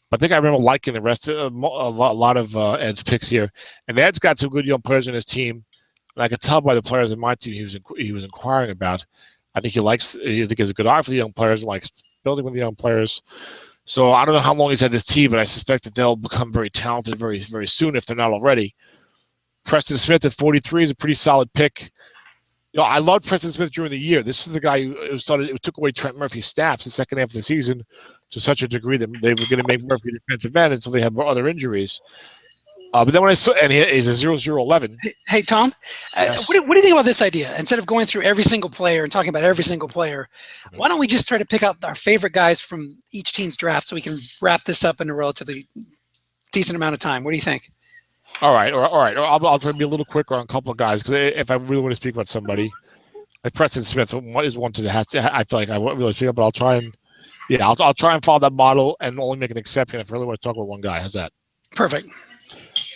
But I think I remember liking the rest of a lot of Ed's picks here. And Ed's got some good young players in his team. And I could tell by the players in my team he was inquiring about. I think he has a good eye for the young players and likes building with the young players. So I don't know how long he's had this team, but I suspect that they'll become very talented very, very soon if they're not already. Preston Smith at 43 is a pretty solid pick. I loved Preston Smith during the year. This is the guy who took away Trent Murphy's snaps the second half of the season to such a degree that they were going to make Murphy defensive end until they had other injuries. But then when I saw, and he's a 0-0-11. Hey, Tom, yes. What do you think about this idea? Instead of going through every single player and talking about every single player, why don't we just try to pick out our favorite guys from each team's draft so we can wrap this up in a relatively decent amount of time? What do you think? All right. I'll try to be a little quicker on a couple of guys because if I really want to speak about somebody, like Preston Smith, is one to I feel like I won't really speak up, but I'll try and I'll try and follow that model and only make an exception if I really want to talk about one guy. How's that? Perfect.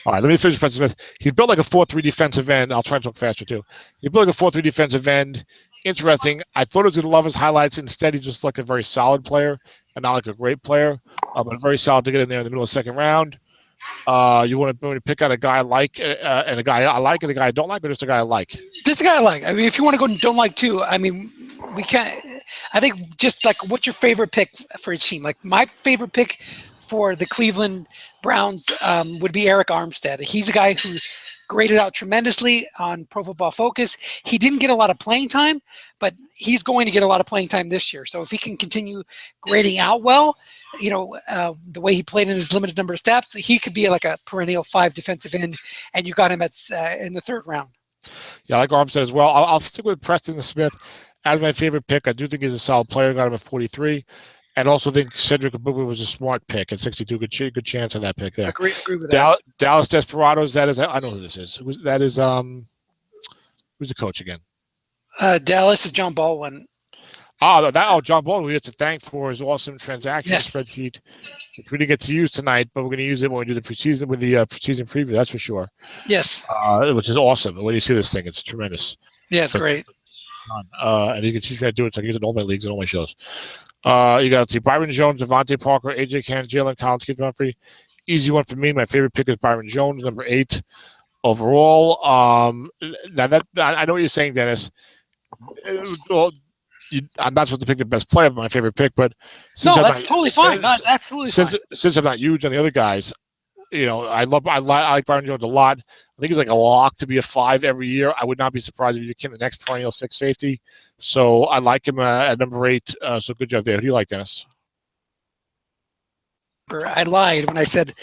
All right, let me finish Preston Smith. He's built like a 4-3 defensive end. I'll try and talk faster, too. He's built like a 4-3 defensive end. Interesting. I thought I was going to love his highlights. Instead, he's just like a very solid player and not like a great player, but very solid to get in there in the middle of the second round. You want to pick out a guy I like and a guy I like and a guy I don't like, or just a guy I like? Just a guy I like. I mean, if you want to go don't like too, I mean, we can't. I think just like what's your favorite pick for each team? Like my favorite pick for the Cleveland Browns would be Eric Armstead. He's a guy who graded out tremendously on Pro Football Focus. He didn't get a lot of playing time, but he's going to get a lot of playing time this year. So if he can continue grading out well, the way he played in his limited number of steps, he could be like a perennial 5 defensive end, and you got him in the third round. Yeah, I like Armstead as well. I'll stick with Preston Smith as my favorite pick. I do think he's a solid player. Got him at 43. And also think Cedric Abubakar was a smart pick at 62. Good chance on that pick there. Agree with that. Dallas Desperados. I know who this is. Who's the coach again? Dallas is John Baldwin. John Baldwin. We have to thank for his awesome transaction spreadsheet, which we didn't get to use tonight, but we're going to use it when we do the preseason with the preseason preview. That's for sure. Yes. Which is awesome. When you see this thing, it's tremendous. Yeah, it's great. And you can teach me how to do it. So I can use it in all my leagues and all my shows. You got to see Byron Jones, Devontae Parker, AJ Cann, Jalen Collins, Keith Humphrey. Easy one for me. My favorite pick is Byron Jones, number 8 overall. Now that I know what you're saying, Dennis. I'm not supposed to pick the best player, my favorite pick, but that's totally fine. No, it's absolutely fine. Since I'm not huge on the other guys, I like Byron Jones a lot. I think he's like a lock to be a 5 every year. I would not be surprised if you became the next perennial 6 safety. So I like him at number 8. So good job there. Who do you like, Dennis? I lied when I said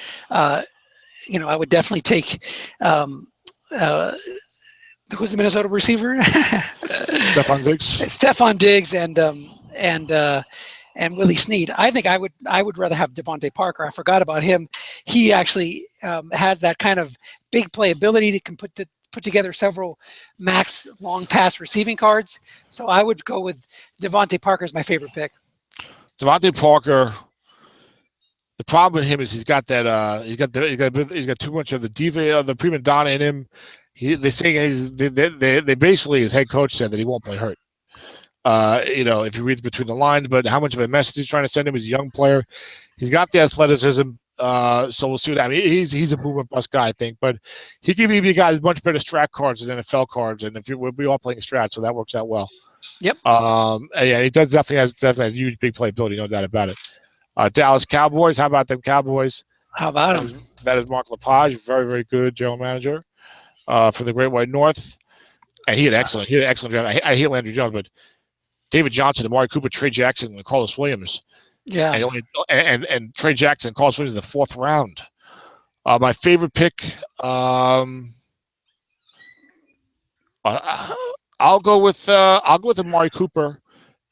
I would definitely take who's the Minnesota receiver? Stephon Diggs. Stephon Diggs and Willie Snead. I think I would rather have Devontae Parker. I forgot about him. He actually has that kind of big play ability to can put together several max long pass receiving cards. So I would go with Devontae Parker as my favorite pick. Devontae Parker. The problem with him is he's got too much of the diva, the prima donna in him. They basically, his head coach said that he won't play hurt. If you read between the lines, but how much of a message he's trying to send him? He's a young player. He's got the athleticism. So we'll see what I mean. He's a boom and bust guy, I think, but he can be guys much better strat cards than NFL cards, and we all playing strat, so that works out well. Yep. Yeah, he definitely has huge big playability, no doubt about it. Dallas Cowboys. How about them Cowboys? How about him? That is Mark Lepage, very, very good general manager for the Great White North. And he had excellent draft. I hate Landry Jones, but David Johnson, Amari Cooper, Trey Jackson, and Carlos Williams. Yeah. And Trey Jackson and Carlos Williams in the 4th round. My favorite pick, I'll go with Amari Cooper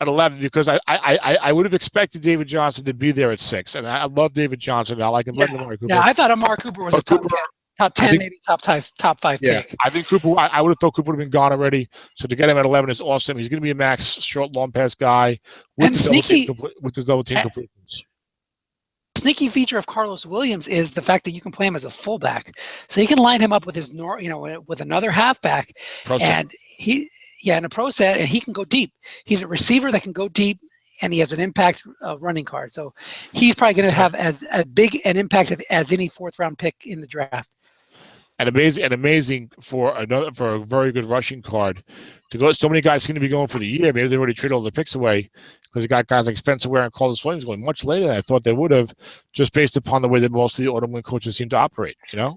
at 11 because I would have expected David Johnson to be there at 6, and I love David Johnson. I like him better than Amari Cooper. Yeah, I thought Amari Cooper was a top 10, maybe top 5 pick. I think Cooper. I would have thought Cooper would have been gone already. So to get him at 11 is awesome. He's going to be a max short long pass guy with his double team completions. Sneaky feature of Carlos Williams is the fact that you can play him as a fullback, so you can line him up with his with another halfback, in a pro set, and he can go deep. He's a receiver that can go deep, and he has an impact running card. So he's probably going to have as big an impact as any 4th round pick in the draft. And amazing for a very good rushing card to go. So many guys seem to be going for the year. Maybe they've already traded all the picks away because they got guys like Spencer Ware and Carlos Williams going much later than I thought they would have, just based upon the way that most of the autumn win coaches seem to operate. Yeah,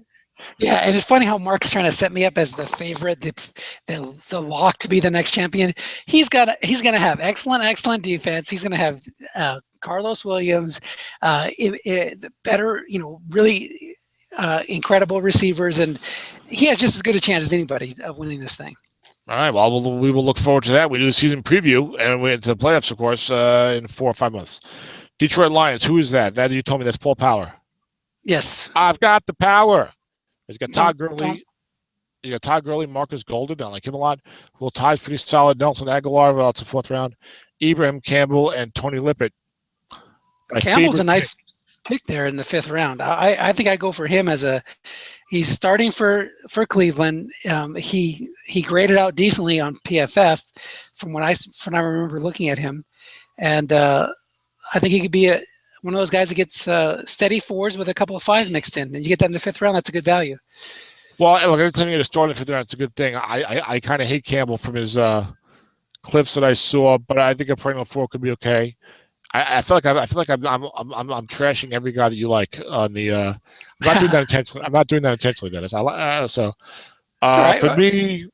and it's funny how Mark's trying to set me up as the favorite, the lock to be the next champion. He's going to have excellent defense. He's going to have Carlos Williams, better, really incredible receivers, and he has just as good a chance as anybody of winning this thing. All right, well, we will look forward to that. We do the season preview, and we into the playoffs, of course, in 4 or 5 months. Detroit Lions, who is that? That you told me that's Paul Power. Yes. I've got the power. He's got Todd Gurley. You got Todd Gurley, Marcus Golden. I like him a lot. Will Todd's pretty solid. Nelson Aguilar, well, it's a 4th round. Ibrahim Campbell and Tony Lippett. Campbell's a nice pick there in the 5th round. I think I go for him he's starting for Cleveland. He graded out decently on PFF from when I remember looking at him, and I think he could be one of those guys that gets steady 4s with a couple of 5s mixed in, and you get that in the 5th round. That's a good value. Well, look, every time you get a start in the 5th round, it's a good thing. I kind of hate Campbell from his clips that I saw, but I think a perennial 4 could be okay. I feel like I'm trashing every guy that you like on the. I'm not doing that intentionally. I'm not doing that intentionally, Dennis. For me.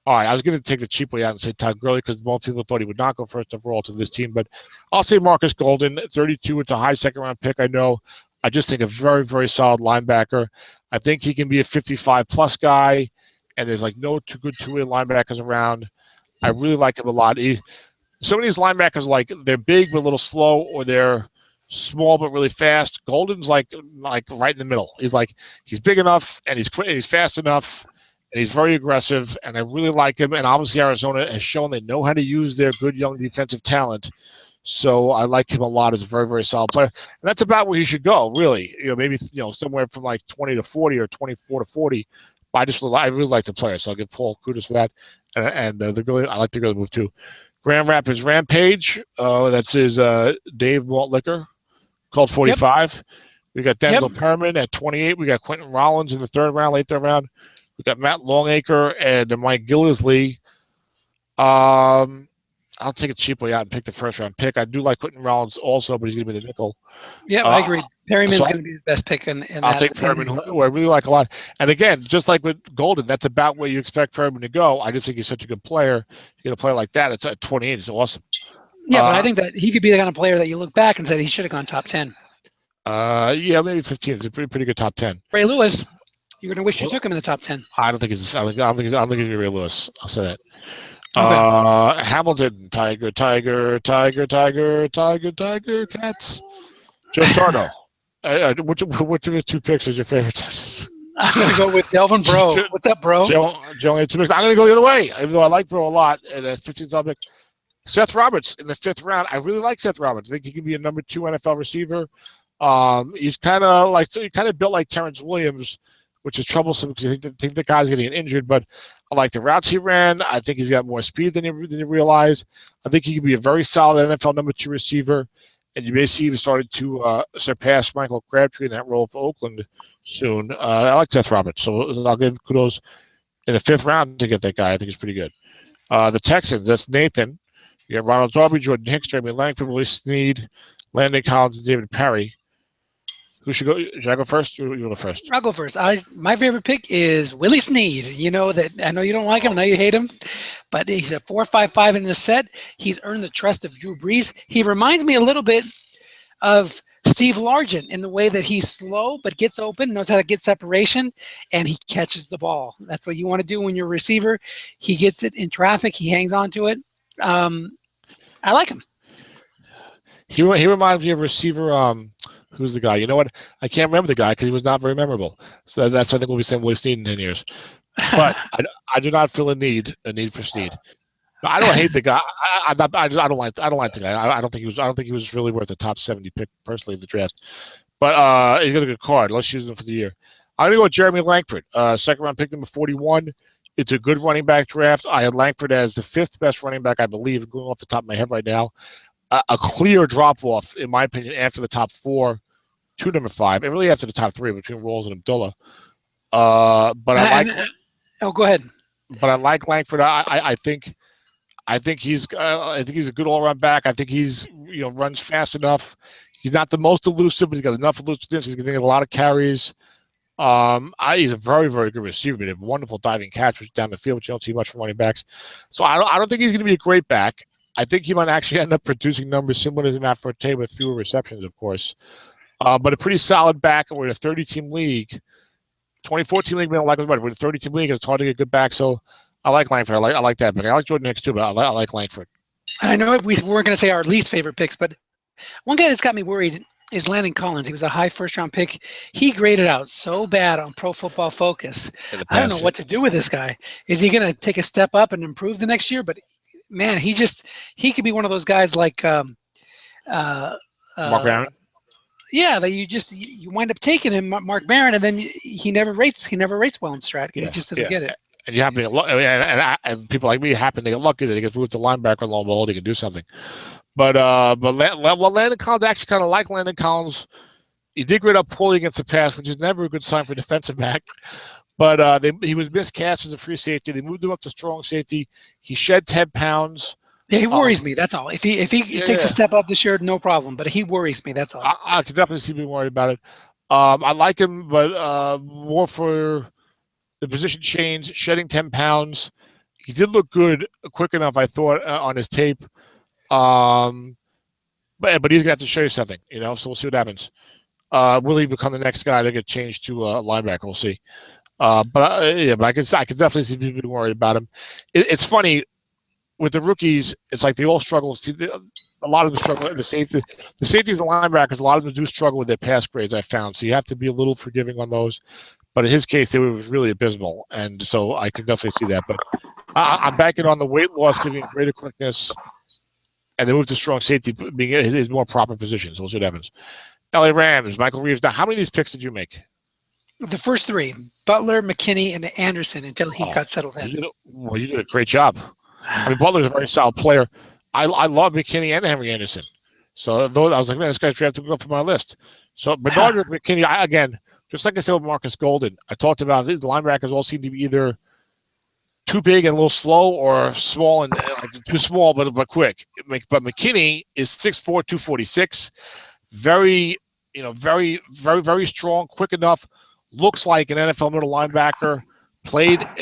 All right, I was going to take the cheap way out and say Todd Gurley because most people thought he would not go first overall to this team, but I'll say Marcus Golden, 32. It's a high 2nd round pick. I know. I just think a very, very solid linebacker. I think he can be a 55+ guy, and there's no too good two-way linebackers around. I really like him a lot. Some of these linebackers, they're big but a little slow, or they're small but really fast. Golden's like right in the middle. He's big enough, and he's fast enough, and he's very aggressive, and I really like him. And obviously Arizona has shown they know how to use their good young defensive talent. So I like him a lot as a very, very solid player. And that's about where he should go, really. Maybe somewhere from 20 to 40 or 24 to 40. But I really like the player, so I'll give Paul kudos for that. And I like the girl move too. Grand Rapids Rampage. That's his Dave Malt Liquor, called 45. Yep. We got Denzel Perman at 28. We got Quentin Rollins in the 3rd round, late 3rd round. We got Matt Longacre and Mike Gillisley. I'll take a cheap way out and pick the 1st round pick. I do like Quentin Rollins also, but he's going to be the nickel. Yeah, I agree. Perryman's going to be the best pick in I'll take Perryman, who I really like a lot. And again, just like with Golden, that's about where you expect Perryman to go. I just think he's such a good player. You get a player like that, it's at 28. It's awesome. Yeah, but I think that he could be the kind of player that you look back and say he should have gone top 10. Yeah, maybe 15. It's a pretty good top 10. Ray Lewis. You're going to wish you Well, took him in the top 10. I don't think he's. I don't think he's Ray Lewis. I'll say that. Okay. Hamilton, Tiger, Cats. Joe Sardo. Which of his two picks is your favorite? I'm going to go with Delvin Bro. What's up, Bro? Joe only had two picks. I'm going to go the other way, even though I like Bro a lot. And a 15th topic. Seth Roberts in the 5th round. I really like Seth Roberts. I think he can be a number 2 NFL receiver. He's kind of built like Terrence Williams, which is troublesome because you think the guy's getting injured. But I like the routes he ran. I think he's got more speed than you realize. I think he can be a very solid NFL number 2 receiver. And you may see him starting to surpass Michael Crabtree in that role for Oakland soon. I like Seth Roberts, so I'll give kudos in the 5th round to get that guy. I think he's pretty good. The Texans, that's Nathan. You have Ronald Darby, Jordan Hicks, Jeremy Langford, Willie Snead, Landon Collins, and David Perry. Who should go? Should I go first? Or you go first? I'll go first. My favorite pick is Willie Snead. You know that I know you don't like him. I know you hate him, but he's a 4.55 in the set. He's earned the trust of Drew Brees. He reminds me a little bit of Steve Largent in the way that he's slow but gets open, knows how to get separation, and he catches the ball. That's what you want to do when you're a receiver. He gets it in traffic. He hangs on to it. I like him. He reminds me of a receiver. Who's the guy? You know what? I can't remember the guy because he was not very memorable. So that's why I think we'll be saying Willie Snead in 10 years. But I do not feel a need for Snead. I don't hate the guy. I don't like the guy. I don't think he was really worth a top 70 pick personally in the draft. But he's got a good card. Let's use him for the year. I'm gonna go with Jeremy Langford. 2nd round pick, number 41. It's a good running back draft. I had Langford as the 5th best running back, I believe, going off the top of my head right now. A clear drop-off, in my opinion, after the top 4 to number 5, and really after the top 3 between Rawls and Abdullah. But I like. Go ahead. But I like Langford. I think he's a good all-around back. I think he's runs fast enough. He's not the most elusive, but he's got enough elusiveness. He's going to get a lot of carries. He's a very, very good receiver. He had a wonderful diving catch down the field, which you don't see much from running backs. So I don't think he's going to be a great back. I think he might actually end up producing numbers similar to Matt Forte with fewer receptions, of course. But a pretty solid back. We're in a 30-team league. 24-team league, we don't like it, but we're in a 30-team league, and it's hard to get good back. So I like Langford. I like that pick. I like Jordan Hicks too, but I like Langford. I know we weren't going to say our least favorite picks, but one guy that's got me worried is Landon Collins. He was a high 1st-round pick. He graded out so bad on Pro Football Focus. I don't know what to do with this guy. Is he going to take a step up and improve the next year? But man, he could be one of those guys like Mark Barron. Yeah, that you wind up taking him, Mark Barron, and then he never rates well in Strat. He just doesn't get it. And you happen to get lucky, and people like me happen to get lucky that he gets moved to linebacker long ball. He can do something. But Landon Collins, actually kind of like Landon Collins. He did grade up poorly against the pass, which is never a good sign for a defensive back. But he was miscast as a free safety. They moved him up to strong safety. He shed 10 pounds. Yeah, he worries me. That's all. If he takes a step up this year, no problem. But he worries me. That's all. I could definitely see me worried about it. I like him, but more for the position change, shedding 10 pounds. He did look good, quick enough, I thought, on his tape. But he's gonna have to show you something, So we'll see what happens. Will he become the next guy to get changed to linebacker? We'll see. But I can definitely see people being worried about him. It's funny with the rookies. It's like they all struggle. A lot of them struggle. The safeties and linebackers, a lot of them do struggle with their pass grades. I found, so you have to be a little forgiving on those. But in his case, they were really abysmal, and so I could definitely see that. But I'm banking on the weight loss giving greater quickness, and they move to strong safety being his more proper position. So we'll see what happens. LA Rams, Michael Reeves. Now, how many of these picks did you make? The first 3, Butler, McKinney, and Anderson until he got settled in. You did a great job. I mean, Butler's a very solid player. I love McKinney and Henry Anderson. So I was like, man, this guy's drafted to go for my list. So Bernard McKinney, again, just like I said with Marcus Golden, I talked about the linebackers all seem to be either too big and a little slow or small and too small but quick. But McKinney is 6'4", 246, very very strong, quick enough, looks like an NFL middle linebacker.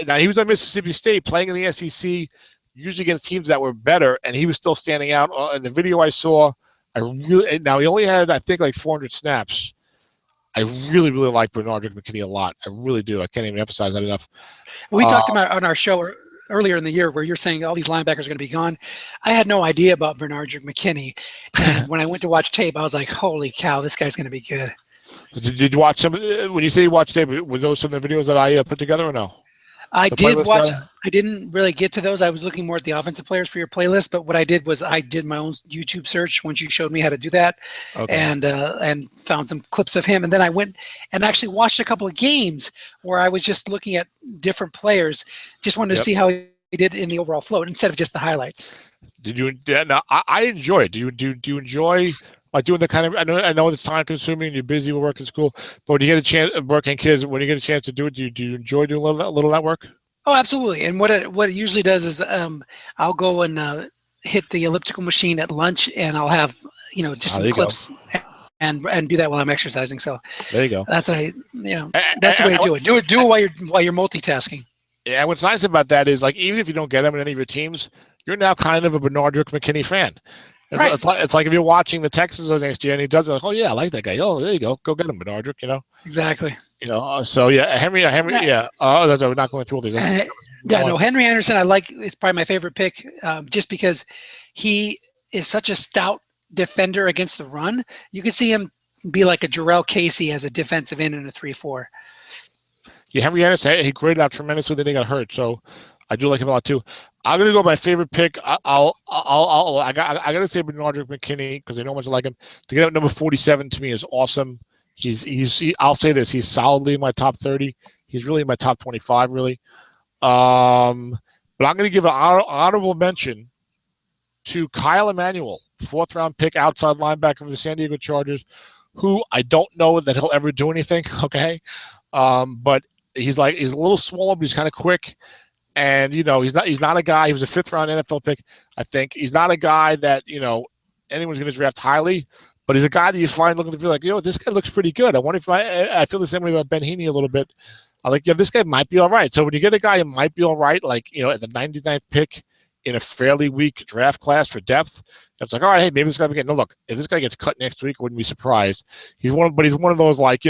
Now he was at Mississippi State playing in the SEC, usually against teams that were better, and he was still standing out. In the video I saw, Now he only had, I think, like 400 snaps. I really, really like Bernardrick McKinney a lot. I really do. I can't even emphasize that enough. We talked about on our show earlier in the year where you're saying all these linebackers are going to be gone. I had no idea about Bernardrick McKinney, and when I went to watch tape, I was like, "Holy cow, this guy's going to be good." Did you watch some? When you say you watched tape, were those some of the videos that I put together or no? I did watch. I didn't really get to those. I was looking more at the offensive players for your playlist, but what I did was I did my own YouTube search once you showed me how to do that, and found some clips of him. And then I went and actually watched a couple of games where I was just looking at different players, just wanted to see how he did in the overall flow instead of just the highlights. Did you? Now I enjoy it. Do you enjoy? Like doing the kind of, I know it's time consuming and you're busy with work and school, but when you get a chance, working kids, when you get a chance to do it, do you enjoy doing a little of that work? Oh, absolutely. And what it usually does is I'll go and hit the elliptical machine at lunch, and I'll have just some clips and do that while I'm exercising. So there you go. That's what that's the way to do it. Do it while you're multitasking. Yeah, what's nice about that is, like, even if you don't get him in any of your teams, you're now kind of a Bernardrick McKinney fan. Right. It's like if you're watching the Texans next year and he does it, like, oh yeah, I like that guy. Oh, there you go get him, Bernardrick. Exactly. So yeah, Henry. Yeah. We're not going through all these. Henry Anderson. I like. It's probably my favorite pick, just because he is such a stout defender against the run. You can see him be like a Jarrell Casey as a defensive end in a 3-4. Yeah, Henry Anderson. He graded out tremendously. Then he got hurt, so I do like him a lot too. I'm gonna go my favorite pick. I gotta say Bernardrick McKinney because I know how much I like him. To get up number 47 to me is awesome. I'll say this: he's solidly in my top 30. He's really in my top 25, really. But I'm gonna give an honorable mention to Kyle Emanuel, 4th round pick, outside linebacker for the San Diego Chargers, who I don't know that he'll ever do anything. Okay, but he's a little smaller, but he's kind of quick. And he's not a guy. He was a 5th round NFL pick. I think he's not a guy that anyone's going to draft highly, but he's a guy that you find looking to feel like, this guy looks pretty good. I wonder if I feel the same way about Ben Heaney a little bit. I like, this guy might be all right. So when you get a guy who might be all right, like at the 99th pick in a fairly weak draft class for depth, it's like, all right, hey, maybe this guy will get. No, look, if this guy gets cut next week, I wouldn't be surprised. He's one of those, like,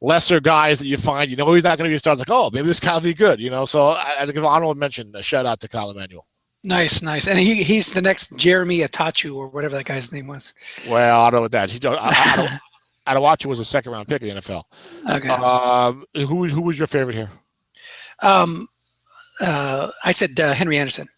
lesser guys that you find, he's not going to be a star. It's like, oh, maybe this guy will be good, So I give an honorable mention, a shout out to Kyle Emanuel. Nice. And he's the next Jeremy Atachu or whatever that guy's name was. Well, I don't know what that. Atachu was a 2nd round pick in the NFL. Okay. Who was your favorite here? I said Henry Anderson.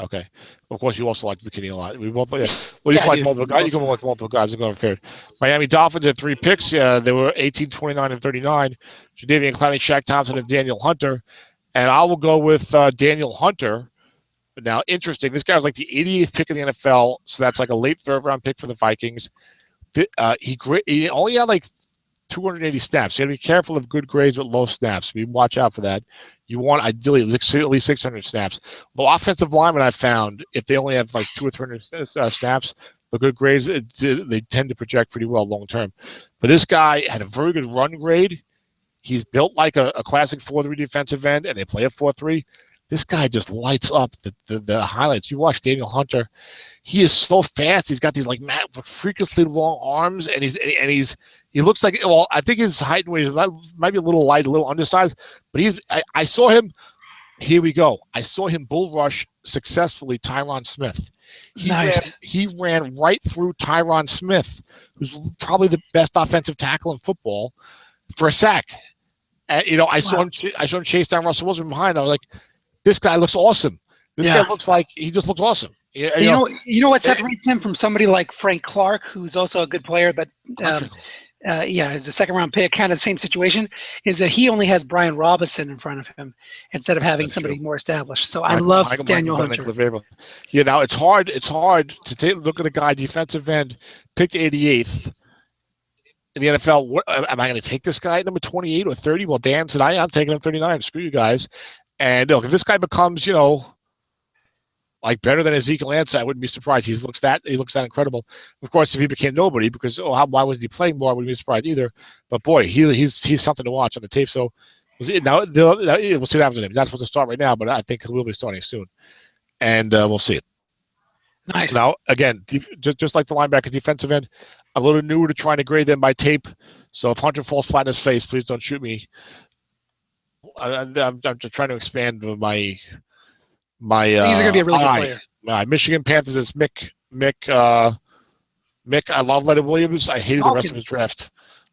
Okay. Of course, you also like McKinney a lot. We both, well, you like multiple guys. You can like multiple guys. I'm going favorite. Miami Dolphins had 3 picks. They were 18, 29, and 39. Jadeveon Clowney, Shaq Thompson, and Daniel Hunter. And I will go with Daniel Hunter. Now, interesting. This guy was like the 88th pick in the NFL, so that's like a late 3rd round pick for the Vikings. He only had like 280 snaps. You got to be careful of good grades with low snaps. Watch out for that. You want ideally at least 600 snaps. The offensive linemen I found, if they only have like 200 or 300 snaps, the good grades, they tend to project pretty well long term. But this guy had a very good run grade. He's built like a classic 4-3 defensive end, and they play a 4-3. This guy just lights up the highlights. You watch Daniel Hunter; he is so fast. He's got these like freakishly long arms, and he looks like, well, I think his height and weight might be a little light, a little undersized, but I saw him. Here we go. I saw him bull rush successfully Tyron Smith. He ran right through Tyron Smith, who's probably the best offensive tackle in football, for a sack. I saw him chase down Russell Wilson behind. I was like, this guy looks awesome. This guy looks like he just looks awesome. You know what separates him from somebody like Frank Clark, who's also a good player, but is a 2nd round pick, kind of the same situation, is that he only has Brian Robinson in front of him instead of having somebody more established. So I love Daniel Hunter. It's hard to look at a guy, defensive end, picked 88th in the NFL. What am I going to take this guy at number 28 or 30? Well, Dan said, I'm taking him 39. Screw you guys. And look, if this guy becomes, like better than Ezekiel Ansah, I wouldn't be surprised. He looks that incredible. Of course, if he became nobody, because why wasn't he playing more? I wouldn't be surprised either. But boy, he's something to watch on the tape. So now we'll see what happens to him. That's supposed to start right now, but I think he will be starting soon, and we'll see it. Nice. Now, again, just like the linebackers, defensive end, a little newer to trying to grade them by tape. So if Hunter falls flat in his face, please don't shoot me. I'm just trying to expand my. He's going to be a really good player. My Michigan Panthers. It's Mick. I love Leonard Williams. I hated the rest of his draft.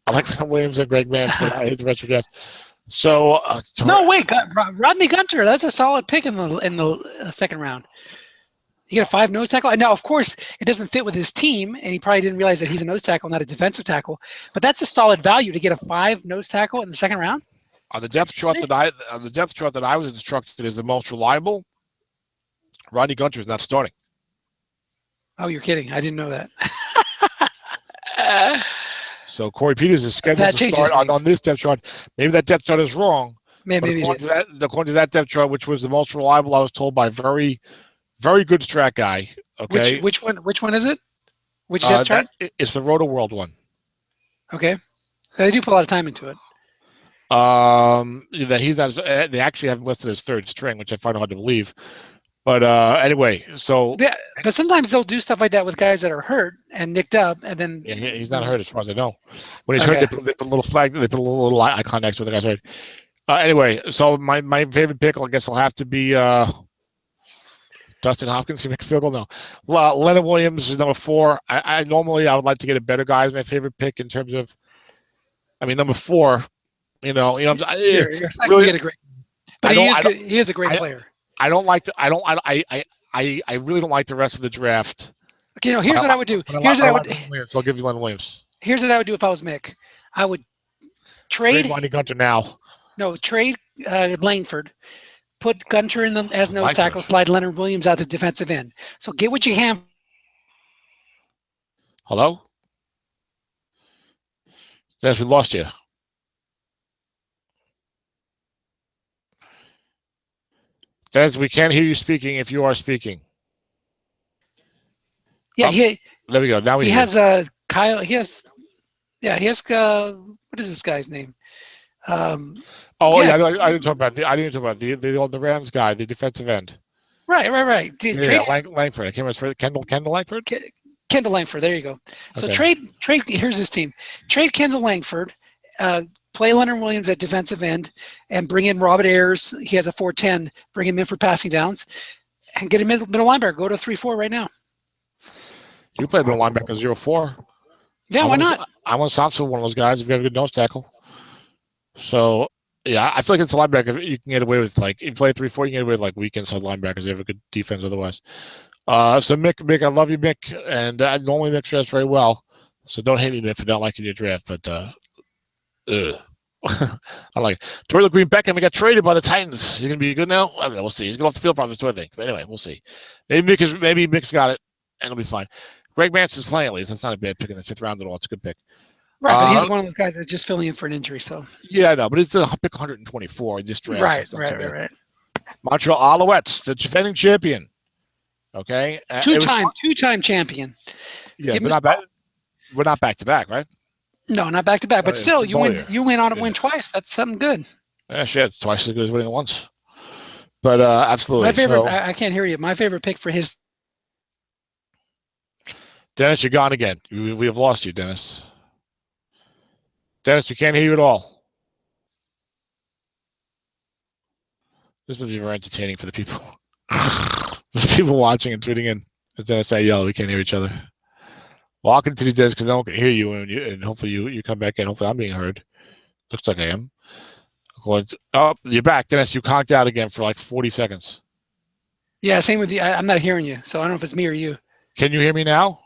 I like Leonard Williams and Greg Vance, but I hate the rest of the draft. So no, wait, Rodney Gunter. That's a solid pick in the second round. You got a 5 nose tackle. Now, of course, it doesn't fit with his team, and he probably didn't realize that he's a nose tackle, not a defensive tackle. But that's a solid value to get a 5 nose tackle in the second round. On the depth chart that I was instructed is the most reliable. Rodney Gunter is not starting. Oh, you're kidding! I didn't know that. So Corey Peters is scheduled to start on this depth chart. Maybe that depth chart is wrong. Maybe according to that depth chart, which was the most reliable, I was told by very, very good strat guy. Okay, which one is it? Which depth chart? It's the Roto World one. Okay, they do put a lot of time into it. That he's not. They actually have him listed as third string, which I find hard to believe. But anyway, so yeah, but sometimes they'll do stuff like that with guys that are hurt and nicked up, and then he's not hurt as far as I know. When he's hurt, they put a little flag, they put a little icon next to the guy's hurt. Anyway, so my favorite pick, I guess, will have to be Dustin Hopkins. He make a field goal. No, Leonard Williams is number 4. I normally would like to get a better guy as my favorite pick in terms of. I mean, number 4. You're really get a great, but he is a great player. I really don't like the rest of the draft. Okay, here's what I would do. So I'll give you Leonard Williams. Here's what I would do if I was Mick. I would trade Rodney Gunter now. No, trade Langford. Put Gunter in as nose tackle. Slide Leonard Williams out to defensive end. So get what you have. Hello? Yes, we lost you. Dennis, we can't hear you speaking if you are speaking. Yeah, there we go. Now he has Kyle. He has what is this guy's name? I didn't talk about the Rams guy, the defensive end. Right. Langford. I can't remember Kendall Langford. Kendall Langford. There you go. So trade. Here's his team. Trade Kendall Langford. Play Leonard Williams at defensive end and bring in Robert Ayers. He has a 4.10. Bring him in for passing downs and get a middle linebacker. Go to 3-4 right now. You play middle linebacker 0-4. Yeah, why not? I want Thompson, one of those guys, if you have a good nose tackle. So, yeah, I feel like it's a linebacker. You can get away with, if you play 3-4, you can get away with, weak inside linebackers. They have a good defense otherwise. So, Mick, I love you, Mick. And I normally Mick drafts very well. So don't hate me, Mick, for not liking your draft. But, I like it. Torrey Green Beckham, he got traded by the Titans. He's going to be good now? I mean, we'll see. He's going off the field problems too, I think. But anyway, we'll see. Maybe Mick's got it, and it'll be fine. Greg Vance is playing at least. That's not a bad pick in the 5th round at all. It's a good pick. Right, but he's one of those guys that's just filling in for an injury. So yeah, I know, but it's a pick 124 in this draft. Right. Montreal Alouettes, the defending champion. Okay, two-time champion. Yeah, we're not back to back, right? No, not back to back, but still, you win on a win twice. That's something good. Yeah, shit, it's twice as good as winning once. But absolutely, my favorite. I can't hear you. My favorite pick for his. Dennis, you're gone again. We have lost you, Dennis. Dennis, we can't hear you at all. This would be very entertaining for the people. The people watching and tweeting in. As Dennis and I yell, we can't hear each other. Well, I'll continue, Dennis, because no one can hear you, and hopefully you come back in. Hopefully I'm being heard. Looks like I am. Oh, you're back, Dennis. You conked out again for 40 seconds. Yeah, same with you. I'm not hearing you, so I don't know if it's me or you. Can you hear me now?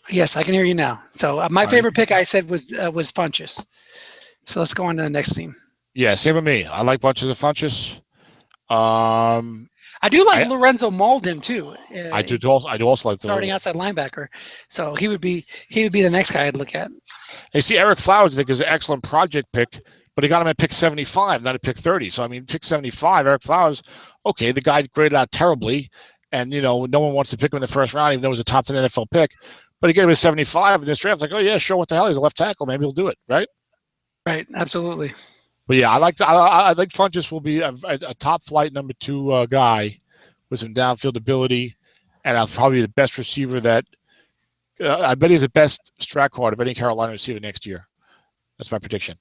Yes, I can hear you now. So my favorite pick I said was Funchess. So let's go on to the next team. Yeah, same with me. I like bunches of Funchess. I do like Lorenzo Malden too. I do also like starting outside linebacker. So he would be the next guy I'd look at. Hey, see, Eric Flowers, I think, is an excellent project pick, but he got him at pick 75, not at pick 30. So I mean, pick 75, Eric Flowers. Okay, the guy graded out terribly, and no one wants to pick him in the first round, even though it was a top 10 NFL pick. But he gave him a 75 in this draft. It's like, oh yeah, sure, what the hell? He's a left tackle. Maybe he'll do it, right? Right, absolutely. But yeah, I think Funchess will be a top flight number 2 guy with some downfield ability and probably the best receiver that I bet he's the best Strat card of any Carolina receiver next year. That's my prediction.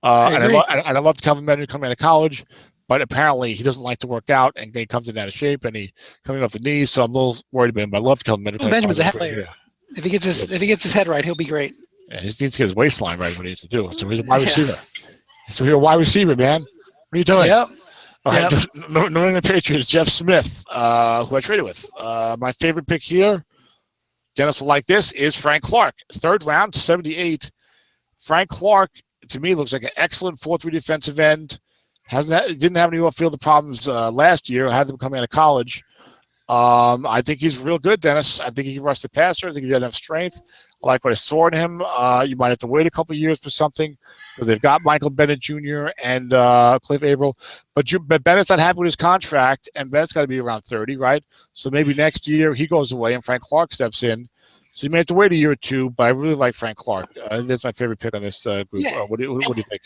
I And agree. I love Kelvin Benjamin coming out of college, but apparently he doesn't like to work out, and he comes in out of shape, and he coming off the knees. So I'm a little worried about him. But I love Kelvin Benjamin. Benjamin's a head player. If he gets his head right, he'll be great. Yeah, he needs to get his waistline right. What he needs to do. So he's a wide receiver. So he's a wide receiver, man. What are you doing? Yep. All right, New England Patriots, Jeff Smith, who I traded with. My favorite pick here, Dennis will like this, is Frank Clark. 3rd round, 78. Frank Clark, to me, looks like an excellent 4-3 defensive end. Didn't have any off-field problems last year. Had them coming out of college. I think he's real good, Dennis. I think he can rush the passer. I think he has enough strength. I like what I saw in him. You might have to wait a couple of years for something because they've got Michael Bennett Jr. and Cliff Averill. But Bennett's not happy with his contract, and Bennett's got to be around 30, right? So maybe next year he goes away and Frank Clark steps in. So you may have to wait a year or two, but I really like Frank Clark. That's my favorite pick on this group. Yeah. What do you think?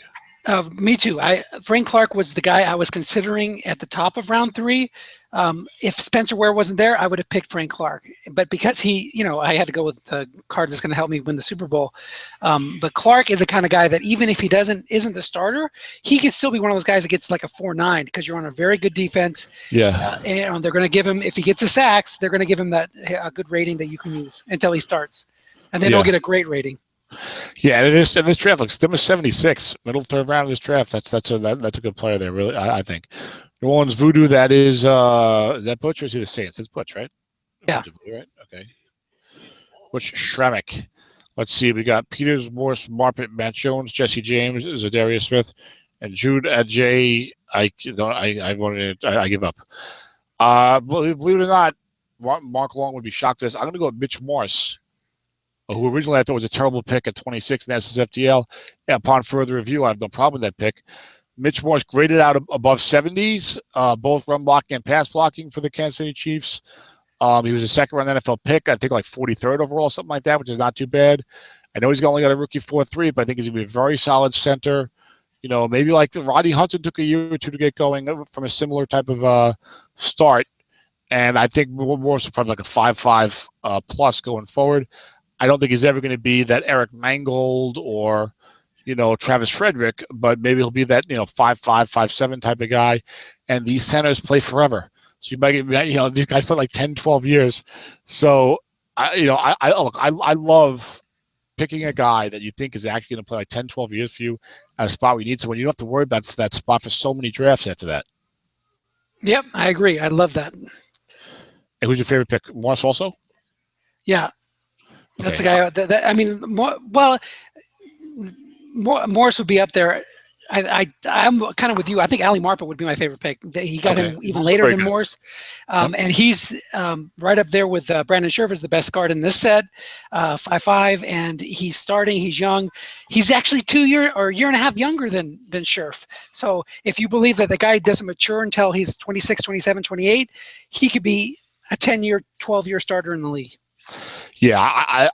Me too. Frank Clark was the guy I was considering at the top of round 3. If Spencer Ware wasn't there, I would have picked Frank Clark. But because I had to go with the card that's going to help me win the Super Bowl. But Clark is the kind of guy that even if he isn't the starter, he could still be one of those guys that gets like a 4.9 because you're on a very good defense. Yeah. And they're going to give him, if he gets the sacks, they're going to give him a good rating that you can use until he starts. And then he'll get a great rating. Yeah, and this draft looks number 76, middle 3rd round of this draft. That's a good player there, really. I think. New Orleans Voodoo. That is that Butch or is he the Saints? It's Butch, right? Yeah. Right. Okay. Butch Shremick. Let's see. We got Peters, Morse, Marpet, Matt Jones, Jesse James, Zadarius Smith, and Jude Ajay. I give up. Believe it or not, Mark Long would be shocked at this. I'm going to go with Mitch Morse, who originally I thought was a terrible pick at 26 in SSFDL. Yeah, upon further review, I have no problem with that pick. Mitch Morse graded out above 70s, both run blocking and pass blocking for the Kansas City Chiefs. He was a 2nd-round NFL pick, I think like 43rd overall, something like that, which is not too bad. I know he's only got a rookie 4.3, but I think he's going to be a very solid center. Maybe like Rodney Hudson took a year or two to get going from a similar type of start. And I think Morse is probably like a 5.5 plus going forward. I don't think he's ever going to be that Eric Mangold or, Travis Frederick, but maybe he'll be that, 5'5", 5'7" type of guy. And these centers play forever. So you might get, these guys play like 10, 12 years. So, I love picking a guy that you think is actually going to play like 10, 12 years for you at a spot where you need someone. You don't have to worry about that spot for so many drafts after that. Yep, I agree. I love that. And who's your favorite pick? Morse also? Yeah. That's the guy Morris would be up there. I'm kind of with you. I think Ali Marpet would be my favorite pick. He got him even later than Morris. And he's right up there with Brandon Scherf as the best guard in this set, 5'5", and he's starting. He's young. He's actually a year and a half younger than Scherf. So if you believe that the guy doesn't mature until he's 26, 27, 28, he could be a 10-year, 12-year starter in the league. Yeah,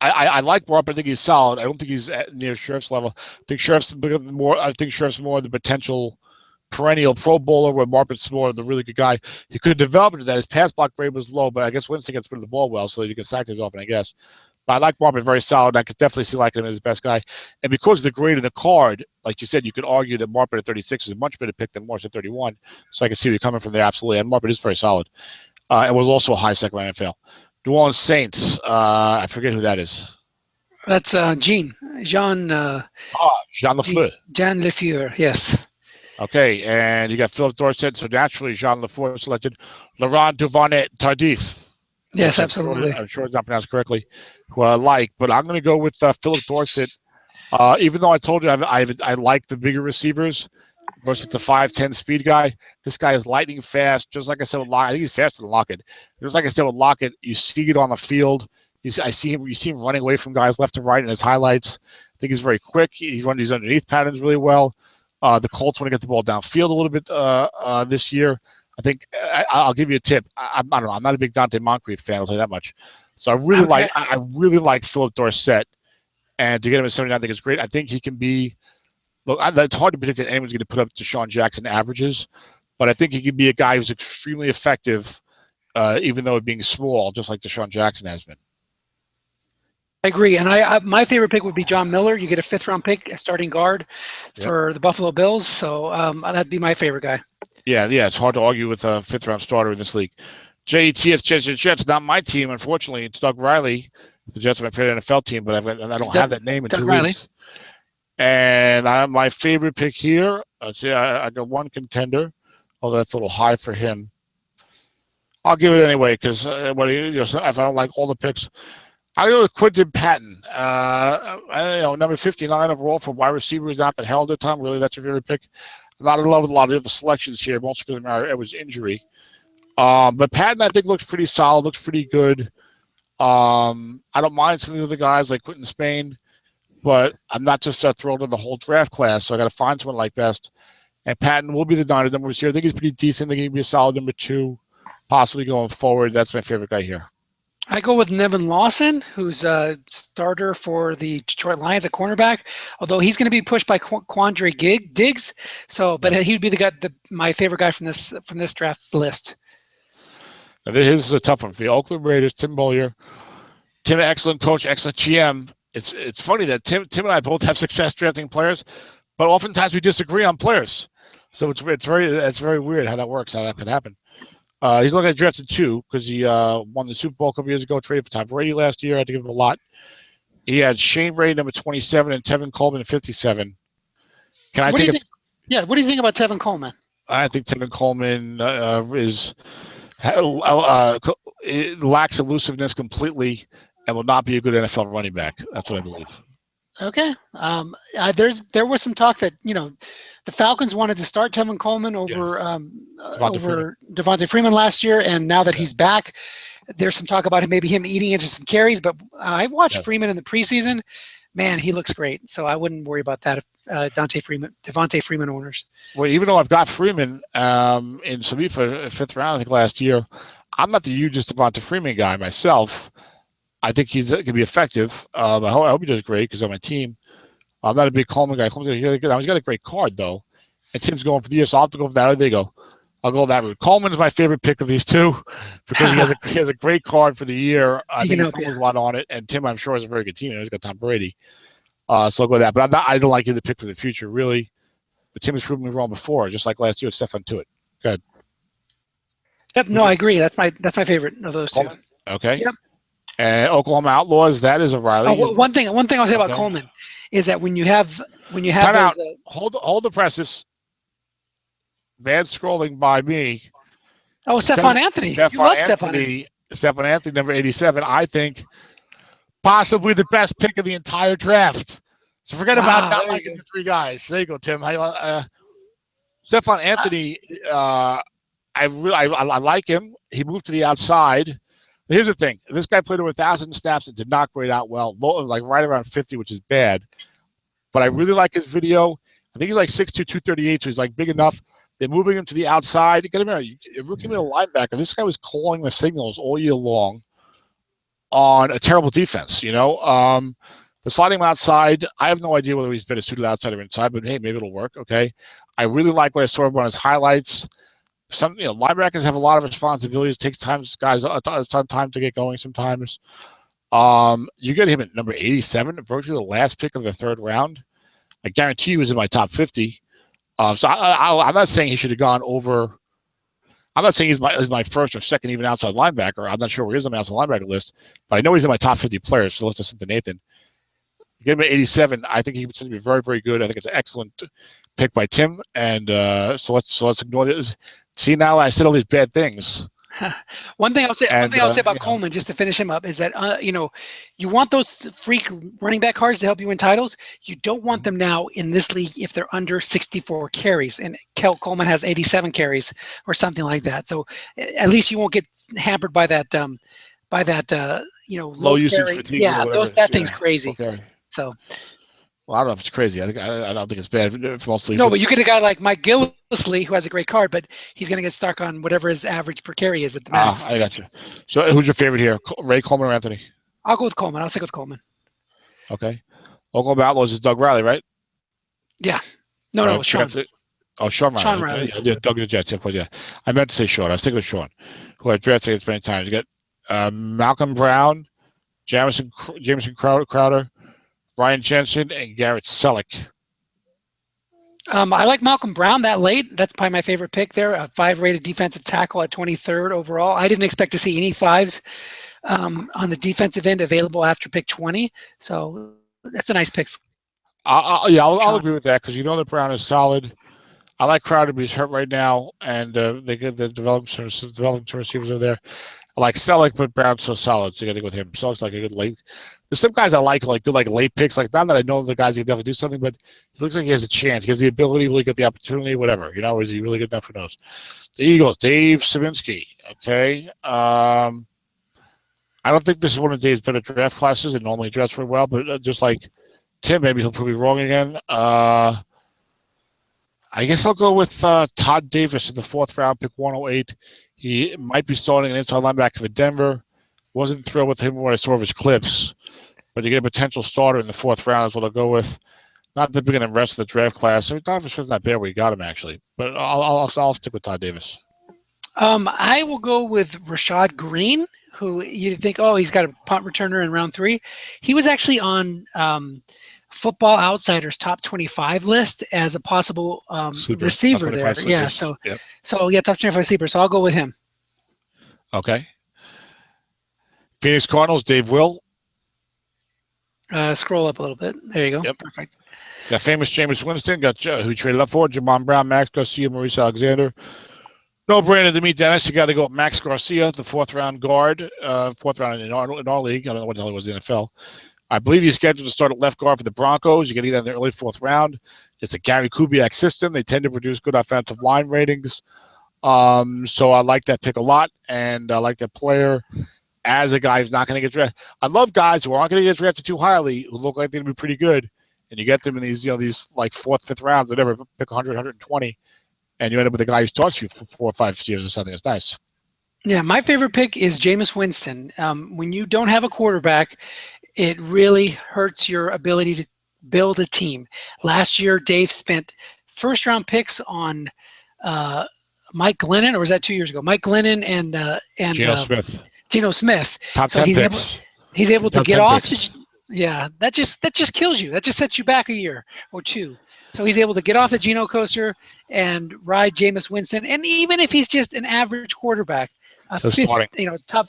I like Marpet. I think he's solid. I don't think he's near Scherf's level. I think Scherf's more the potential perennial Pro Bowler, where Marpet's more the really good guy. He could develop into that. His pass block grade was low, but I guess Winston gets rid of the ball well, so you can sack things often, I guess. But I like Marpet, very solid. I could definitely see him as the best guy. And because of the grade of the card, like you said, you could argue that Marpet at 36 is a much better pick than Morse at 31. So I can see where you're coming from there, absolutely. And Marpet is very solid. And was also a high 2nd-round NFL. New Orleans Saints. I forget who that is. That's Jean Lafleur. Jean Lafleur, yes. Okay, and you got Philip Dorsett, so naturally Jean Lafleur selected Laurent Duvernay Tardif. Yes, absolutely. I'm sure it's not pronounced correctly, who I like, but I'm going to go with Philip Dorsett. Even though I told you I like the bigger receivers versus the 5'10" speed guy, this guy is lightning fast, just like I said with Lockett. I think he's faster than Lockett. Just like I said with Lockett, you see it on the field. You see him running away from guys left and right in his highlights. I think he's very quick. He runs these underneath patterns really well. The Colts want to get the ball downfield a little bit this year. I think I'll give you a tip. I don't know. I'm not a big Dante Moncrief fan. I'll tell you that much. So I really like Philip Dorsett, and to get him at 79, I think it's great. I think he can be. Look, it's hard to predict that anyone's going to put up Deshaun Jackson averages, but I think he can be a guy who's extremely effective even though it being small, just like Deshaun Jackson has been. I agree, and my favorite pick would be John Miller. You get a 5th-round pick, a starting guard for the Buffalo Bills, so that'd be my favorite guy. Yeah, it's hard to argue with a 5th-round starter in this league. JETS Jets, not my team, unfortunately. It's Doug Riley. The Jets are my favorite NFL team, but I don't have that name in 2 weeks. And my favorite pick here, I got one contender, although that's a little high for him. I'll give it anyway because if I don't like all the picks, I go with Quinton Patton. Number 59 overall for wide receiver is not that heralded time. Really, that's your favorite pick. I'm not in love with a lot of the other selections here, mostly because of Mario Edwards' injury. But Patton, I think, looks pretty solid, looks pretty good. I don't mind some of the other guys like Quentin Spain, but I'm not just thrilled with the whole draft class, so I got to find someone like best. And Patton will be the Diner number here. I think he's pretty decent. I think he'll be a solid number 2, possibly going forward. That's my favorite guy here. I go with Nevin Lawson, who's a starter for the Detroit Lions at cornerback, although he's going to be pushed by Quandre Diggs. So, but he would be my favorite guy from this draft list. Now, this is a tough one for the Oakland Raiders. Tim Bollier, excellent coach, excellent GM. It's funny that Tim and I both have success drafting players, but oftentimes we disagree on players. So it's very weird how that works, how that could happen. He's looking at drafted 2 because he won the Super Bowl a couple years ago, traded for Tom Brady last year. I had to give him a lot. He had Shane Ray, number 27, and Tevin Coleman, 57. What do you think about Tevin Coleman? I think Tevin Coleman lacks elusiveness completely and will not be a good NFL running back. That's what I believe. Okay. There was some talk that the Falcons wanted to start Tevin Coleman over Devontae Freeman last year, and now that he's back, there's some talk about him eating into some carries. But I watched Freeman in the preseason. Man, he looks great. So I wouldn't worry about that if Devontae Freeman owners. Well, even though I've got Freeman in Sami for 5th round, I think last year, I'm not the hugest Devontae Freeman guy myself. I think he's going to be effective. I hope he does great because on my team. I'm not a big Coleman guy. Coleman's really good. He's got a great card, though. And Tim's going for the year, so I'll have to go for that. There you go. I'll go that route. Coleman is my favorite pick of these 2 because he has a great card for the year. I think he fumbles a lot on it. And Tim, I'm sure, is a very good team. He's got Tom Brady. So I'll go with that. But I don't like either pick for the future, really. But Tim has proven me wrong before, just like last year with Stephon Tuitt. Go ahead. Yep, no, I agree. That's my favorite of those Coleman. 2. Okay. Yep. And Oklahoma Outlaws, that is O'Reilly. One thing I'll say about Coleman is that when you have time out. Hold the presses. Bad scrolling by me. Oh, Stephon Anthony. You love Stephon Anthony, number 87. I think possibly the best pick of the entire draft. So forget about not liking the 3 guys. There you go, Tim. Stephon Anthony, I like him. He moved to the outside. Here's the thing. This guy played over 1,000 snaps and did not grade out well, like right around 50, which is bad. But I really like his video. I think he's like 6'2", 238, so he's like big enough. They're moving him to the outside. Get him here. Look at him at a linebacker. This guy was calling the signals all year long on a terrible defense, The sliding him outside, I have no idea whether he's better suited outside or inside, but hey, maybe it'll work, okay? I really like what I saw on his highlights. Some linebackers have a lot of responsibilities. It takes guys some time to get going sometimes. You get him at number 87, virtually the last pick of the 3rd round. I guarantee he was in my top 50. So I'm not saying he should have gone over. I'm not saying he's my first or second even outside linebacker. I'm not sure where he is on the outside linebacker list, but I know he's in my top 50 players. So let's listen to Nathan. Get him at 87. I think he's going to be very, very good. I think it's an excellent pick by Tim. And so let's ignore this. See, now I said all these bad things. One thing I'll say about Coleman, just to finish him up, is that you want those freak running back cards to help you win titles. You don't want them now in this league if they're under 64 carries, and Coleman has 87 carries or something like that. So at least you won't get hampered by that low usage fatigue. Yeah, that thing's crazy. Okay. So. Well, I don't know if it's crazy. I don't think it's bad for mostly. No, but you get a guy like Mike Gillisley who has a great card, but he's going to get stuck on whatever his average per carry is at the max. I got you. So who's your favorite here? Ray Coleman or Anthony? I'll go with Coleman. I'll stick with Coleman. Okay. Oklahoma Outlaws is Doug Riley, right? Yeah. No, Sean. Oh, Sean Riley. Sean Riley. Yeah, Doug the Jets. Yeah. I meant to say Sean. I was thinking of Sean. who I've drafted against many times. You got Malcolm Brown, Jamison Crowder, Ryan Jensen, and Garrett Selleck. I like Malcolm Brown that late. That's probably my favorite pick there. A 5-rated defensive tackle at 23rd overall. I didn't expect to see any 5s on the defensive end available after pick 20. So that's a nice pick. I'll agree with that because that Brown is solid. I like Crowder, but he's hurt right now, and they get the development receivers over there. I like Selleck, but Brown's so solid, so you got to go with him. Selleck's like a good late. There's some guys I like good late picks. Like, not that I know the guys can definitely do something, but he looks like he has a chance. He has the ability, really get the opportunity, whatever. Is he really good enough? Who knows? The Eagles, Dave Szymanski. Okay. I don't think this is one of Dave's better draft classes, and normally drafts very well, but just like Tim, maybe he'll prove me wrong again. I guess I'll go with Todd Davis in the 4th round, pick 108. He might be starting an inside linebacker for Denver. Wasn't thrilled with him when I saw his clips, but you get a potential starter in the 4th round is what I'll go with. Not that bigger than the rest of the draft class. I mean, Donovan Smith's not bad where you got him, actually, but I'll stick with Todd Davis. I will go with Rashad Green, who you think, oh, he's got a punt returner in round 3. He was actually on Football Outsiders top 25 list as a possible receiver there. Sleepers. Yeah, so top 25 sleeper. So I'll go with him. Okay. Phoenix Cardinals, Dave Will. Scroll up a little bit. There you go. Yep. Perfect. Got famous Jameis Winston. Got who traded up for Jamon Brown, Max Garcia, Maurice Alexander. No brainer to me, Dennis. You got to go with Max Garcia, the 4th round guard, 4th round in our league. I don't know what the hell he was in the NFL. I believe he's scheduled to start at left guard for the Broncos. You get either in the early 4th round. It's a Gary Kubiak system. They tend to produce good offensive line ratings. So I like that pick a lot, and I like that player as a guy who's not going to get drafted. I love guys who aren't going to get drafted too highly, who look like they're going to be pretty good, and you get them in these like 4th, 5th rounds, whatever, pick 100, 120, and you end up with a guy who starts you for 4 or 5 years or something. It's nice. Yeah, my favorite pick is Jameis Winston. When you don't have a quarterback, it really hurts your ability to build a team. Last year, Dave spent 1st-round picks on Mike Glennon, or was that 2 years ago? Mike Glennon and Geno Smith. Top 10 picks. He's able to get off. That just kills you. That just sets you back a year or 2. So he's able to get off the Geno coaster and ride Jameis Winston. And even if he's just an average quarterback, top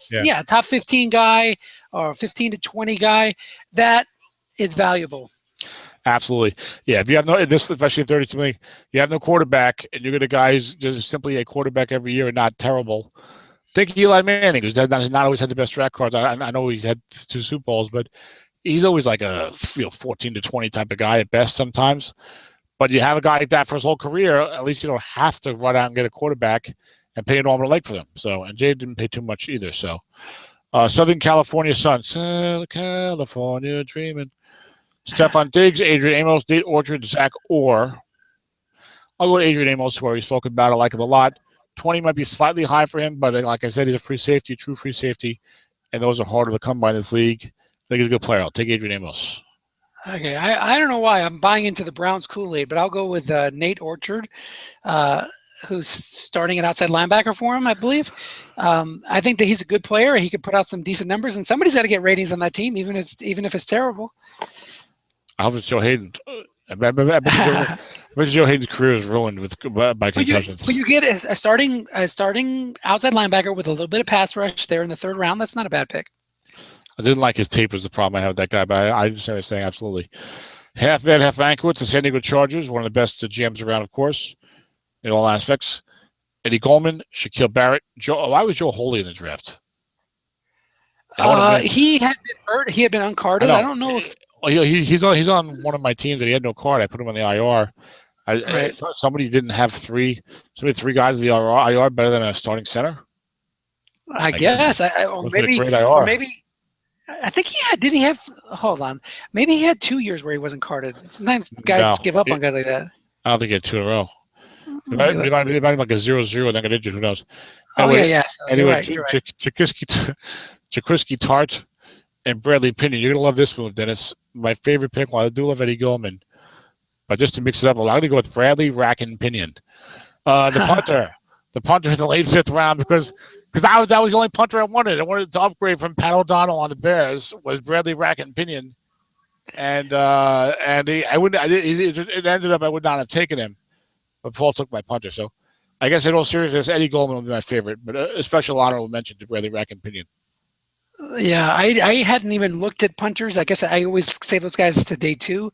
15 guy or 15 to 20 guy, that is valuable. Absolutely. Yeah, if you have especially in 32 million, you have no quarterback, and you're going to guys just simply a quarterback every year and not terrible. Think Eli Manning, who's not always had the best track cards. I know he's had 2 Super Bowls, but he's always like a 14 to 20 type of guy at best sometimes. But you have a guy like that for his whole career, at least you don't have to run out and get a quarterback and pay an arm and a leg for them. So, and Jay didn't pay too much either. So, Southern California Sun, Southern California dreaming. Stephon Diggs, Adrian Amos, Nate Orchard, Zach Orr. I'll go with Adrian Amos, where he's spoken about. I like him a lot. 20 might be slightly high for him, but like I said, he's a free safety, true free safety, and those are harder to come by in this league. I think he's a good player. I'll take Adrian Amos. Okay, I don't know why I'm buying into the Browns Kool-Aid, but I'll go with Nate Orchard, who's starting at outside linebacker for him, I believe. I think that he's a good player. He could put out some decent numbers, and somebody's got to get ratings on that team, even if it's terrible. I hope it's Joe Hayden. I bet Joe Hayden's career is ruined by concussions. But you get a starting outside linebacker with a little bit of pass rush there in the 3rd round. That's not a bad pick. I didn't like his tape was the problem I had with that guy, but I understand what you're saying, absolutely. Half bad, half ankle. It's the San Diego Chargers, one of the best GMs around, of course, in all aspects. Eddie Goldman, Shaquille Barrett. Why was Joe Holy in the draft? He had been hurt. He had been uncarded. I don't know if he's on one of my teams, and he had no card. I put him on the IR. I thought somebody didn't have three guys in the IR better than a starting center. I guess. Maybe. I think he had. Did he have? Hold on. Maybe he had 2 years where he wasn't carded. Sometimes guys give up on guys like that. I don't think he had 2 in a row. It might have been like a 0-0 and then got injured. Who knows? Anyway, Anyway, you're right. Jaquiski Tart and Bradley Pinion. You're gonna love this move, Dennis. My favorite pick. Well, I do love Eddie Goldman, but just to mix it up, I'm going to go with Bradley Rack and Pinion. The punter, the punter in the late 5th round because that was the only punter I wanted. I wanted to upgrade from Pat O'Donnell on the Bears was Bradley Rackett Pinion, and it ended up I would not have taken him, but Paul took my punter. So I guess in all seriousness, Eddie Goldman will be my favorite, but a special honorable mention to Bradley Rackett Pinion. Yeah, I hadn't even looked at punters. I guess I always save those guys to day 2,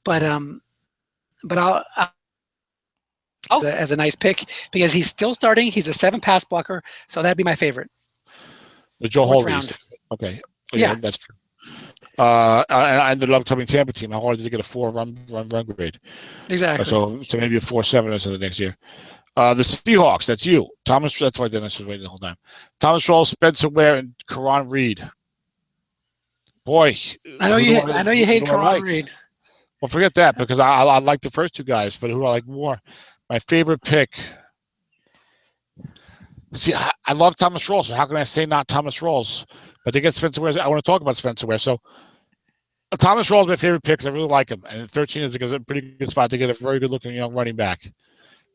but I'll as a nice pick because he's still starting. He's a 7 pass blocker, so that'd be my favorite. The Joe Holtby. Okay. Yeah, that's true. And the upcoming Tampa team, how hard is it to get a 4 run grade? Exactly. So maybe a 4.7 or so the next year. The Seahawks, that's you. Thomas, that's why Dennis was waiting the whole time. Thomas Rawls, Spencer Ware, and Karan Reed. Boy. I know you hate Karan Reed. Well, forget that because I like the first 2 guys, but who I like more? My favorite pick. See, I love Thomas Rawls, so how can I say not Thomas Rawls? But to get Spencer Ware, I want to talk about Spencer Ware. So Thomas Rawls is my favorite pick because I really like him. And 13 is a pretty good spot to get a very good-looking young running back.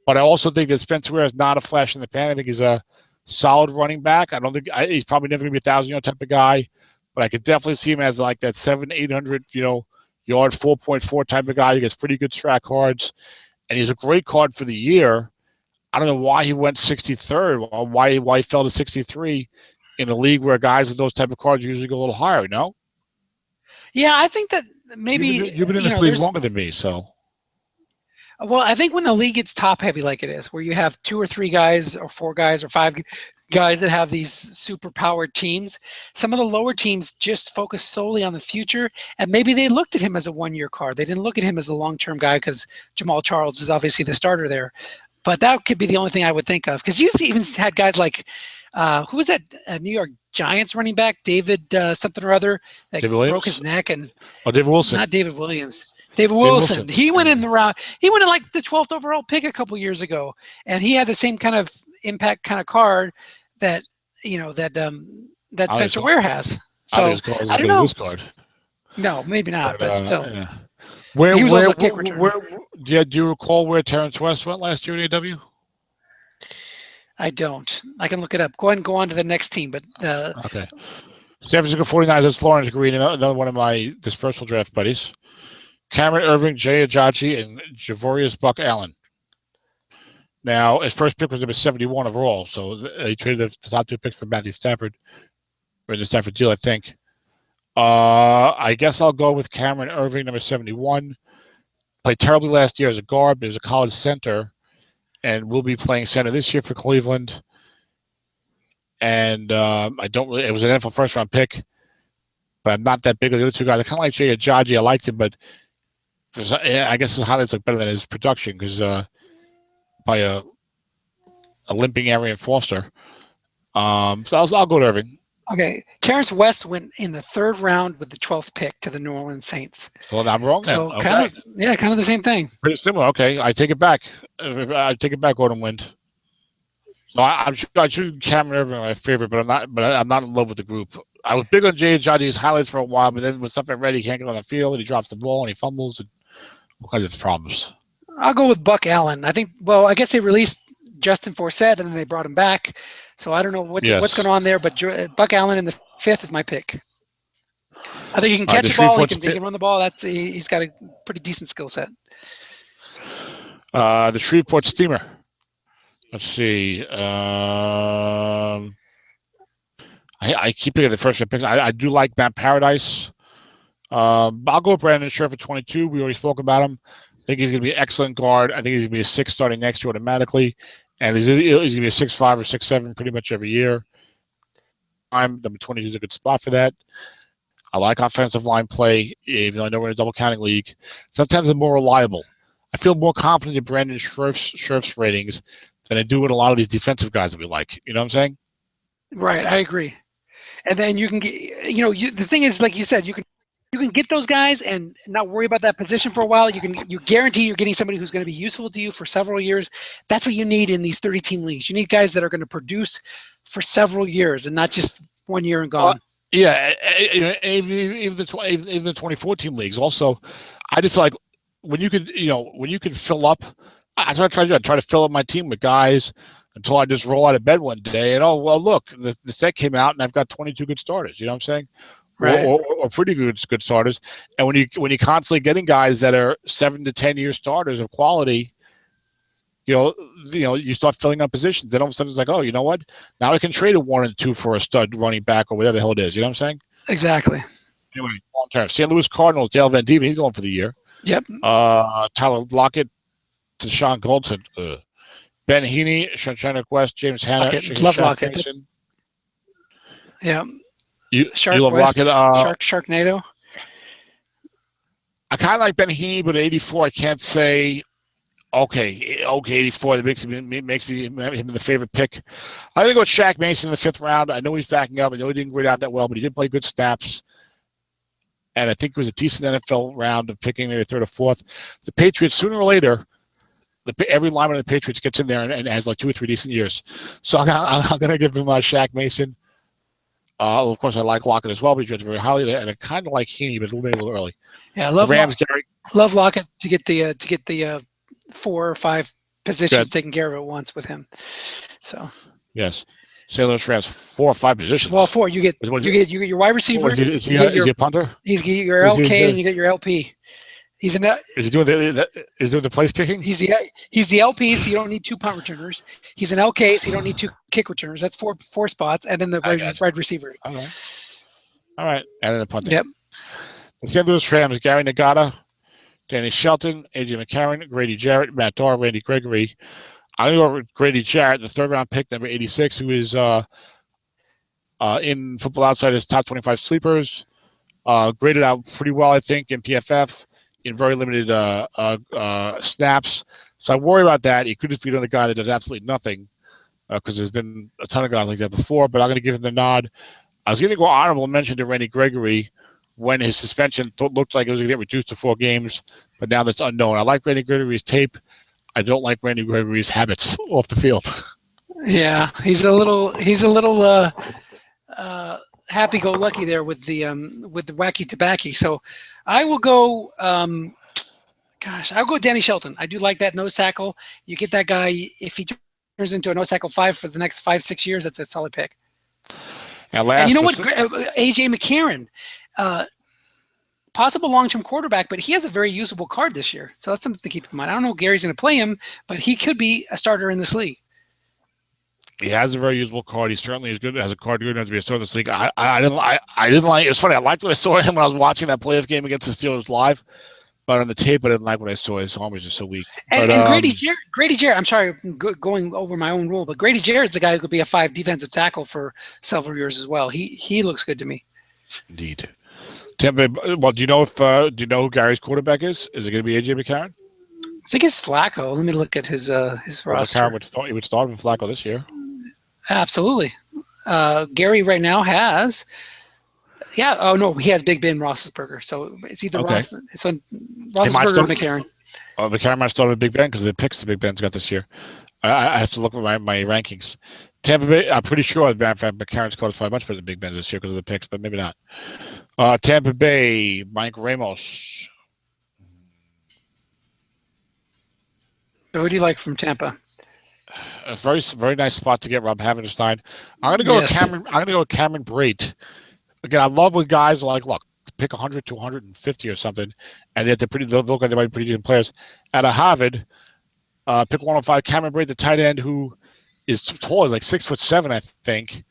But I also think that Spencer Ware is not a flash in the pan. I think he's a solid running back. I don't think he's probably never going to be a 1,000-yard type of guy, but I could definitely see him as like that 700-800, yard 4.4 type of guy. He gets pretty good strat cards, and he's a great card for the year. I don't know why he went 63rd or why he fell to 63 in a league where guys with those type of cards usually go a little higher. No. Yeah, I think that maybe you've been in this league longer than me, so. Well, I think when the league gets top heavy like it is, where you have 2 or 3 guys or 4 guys or 5 guys that have these super powered teams, some of the lower teams just focus solely on the future, and maybe they looked at him as a 1-year card. They didn't look at him as a long-term guy because Jamal Charles is obviously the starter there. But that could be the only thing I would think of because you've even had guys like, who was that New York Giants running back, David something or other, that broke his neck. David Wilson. Not David Williams. David Wilson. He went in the round. He went in like the 12th overall pick a couple years ago, and he had the same kind of impact kind of card that Spencer Ware has. So I don't know. This card. No, maybe not, but still. Yeah. Do you recall where Terrence West went last year at AW? I don't. I can look it up. Go ahead and go on to the next team. But okay. San Francisco 49ers, that's Lawrence Green, another one of my dispersal draft buddies. Cameron Irving, Jay Ajayi, and Javorius Buck Allen. Now, his first pick was number 71 overall, so he traded the top 2 picks for Matthew Stafford, or the Stafford deal, I think. I guess I'll go with Cameron Irving, number 71. Played terribly last year as a guard, but he was a college center, and will be playing center this year for Cleveland. And it was an NFL first-round pick, but I'm not that big of the other 2 guys. I kind of like Jay Ajayi. I liked him, but I guess his highlights look better than his production because by a limping Arian Foster. So I'll go to Irving. Okay, Terrence West went in the 3rd round with the 12th pick to the New Orleans Saints. So I'm wrong. So kind of the same thing. Pretty similar. Okay, I take it back. Gordon Wind. So I choose Cameron Irving my favorite, but I'm not in love with the group. I was big on Jay Ajayi's highlights for a while, but then when stuff ain't ready, he can't get on the field, and he drops the ball, and he fumbles, and all kinds of problems. I'll go with Buck Allen. I think. Well, I guess they released Justin Forsett, and then they brought him back. So I don't know what's going on there, but Buck Allen in the 5th is my pick. I think he can catch the ball. He can run the ball. He's got a pretty decent skill set. The Shreveport Steamer. Let's see. I keep picking the first round picks. I do like Matt Paradise. I'll go with Brandon Scherf at 22. We already spoke about him. I think he's going to be an excellent guard. I think he's going to be a 6 starting next year automatically. And he's going to be a 6'5" or 6'7" pretty much every year. Number 22 is a good spot for that. I like offensive line play, even though I know we're in a double counting league. Sometimes they're more reliable. I feel more confident in Brandon Scherf's ratings than I do in a lot of these defensive guys that we like. You know what I'm saying? Right, I agree. And then you can get, the thing is, like you said, you can get those guys and not worry about that position for a while. You guarantee you're getting somebody who's going to be useful to you for several years. That's what you need in these 30-team leagues. You need guys that are going to produce for several years and not just 1 year and gone. Yeah, even the 24-team leagues. Also, I just feel like when you can fill up. I try to fill up my team with guys until I just roll out of bed one day and, oh, well, look, the set came out and I've got 22 good starters. You know what I'm saying? Right. Or pretty good starters. And when you're constantly getting guys that are 7 to 10 year starters of quality, you start filling up positions. Then all of a sudden it's like, oh, you know what? Now I can trade a 1 and 2 for a stud running back or whatever the hell it is. You know what I'm saying? Exactly. Anyway, long term. St. Louis Cardinals, Dale Van Dieven, he's going for the year. Yep. Tyler Lockett, Deshaun Goldson, Ben Heaney, Shanshana West, James Hanna, love Lockett. Yeah. You love Lockett. Sharknado. I kind of like Ben Heaney, but at 84, I can't say. Okay, 84. That makes me him the favorite pick. I'm gonna go with Shaq Mason in the 5th round. I know he's backing up. I know he didn't grade out that well, but he did play good snaps. And I think it was a decent NFL round of picking maybe 3rd or 4th. The Patriots, sooner or later, every lineman of the Patriots gets in there and has like 2 or 3 decent years. So I'm gonna give him Shaq Mason. Of course, I like Lockett as well, but he judged very highly, and I kind of like Heaney, but a little early. Yeah, I love Rams. Gary. Love Lockett to get the 4 or 5 positions taken care of at once with him. So yes, St. Louis Rams 4 or 5 positions. Well, 4. You get your wide receiver. Is he a punter? He's your LK and you get your LP. Is he doing the place kicking? He's the LP, so you don't need 2 punt returners. He's an LK, so you don't need 2 kick returners. That's four spots, and then the wide receiver. All right, and then the punter. Yep. The St. Louis Rams, Gary Nagata, Danny Shelton, AJ McCarron, Grady Jarrett, Matt Darr, Randy Gregory. I'm going to go with Grady Jarrett, the 3rd round pick, number 86, who is in Football Outsiders top 25 sleepers. Graded out pretty well, I think, in PFF in very limited snaps. So I worry about that. He could just be another guy that does absolutely nothing because there's been a ton of guys like that before, but I'm going to give him the nod. I was going to go honorable mention to Randy Gregory when his suspension looked like it was going to get reduced to 4 games, but now that's unknown. I like Randy Gregory's tape. I don't like Randy Gregory's habits off the field. Yeah, he's a little happy-go-lucky there with the wacky tobacco. So I will go. I'll go Danny Shelton. I do like that nose tackle. You get that guy if he turns into a nose tackle 5 for the next 5-6 years. That's a solid pick. And you know what? AJ McCarron. Possible long-term quarterback, but he has a very usable card this year. So that's something to keep in mind. I don't know if Gary's going to play him, but he could be a starter in this league. He has a very usable card. He certainly is good. Has a card good enough to be a starter in this league. I didn't like. It was funny. I liked what I saw him when I was watching that playoff game against the Steelers live, but on the tape, I didn't like what I saw. His arm was just so weak. And Grady Jarrett. I'm sorry, I'm going over my own rule, but Grady Jarrett's the guy who could be a 5 defensive tackle for several years as well. He looks good to me. Indeed. Tampa. Well, do you know who Gary's quarterback is? Is it going to be AJ McCarron? I think it's Flacco. Let me look at his roster. McCarron would start with Flacco this year. Absolutely. Gary right now has. Yeah. Oh no, he has Big Ben Roethlisberger. So it's either Roethlisberger or McCarron. McCarron might start with Big Ben because of the picks the Big Ben's got this year. I have to look at my rankings. Tampa Bay, I'm pretty sure as a matter of fact, McCarron's card is probably much better than Big Ben's this year because of the picks, but maybe not. Tampa Bay, Mike Ramos. So who do you like from Tampa? A very, very nice spot to get Rob Havenstein. I'm going to go with Cameron. I'm going to go with Cameron Brate. Again, I love when guys like, look, pick 100 to 150 or something, and they'll look like they might be pretty decent players. At a Harvard, pick 105, Cameron Brate, the tight end who is tall, is like 6'7", I think.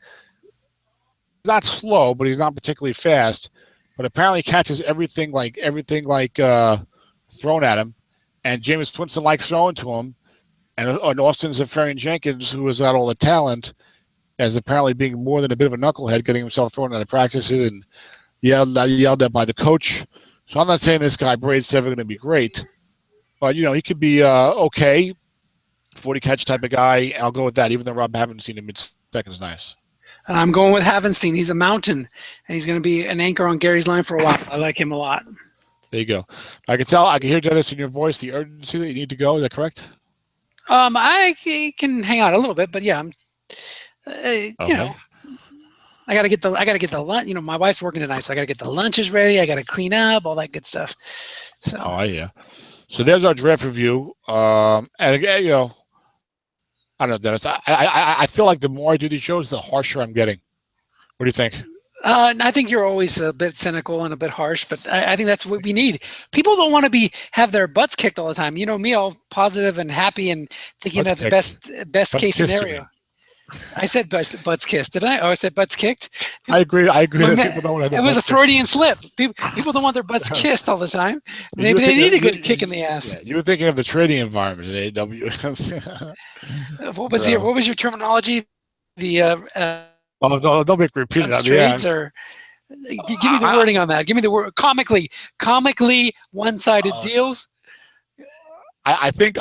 Not slow, but he's not particularly fast. But apparently catches everything like thrown at him. And Jameis Winston likes throwing to him. And Austin Zafarian Jenkins, who has got all the talent, as apparently being more than a bit of a knucklehead, getting himself thrown out of practices and yelled at by the coach. So I'm not saying this guy Brade's ever going to be great, but he could be okay, 40 catch type of guy. I'll go with that, even though Rob haven't seen him mid-second is nice. And I'm going with Havenstein. He's a mountain, and he's going to be an anchor on Gary's line for a while. I like him a lot. There you go. I can hear, Dennis, in your voice, the urgency that you need to go. Is that correct? I can hang out a little bit, but yeah, I gotta get the lunch. My wife's working tonight, so I gotta get the lunches ready. I gotta clean up, all that good stuff. So. Oh yeah. So there's our draft review. And again, I don't know, Dennis. I feel like the more I do these shows, the harsher I'm getting. What do you think? I think you're always a bit cynical and a bit harsh, but I think that's what we need. People don't want to have their butts kicked all the time. You know me, all positive and happy and thinking of the best case scenario. I said butts kissed, did I? Oh, I said butts kicked. I agree. That people don't want to. It was a Freudian slip. People don't want their butts kissed all the time. Maybe they need a good kick in the ass. Yeah, you were thinking of the trading environment at AW. What was your terminology? The don't make me repeat it. Trades or give me the wording on that. Give me the word comically one-sided deals. I think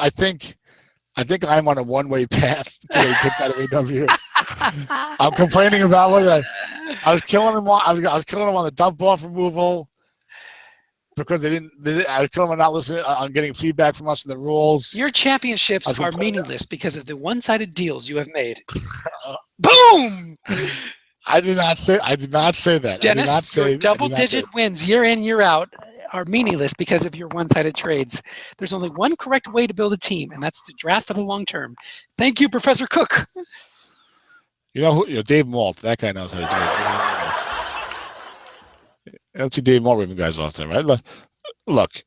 I'm on a one-way path to get kicked out of AW. I'm complaining about what I was killing them. I was killing them on the dump off removal because they didn't. I was killing them on not listening, on getting feedback from us in the rules. Your championships are meaningless because of the one-sided deals you have made. Boom! I did not say that. Dennis, your double-digit wins year in, year out are meaningless because of your one-sided trades. There's only one correct way to build a team, and that's to draft for the long term. Thank you, Professor Cook. You know who? Dave Malt. That guy knows how to do it. I don't see Dave Malt ripping guys off there, right? Look,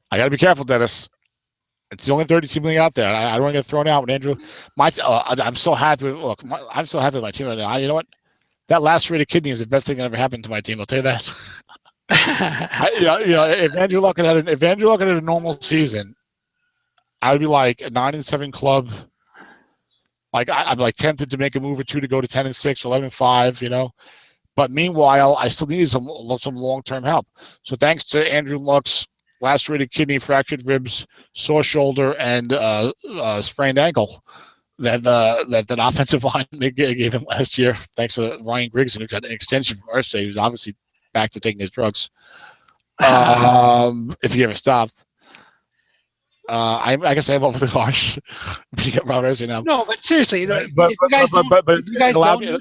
I got to be careful, Dennis. It's the only 32 million out there. I don't want to get thrown out. When Andrew, I'm so happy. Look, I'm so happy with my team right now. You know what? That lacerated kidney is the best thing that ever happened to my team. I'll tell you that. If Andrew Luck had a normal season, I would be like a 9-7 club. Like I'd be like tempted to make a move or two to go to 10-6 or 11-5. You know, but meanwhile, I still need some long-term help. So thanks to Andrew Luck's lacerated kidney, fractured ribs, sore shoulder, and sprained ankle that offensive line gave him last year. Thanks to Ryan Grigson, who got an extension from Ursay, who's obviously back to taking his drugs. If he ever stopped. I guess I'm over the harsh. No, but seriously, if you guys don't know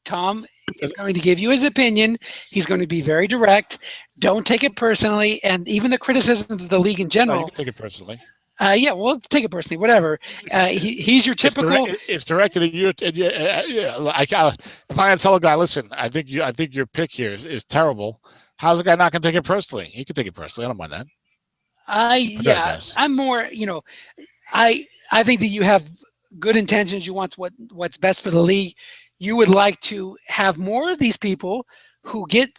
Tom is going to give you his opinion. He's going to be very direct. Don't take it personally, and even the criticisms of the league in general. No, you can take it personally. Yeah, well, take it personally. Whatever. He's your typical. It's directed at you. If I had to tell a guy, listen, I think your pick here is terrible. How's the guy not going to take it personally? He could take it personally. I don't mind that. I'm more, I think that you have good intentions. You want what's best for the league. You would like to have more of these people who get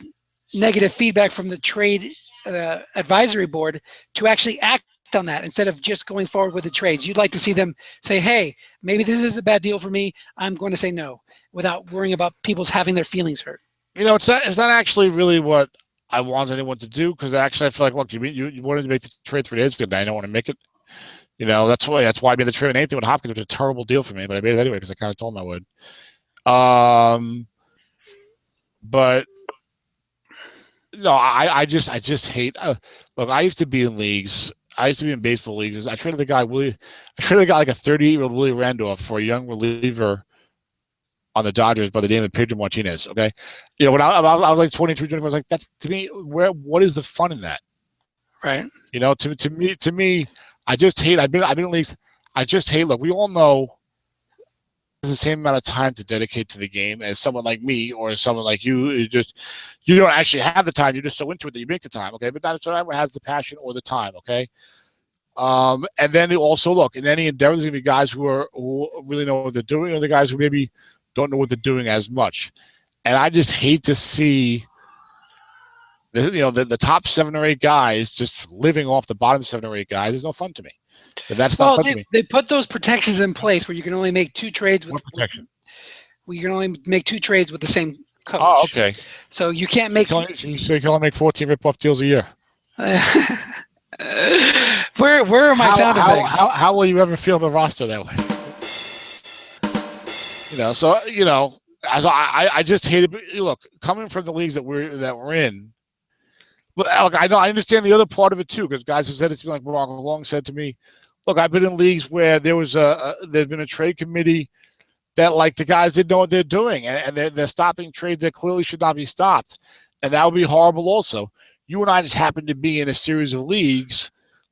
negative feedback from the trade advisory board to actually act on that instead of just going forward with the trades. You'd like to see them say, hey, maybe this is a bad deal for me. I'm going to say no without worrying about people's having their feelings hurt. It's not actually really what I want anyone to do, because actually I feel like, look, you wanted to make the trade 3 days ago. I don't want to make it. That's why I made the trade. And anything with Hopkins was a terrible deal for me, but I made it anyway because I kind of told him I would. But no, I just hate. Look, I used to be in leagues. I used to be in baseball leagues. I traded the guy like a 38-year-old Willie Randolph for a young reliever on the Dodgers by the name of Pedro Martinez. Okay, when I was like 23, 24, I was like, that's, to me, what is the fun in that? Right. To me, I just hate. I've been in leagues. I just hate. Look, we all know there's the same amount of time to dedicate to the game as someone like me or someone like you. You don't actually have the time. You're just so into it that you make the time. Okay, but not everyone has the passion or the time. Okay. And then also look, in any endeavor, there's gonna be guys who really know what they're doing, or the guys who maybe don't know what they're doing as much. And I just hate to see the top 7 or 8 guys just living off the bottom 7 or 8 guys. It's no fun to me. That's not fun to me. They put those protections in place where you can only make 2 trades with protection. Where you can only make 2 trades with the same coach. Oh, okay. So you can't make. So you can only make 14 rip-off deals a year. Where are my sound effects? How will you ever feel the roster that way? As I just hate it. Look, coming from the leagues that we're in. But look, I understand the other part of it too, because guys have said it to me, like Barack Long said to me. Look, I've been in leagues where there's been a trade committee that, like, the guys didn't know what they're doing, and they're stopping trades that clearly should not be stopped, and that would be horrible. Also, you and I just happen to be in a series of leagues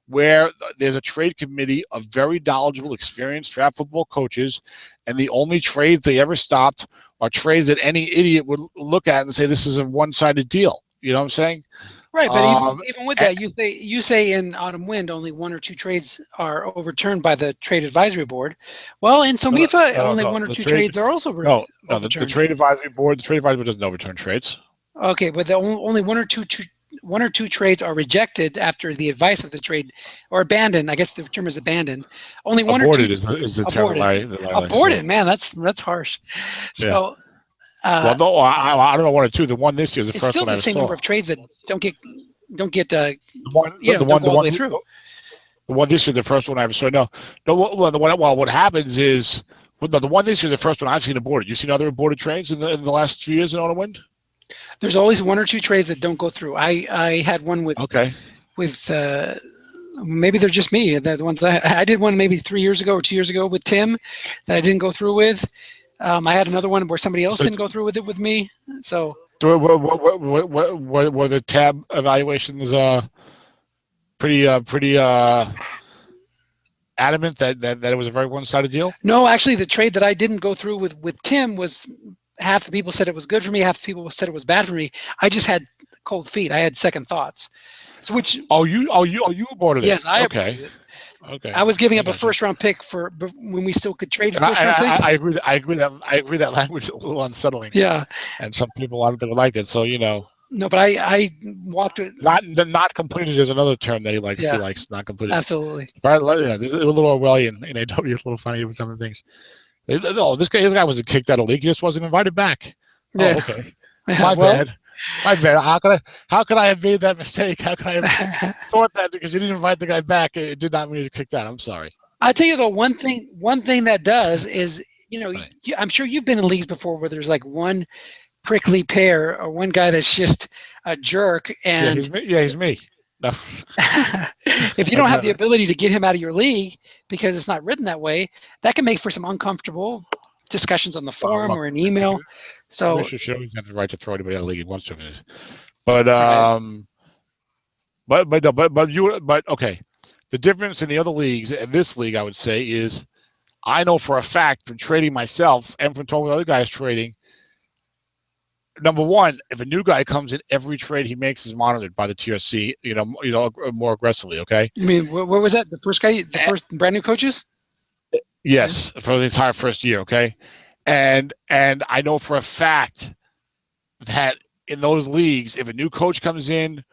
where there's a trade committee of very knowledgeable, experienced Strat football coaches, and the only trades they ever stopped are trades that any idiot would look at and say this is a one-sided deal. You know what I'm saying? Right, but even with that, you say in Autumn Wind only 1 or 2 trades are overturned by the trade advisory board. Well, in SOMIFA, only 1 or 2 trades are also overturned. The trade advisory board doesn't overturn trades. Okay, but only 1 or 2 trades are rejected after the advice of the trade, or abandoned. I guess the term is abandoned. Only one aborted or two is the term. Aborted, man, that's harsh. So. Yeah. Well, no, I don't know 1 or 2. The one this year is the first one I saw. It's still the same number of trades that don't get the one all the way through. The one this year, the first one I ever saw. No. Well, what happens is the one this year, the first one I've seen aborted. You've seen other aborted trades in the last few years in Autumn Wind? There's always 1 or 2 trades that don't go through. I had one with maybe they're just me. The ones that I did one maybe 3 years ago or 2 years ago with Tim that I didn't go through with. I had another one where somebody else didn't go through with it with me. So were the tab evaluations pretty adamant that it was a very one-sided deal? No, actually, the trade that I didn't go through with Tim was half the people said it was good for me, half the people said it was bad for me. I just had cold feet. I had second thoughts. So you aborted it? Yes, I aborted it. Okay. I was giving up a first-round pick for when we still could trade first-round picks. I agree that language is a little unsettling. Yeah. And some people I don't think would like it. So No, but I walked it. Not completed is another term that he likes. Yeah. He likes not completed. Absolutely. This is a little Orwellian in AW. It's a little funny with some of the things. No, this guy wasn't kicked out of the league. He just wasn't invited back. Yeah. Oh, okay. My bad. How could I have made that mistake? How could I have thought that because you didn't invite the guy back? It did not mean you kicked out. I'm sorry. I'll tell you though, one thing that does is, right. I'm sure you've been in leagues before where there's like one prickly pear or one guy that's just a jerk. And he's me. No. If you don't have the ability to get him out of your league because it's not written that way, that can make for some uncomfortable discussions on the forum or an email. So sure he has the right to throw anybody out of the league he wants to. But okay. The difference in the other leagues and this league, I would say, is I know for a fact from trading myself and from talking with other guys trading. Number one, if a new guy comes in, every trade he makes is monitored by the TRC. More aggressively. Okay. You mean what was that? The first guy, the first brand new coaches? Yes, for the entire first year. Okay, and I know for a fact that in those leagues, if a new coach comes in,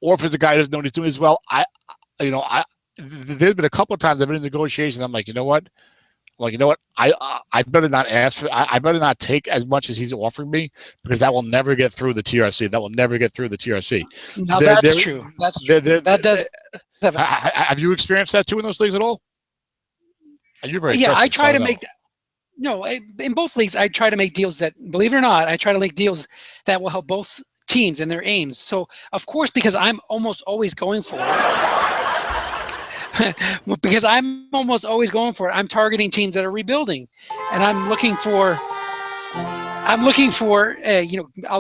or if it's a guy who doesn't know what he's doing as well, there's been a couple of times I've been in negotiations. I'm like, you know what? I better not ask for. I better not take as much as he's offering me because that will never get through the TRC. No, that's true. That's true. That does. Have you experienced that too in those leagues at all? You're very I try to make. No, in both leagues, I try to make deals that, believe it or not, I try to make deals that will help both teams and their aims. So, of course, because I'm almost always going for it. I'm targeting teams that are rebuilding, and I'm looking for. I'll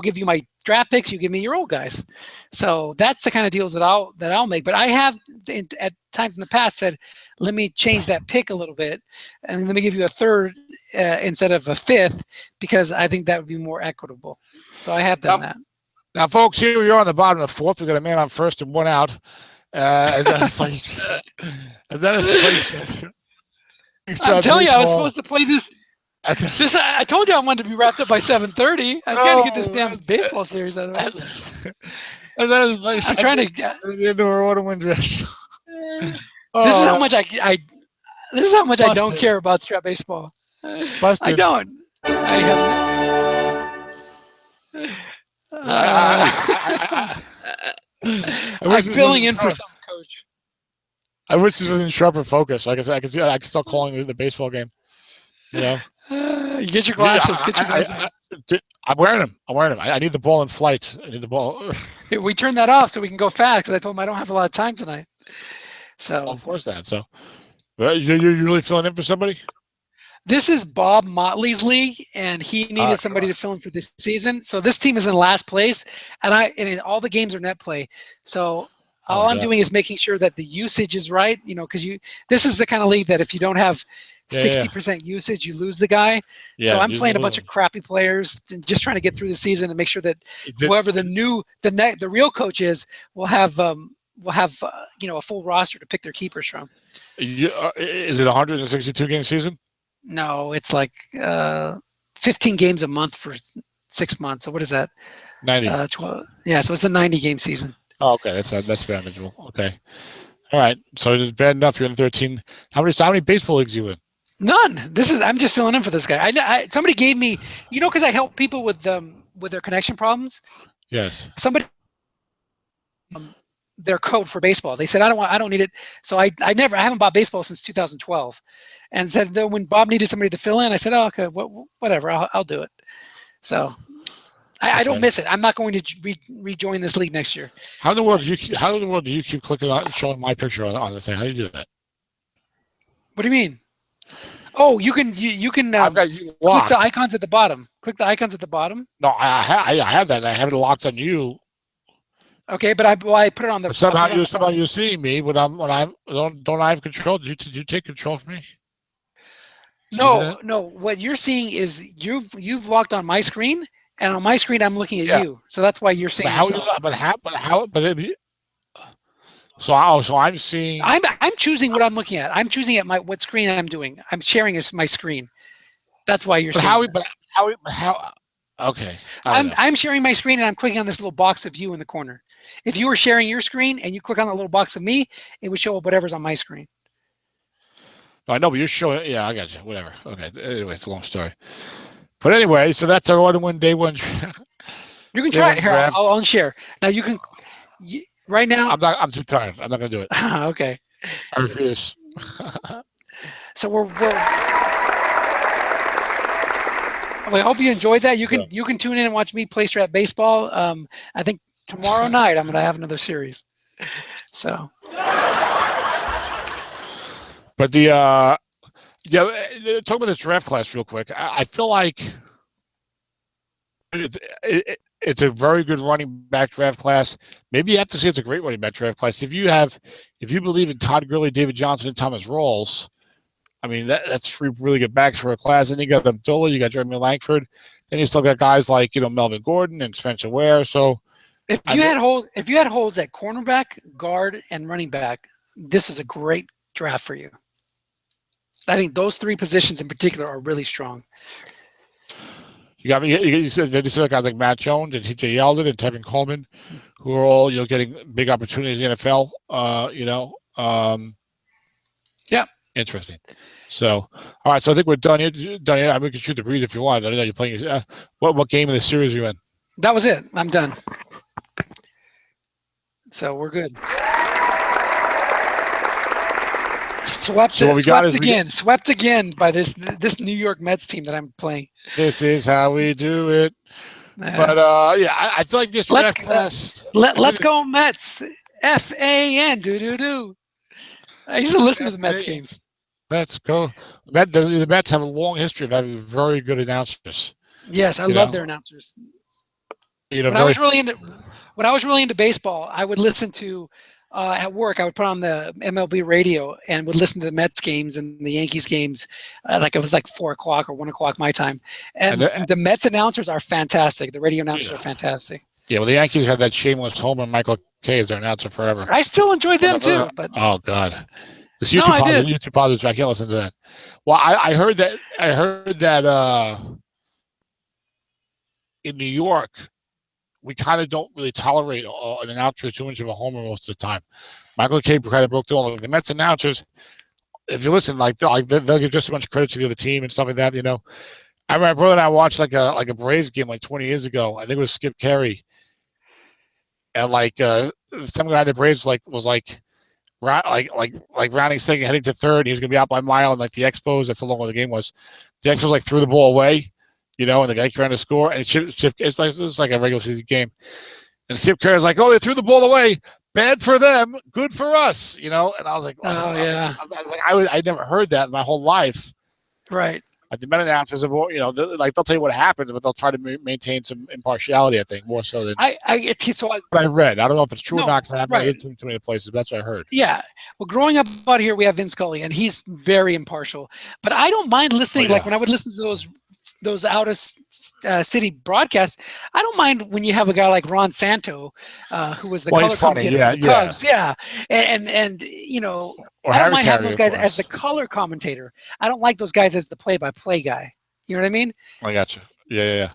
give you my draft picks. You give me your old guys. So that's the kind of deals that I'll make. But I have at times in the past said, let me change that pick a little bit, and let me give you a third instead of a fifth because I think that would be more equitable. So I have done that. Now, folks, here we are on the bottom of the fourth. We've got a man on first and one out. Is that a space? I'm telling you, I was supposed to play this. I told you I wanted to be wrapped up by 7:30. I'm trying to get this damn baseball series out of it. I'm trying to get into our auto win dress. This is how much I don't care about Strat baseball. Busted. I don't. I'm filling in for some coach. I wish this was in sharper focus. Like I said, I can start calling it the baseball game. You get your glasses. I'm wearing them. I need the ball in flight. I need the ball. We turned that off so we can go fast because I told him I don't have a lot of time tonight. So of course not. So you're really filling in for somebody? This is Bob Motley's league, and he needed somebody to fill in for this season. So this team is in last place, and all the games are net play. So All I'm doing is making sure that the usage is right, because this is the kind of league that if you don't have 60% usage, you lose the guy. So I'm playing a bunch of crappy players and just trying to get through the season and make sure that whoever the real coach is will have a full roster to pick their keepers from. Is it a 162 game season? No, it's like 15 games a month for 6 months. So what is that? 90. 12. Yeah, so it's a 90 game season. Oh, okay, that's manageable. Okay, all right. So it's bad enough. You're in 13. How many baseball leagues are you in? None. I'm just filling in for this guy. Somebody gave me, because I help people with their connection problems. Yes. Somebody their code for baseball. They said I don't need it. So I haven't bought baseball since 2012, and said that when Bob needed somebody to fill in, I said, oh, okay, whatever, I'll do it. So. I don't miss it. I'm not going to rejoin this league next year. How in the world do you keep clicking on showing my picture on the thing? How do you do that? What do you mean? Oh, you can I've got you locked. click the icons at the bottom. Click the icons at the bottom. No, I have that. I have it locked on you. Okay, but I put it on the. But somehow you're seeing me when don't I have control? Did you take control of me? No. What you're seeing is you've locked on my screen. And on my screen, I'm looking at you, so that's why you're seeing. So I'm seeing. I'm choosing what I'm looking at. I'm choosing at what screen I'm doing. I'm sharing my screen. That's why you're seeing. How? Okay. I'm sharing my screen and I'm clicking on this little box of you in the corner. If you were sharing your screen and you click on the little box of me, it would show up whatever's on my screen. I know, but you're showing. Yeah, I got you. Whatever. Okay. Anyway, it's a long story. But anyway, so that's our one day one. You can try it here. I'll unshare. Now you can. Right now, I'm too tired. I'm not gonna do it. Okay. I refuse. So I hope you enjoyed that. You can tune in and watch me play Strat baseball. I think tomorrow night I'm gonna have another series. So. But talk about this draft class real quick. I feel like it's a very good running back draft class. Maybe you have to say it's a great running back draft class. If you believe in Todd Gurley, David Johnson, and Thomas Rawls, I mean that's three really good backs for a class. And you got Abdullah, you got Jeremy Langford, then you still got guys like Melvin Gordon and Spencer Ware. So if you had holes at cornerback, guard, and running back, this is a great draft for you. I think those three positions in particular are really strong. You said guys like Matt Jones and T.J. Yeldon and Tevin Coleman, who are all getting big opportunities in the NFL. Yeah. Interesting. So, all right. So I think we're done here. I mean, we can shoot the breeze if you want. I know you're playing. What game of the series are you in? That was it. I'm done. So we're good. Swept again by this New York Mets team that I'm playing. This is how we do it. But I feel like this draft class. Let's go Mets. FAN. Do. I used to listen to the Mets games. Let's go. The Mets have a long history of having very good announcers. Yes, I love their announcers. When I was really into baseball, I would listen to. At work, I would put on the MLB radio and would listen to the Mets games and the Yankees games, like it was like 4 o'clock or 1 o'clock my time. And the Mets announcers are fantastic. The radio announcers are fantastic. Yeah, well, the Yankees had that shameless homer, Michael Kay, as their announcer forever. I still enjoy them too. But oh God, it's YouTube positives. I can't listen to that. Well, I heard that in New York, we kind of don't really tolerate an announcer too much of a homer most of the time. Michael Kay kind of broke the law. The Mets announcers, if you listen, they'll give just as much credit to the other team and stuff like that. I remember my brother and I watched like a Braves game like 20 years ago. I think it was Skip Carey, and some guy in the Braves was rounding second, heading to third. He was going to be out by a mile, and the Expos. That's how long the game was. The Expos threw the ball away. And the guy ran to score, and it's like a regular season game. And Skip Carey's like, "Oh, they threw the ball away. Bad for them, good for us." And I was like, "Oh yeah." I never heard that in my whole life. Right. Like the men announcers, like they'll tell you what happened, but they'll try to maintain some impartiality. I think more so than what I read. I don't know if it's true or not because I haven't read too many places. But that's what I heard. Yeah. Well, growing up out here, we have Vince Scully, and he's very impartial. But I don't mind listening. Like when I would listen to those out of city broadcasts, I don't mind when you have a guy like Ron Santo, who was the color commentator for the Cubs. Yeah. And or I don't mind having those guys as the color commentator. I don't like those guys as the play-by-play guy. You know what I mean? I got you. Yeah.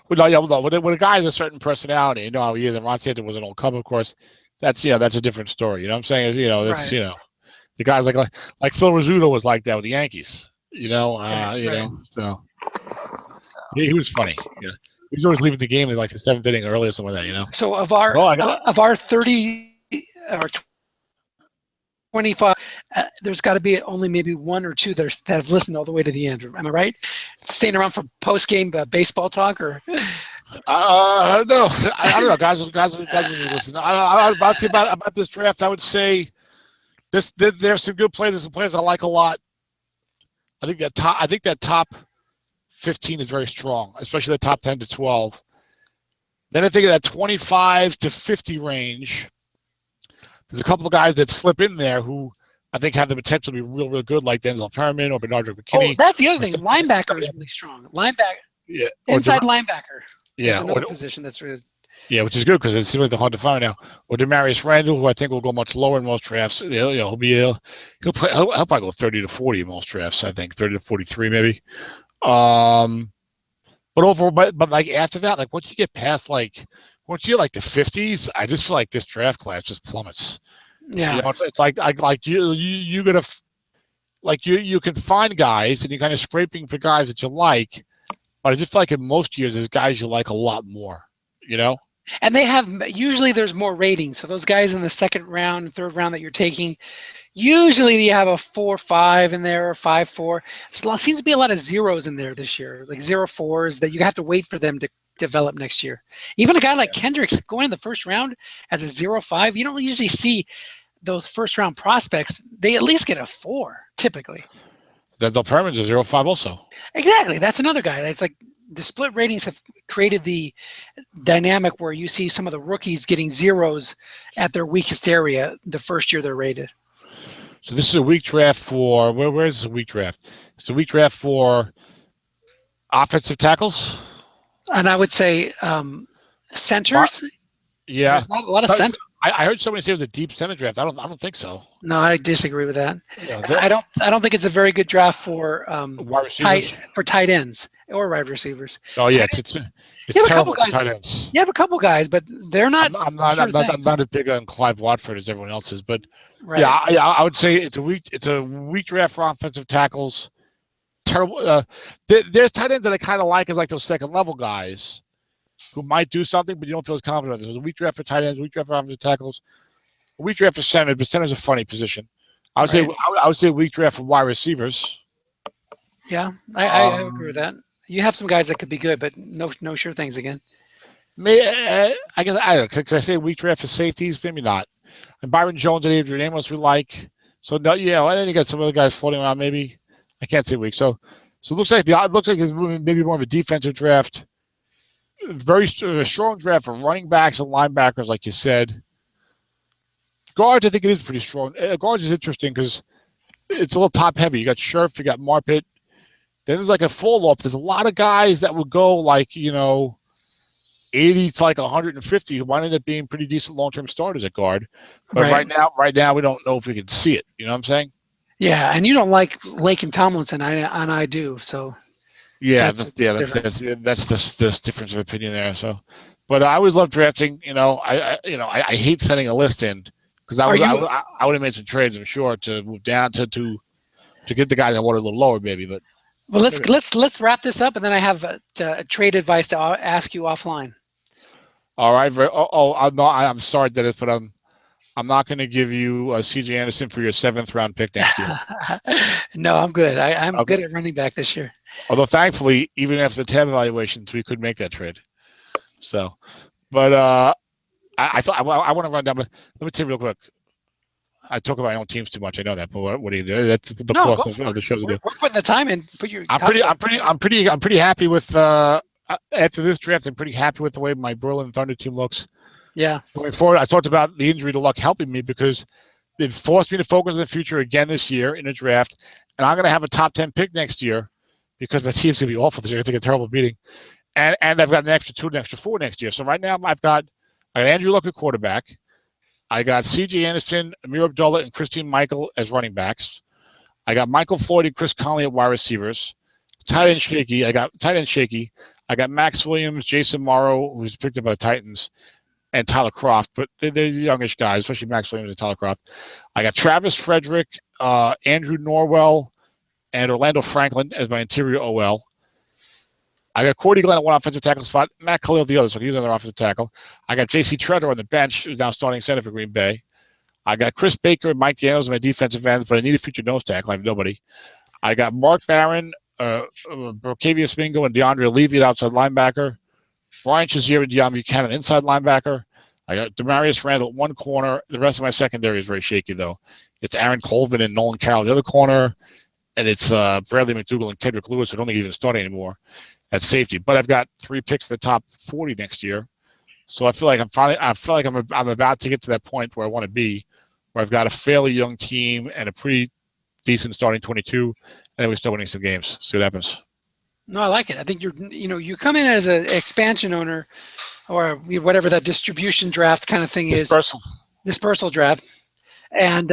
Well, when a guy has a certain personality, you know how he is, and Ron Santo was an old Cub, of course. That's a different story. You know what I'm saying? The guys like Phil Rizzuto was like that with the Yankees. So he was funny. Yeah. He was always leaving the game in like the 7th inning early or something like that. So of our 30 or 25, there's got to be only maybe 1 or 2 that have listened all the way to the end. Am I right? Staying around for post-game baseball talk or? No, I don't know, guys listen. About this draft, I would say there's some good players. There's some players I like a lot. I think that top 15 is very strong, especially the top 10 to 12. Then I think of that 25 to 50 range. There's a couple of guys that slip in there who I think have the potential to be real, real good, like Denzel Perriman or Bernardo McKinney. Oh, that's the other thing. Linebacker is really strong. Inside linebacker. Yeah, another position that's really. Yeah, which is good because it seems like they're hard to find now. Or Demarius Randall, who I think will go much lower in most drafts. He'll probably go 30 to 40 in most drafts. I think 30 to 43 maybe. But overall, but like after that, like once you get past once you get like the 50s, I just feel like this draft class just plummets. Yeah, it's like you gotta you can find guys and you're kind of scraping for guys that you like, but I just feel like in most years there's guys you like a lot more. And usually there's more ratings. So those guys in the 2nd round, 3rd round that you're taking, usually you have a 4.5 in there or 5.4. So it seems to be a lot of zeros in there this year, like 0.4s that you have to wait for them to develop next year. Even a guy like Kendricks going in the 1st round as a 0.5, you don't usually see those 1st round prospects. They at least get a 4 typically. Denzel Perriman's a 0.5 also. Exactly. That's another guy. That's like the split ratings have created the dynamic where you see some of the rookies getting zeros at their weakest area the first year they're rated. So this is a weak draft for where is this a weak draft? It's a weak draft for offensive tackles. And I would say centers. Yeah, there's not a lot of centers. I heard somebody say it was a deep center draft. I don't think so. No, I disagree with that. Yeah, I don't think it's a very good draft for tight ends or wide receivers. Oh yeah, it's terrible for tight ends. You have a couple guys, but they're not. I'm not as big on Clive Watford as everyone else is, but yeah, I would say it's a weak draft for offensive tackles. Terrible. There's tight ends that I kind of like as like those 2nd level guys who might do something, but you don't feel as confident. There's a weak draft for tight ends, weak draft for offensive tackles, a weak draft for centers, but center's a funny position. I would say a weak draft for wide receivers. Yeah, I agree with that. You have some guys that could be good, but no sure things again. I guess I don't know. Could I say weak draft for safeties? Maybe not. And Byron Jones and Adrian Amos we like. So no, yeah, and then you got some other guys floating around. Maybe I can't say weak. So it looks like it's maybe more of a defensive draft. Very strong draft for running backs and linebackers, like you said. Guards, I think it is pretty strong. Guards is interesting because it's a little top heavy. You got Scherf, you got Marpet. Then there's like a fall off. There's a lot of guys that would go 80 to 150 who might end up being pretty decent long-term starters at guard. But right now we don't know if we can see it. You know what I'm saying? Yeah, and you don't like Lake and Tomlinson, and I do. So yeah, that's this difference of opinion there. So, but I always love drafting. I hate sending a list in because I would have made some trades, I'm sure, to move down to get the guys I wanted a little lower, maybe. But well, let's wrap this up, and then I have a trade advice to ask you offline. All right. I'm sorry, Dennis, but I'm not going to give you C.J. Anderson for your 7th round pick next year. No, I'm good. I'm good at running back this year. Although, thankfully, even after the tab evaluations, we could make that trade. So, but I want to run down. But let me tell you real quick. I talk about my own teams too much. I know that, but what do you do? That's the No, cost of the show to do. we're putting the time in. I'm pretty happy with after this draft. I'm pretty happy with the way my Berlin Thunder team looks. Yeah. Going forward, I talked about the injury to Luck helping me because it forced me to focus on the future again this year in the draft, and I'm going to have a top 10 pick next year because my team's going to be awful this year. I take a terrible beating, and I've got an extra 2, an extra 4 next year. So right now I got Andrew Luck at quarterback. I got C.J. Anderson, Amir Abdullah, and Christine Michael as running backs. I got Michael Floyd and Chris Conley at wide receivers. Tight end shaky. I got Max Williams, Jason Morrow, who's picked up by the Titans, and Tyler Croft. But they're youngish guys, especially Max Williams and Tyler Croft. I got Travis Frederick, Andrew Norwell, and Orlando Franklin as my interior OL. I got Cordy Glenn at one offensive tackle spot, Matt Khalil at the other, so he's another offensive tackle. I got J.C. Treader on the bench, who's now starting center for Green Bay. I got Chris Baker and Mike Daniels as my defensive ends, but I need a future nose tackle. I have nobody. I got Mark Barron, Brocavius Mingo, and DeAndre Levy at outside linebacker. Brian Shazier and Deion Buchanan inside linebacker. I got Demarius Randall at one corner. The rest of my secondary is very shaky, though. It's Aaron Colvin and Nolan Carroll at the other corner, and it's Bradley McDougall and Kendrick Lewis, who don't think even starting anymore at safety. But I've got 3 picks in the top 40 next year, so I feel like I'm about to get to that point where I want to be, where I've got a fairly young team and a pretty decent starting 22, and then we start winning some games. See what happens. No, I like it. I think you come in as an expansion owner, or whatever that distribution draft kind of thing is. Dispersal draft. And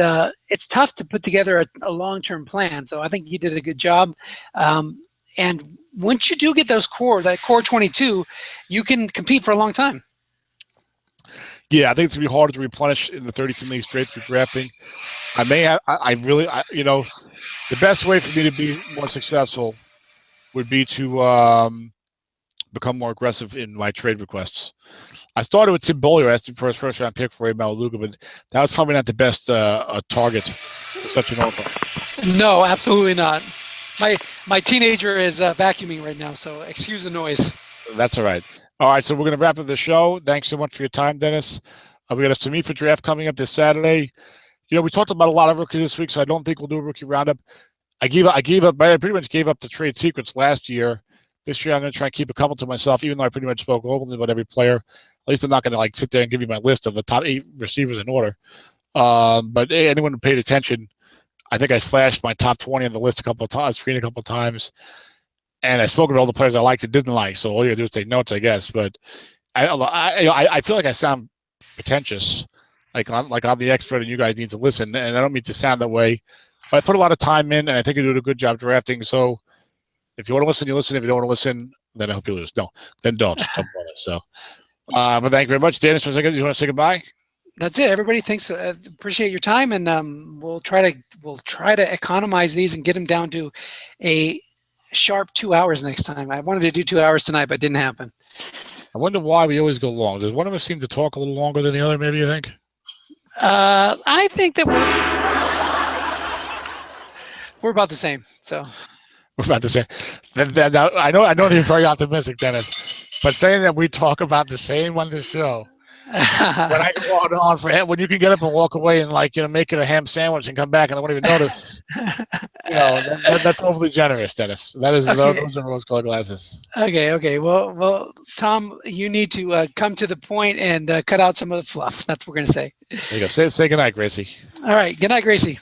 it's tough to put together a long-term plan. So I think you did a good job. And once you do get that core 22, you can compete for a long time. Yeah, I think it's going to be harder to replenish in the 32 league straight through drafting. The best way for me to be more successful would be to become more aggressive in my trade requests. I started with Tim Bollier asking for his first-round pick for Abe Malaluga, but that was probably not the best target for such an offer. No, absolutely not. My teenager is vacuuming right now, so excuse the noise. That's all right. All right, so we're going to wrap up the show. Thanks so much for your time, Dennis. We got a Sami for draft coming up this Saturday. We talked about a lot of rookies this week, so I don't think we'll do a rookie roundup. I pretty much gave up the trade secrets last year. This year, I'm going to try and keep a couple to myself, even though I pretty much spoke openly about every player. At least I'm not going to sit there and give you my list of the top 8 receivers in order. But anyone who paid attention, I think I flashed my top 20 on the list a couple of times, screened a couple of times, and I spoke about all the players I liked and didn't like. So all you got to do is take notes, I guess. But I feel like I sound pretentious, like I'm the expert, and you guys need to listen. And I don't mean to sound that way. But I put a lot of time in, and I think you did a good job drafting. So if you want to listen, you listen. If you don't want to listen, then I hope you lose. No, then don't. Don't bother. So, but thank you very much, Dennis. For a second, do you want to say goodbye? That's it. Everybody, thanks. Appreciate your time, and we'll try to economize these and get them down to a sharp 2 hours next time. I wanted to do 2 hours tonight, but it didn't happen. I wonder why we always go long. Does one of us seem to talk a little longer than the other? Maybe you think? I think that we're about the same. So we're about the same. I know that you're very optimistic, Dennis, but saying that we talk about the same on the show. When I go on for when you can get up and walk away and make it a ham sandwich and come back and I won't even notice. That's overly generous, Dennis. That is okay. Those are rose-colored glasses. Okay. Well, Tom, you need to come to the point and cut out some of the fluff. That's what we're gonna say. There you go. Say goodnight, Gracie. All right. Good night, Gracie.